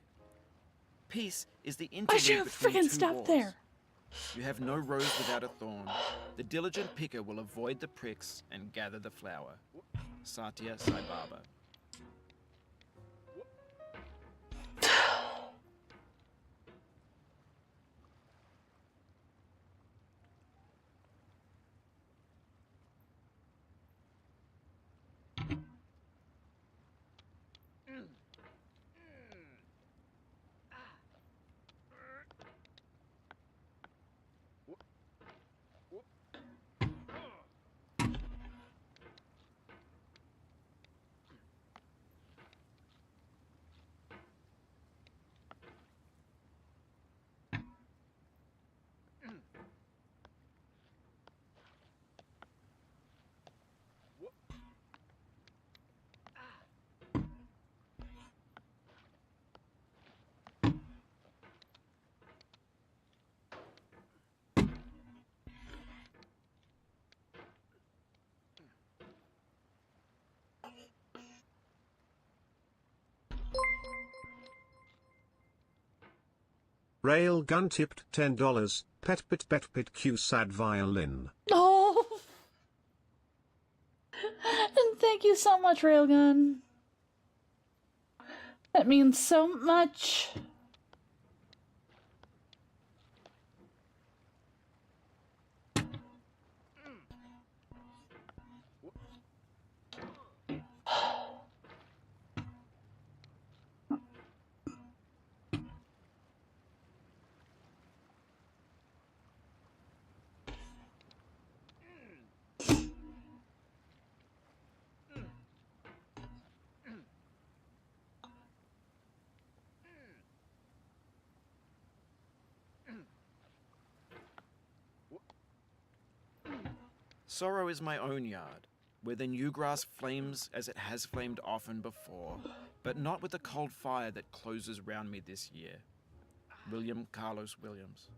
Peace is the Why interlude should you between freaking two stop wars. there? You have no rose without a thorn. The diligent picker will avoid the pricks and gather the flower. Satya Sai Baba. Railgun tipped $10. Pet Q sad violin. Oh! And thank you so much, Railgun. That means so much. Sorrow is my own yard, where the new grass flames as it has flamed often before, but not with the cold fire that closes round me this year. William Carlos Williams.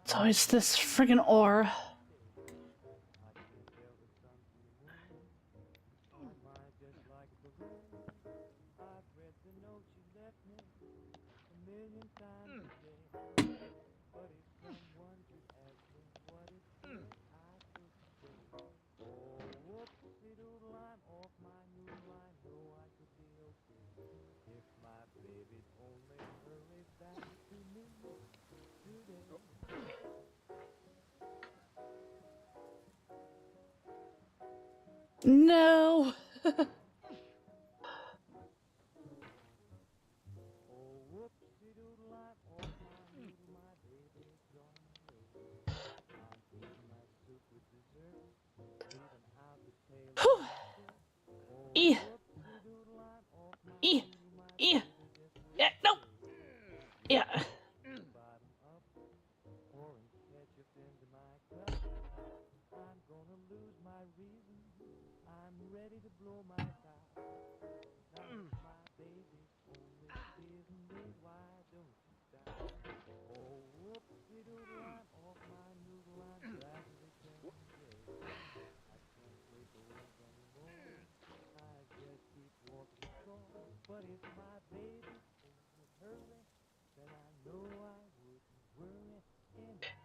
It's always this friggin' ore. No. Whew. E. E. E. Yeah, no. Yeah.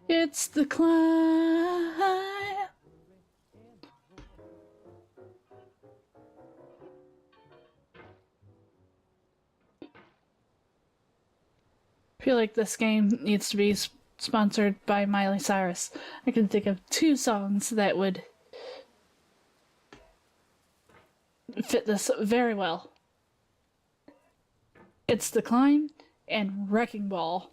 It's the climb. I feel like this game needs to be sponsored by Miley Cyrus. I can think of 2 songs that would fit this very well. It's The Climb and Wrecking Ball.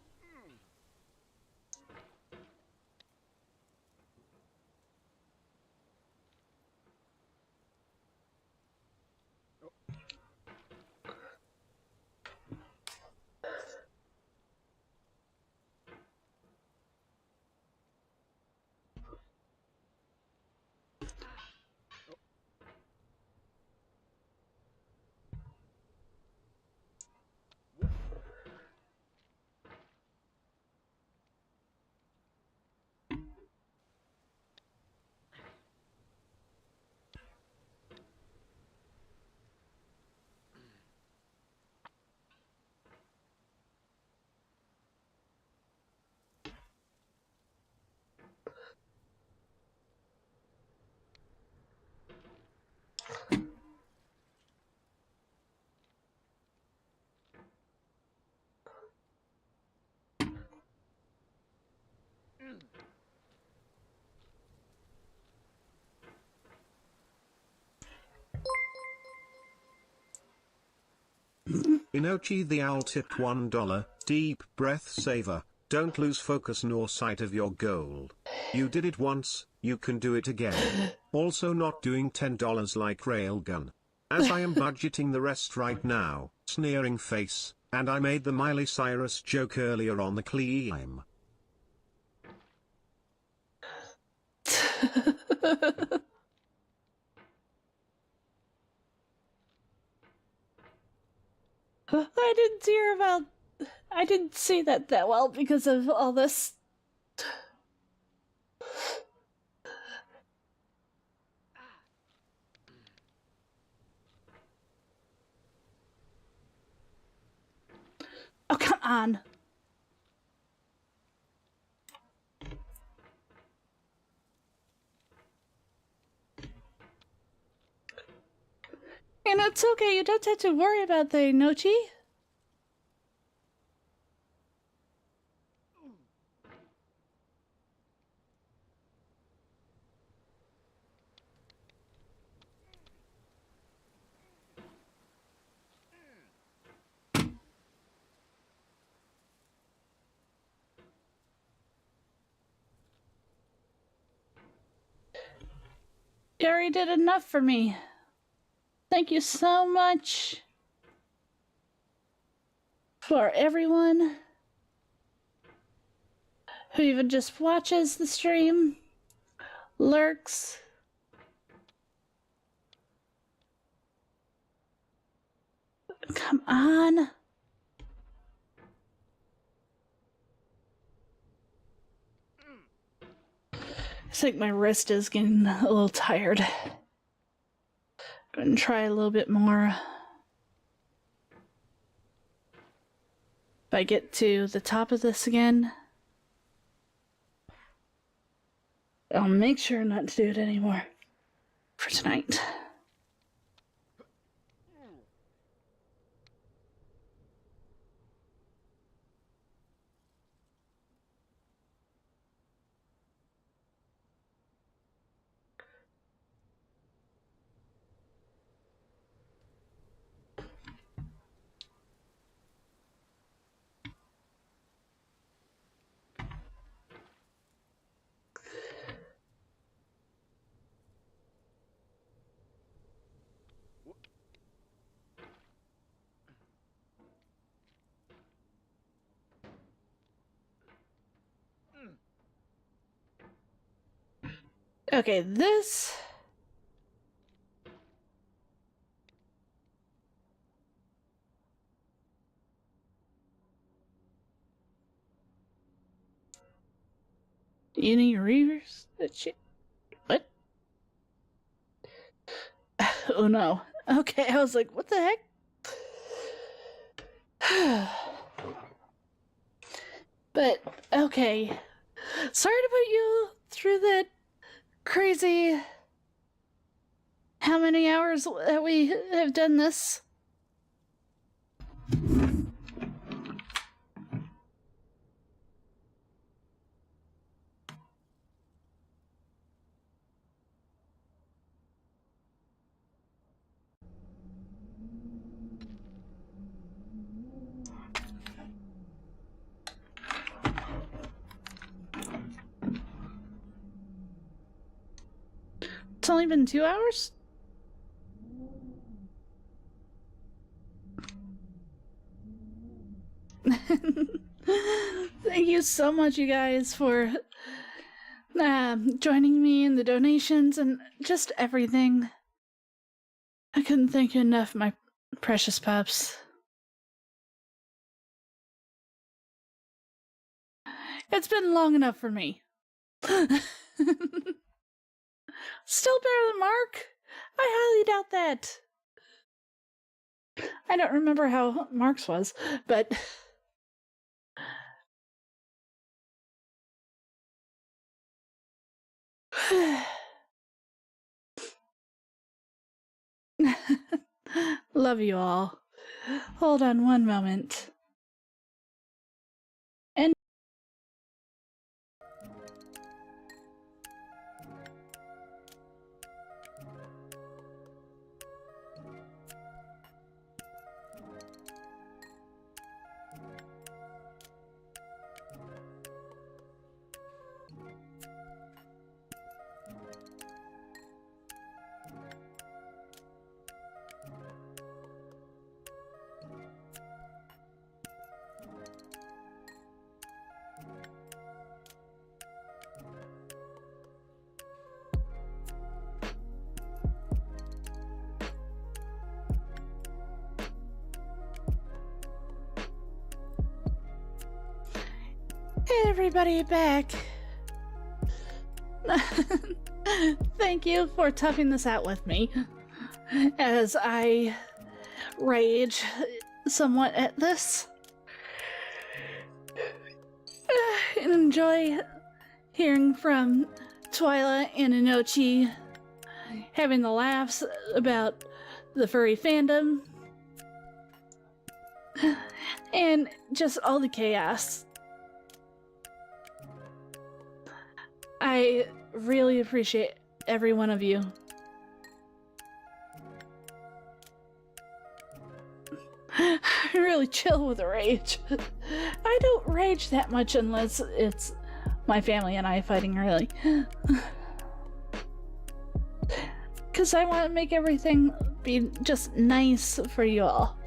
Inochi the owl tipped $1. Deep breath saver. Don't lose focus nor sight of your goal. You did it once, you can do it again. Also not doing $10 like Railgun. As I am budgeting the rest right now, sneering face, and I made the Miley Cyrus joke earlier on the climb. I didn't see that well because of all this. Oh, come on. And it's okay, you don't have to worry about the Inochi. You already did enough for me. Thank you so much for everyone who even just watches the stream, lurks. Come on. I think my wrist is getting a little tired. Gonna try a little bit more. If I get to the top of this again, I'll make sure not to do it anymore for tonight. Okay, this... You need reavers? That shit. What? Oh no. Okay, I was like, what the heck? But, okay. Sorry to put you through that crazy... How many hours that we have done this? It's only been 2 hours? Thank you so much, you guys, for joining me in the donations and just everything. I couldn't thank you enough, my precious pups. It's been long enough for me. Still better than Mark? I highly doubt that. I don't remember how Mark's was, but... Love you all. Hold on one moment. And hey everybody, back. Thank you for toughing this out with me as I rage somewhat at this and enjoy hearing from Twyla and Inochi having the laughs about the furry fandom and just all the chaos. I really appreciate every one of you. I really chill with the rage. I don't rage that much unless it's my family and I fighting, really. Because I want to make everything be just nice for you all.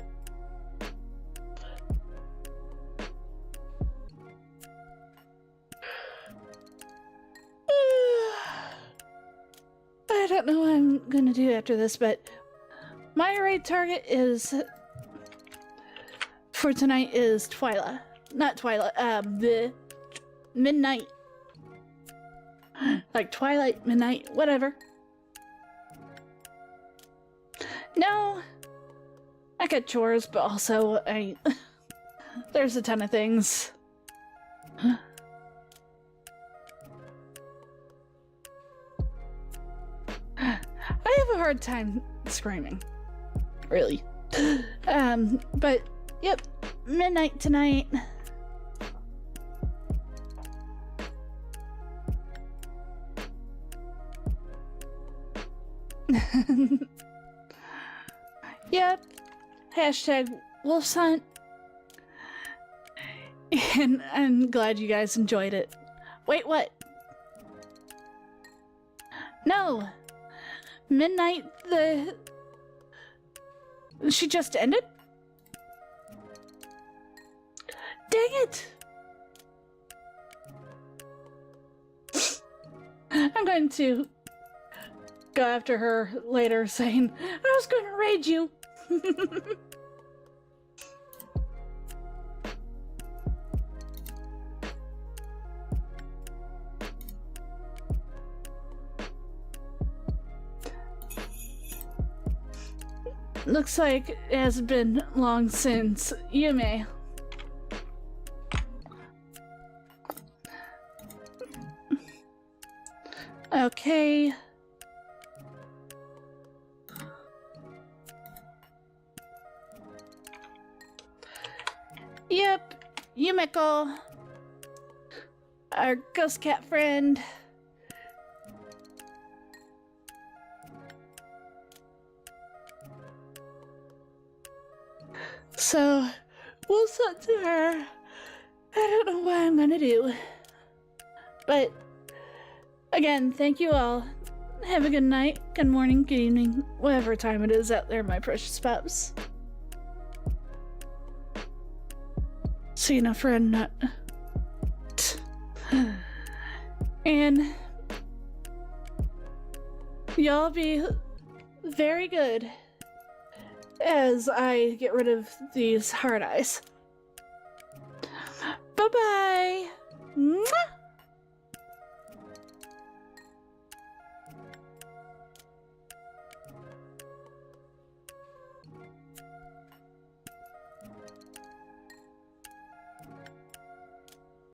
I don't know what I'm gonna do after this, but my raid target is for tonight is Twyla. Not Twyla, the Midnight. Like twilight, midnight, whatever. No, I got chores, but also there's a ton of things. I have a hard time screaming, really. But yep, midnight tonight. Yep. Hashtag Wolf's Hunt. And I'm glad you guys enjoyed it. Wait, what? No. Midnight, she just ended? Dang it! I'm going to go after her later saying, I was going to raid you. Looks like it has been long since Yume. Okay. Yep, Yumiko, our ghost cat friend. So, we'll send to her. I don't know what I'm gonna do. But, again, thank you all. Have a good night, good morning, good evening, whatever time it is out there, my precious pups. See you, friend. And y'all be very good as I get rid of these hard eyes. Bye-bye!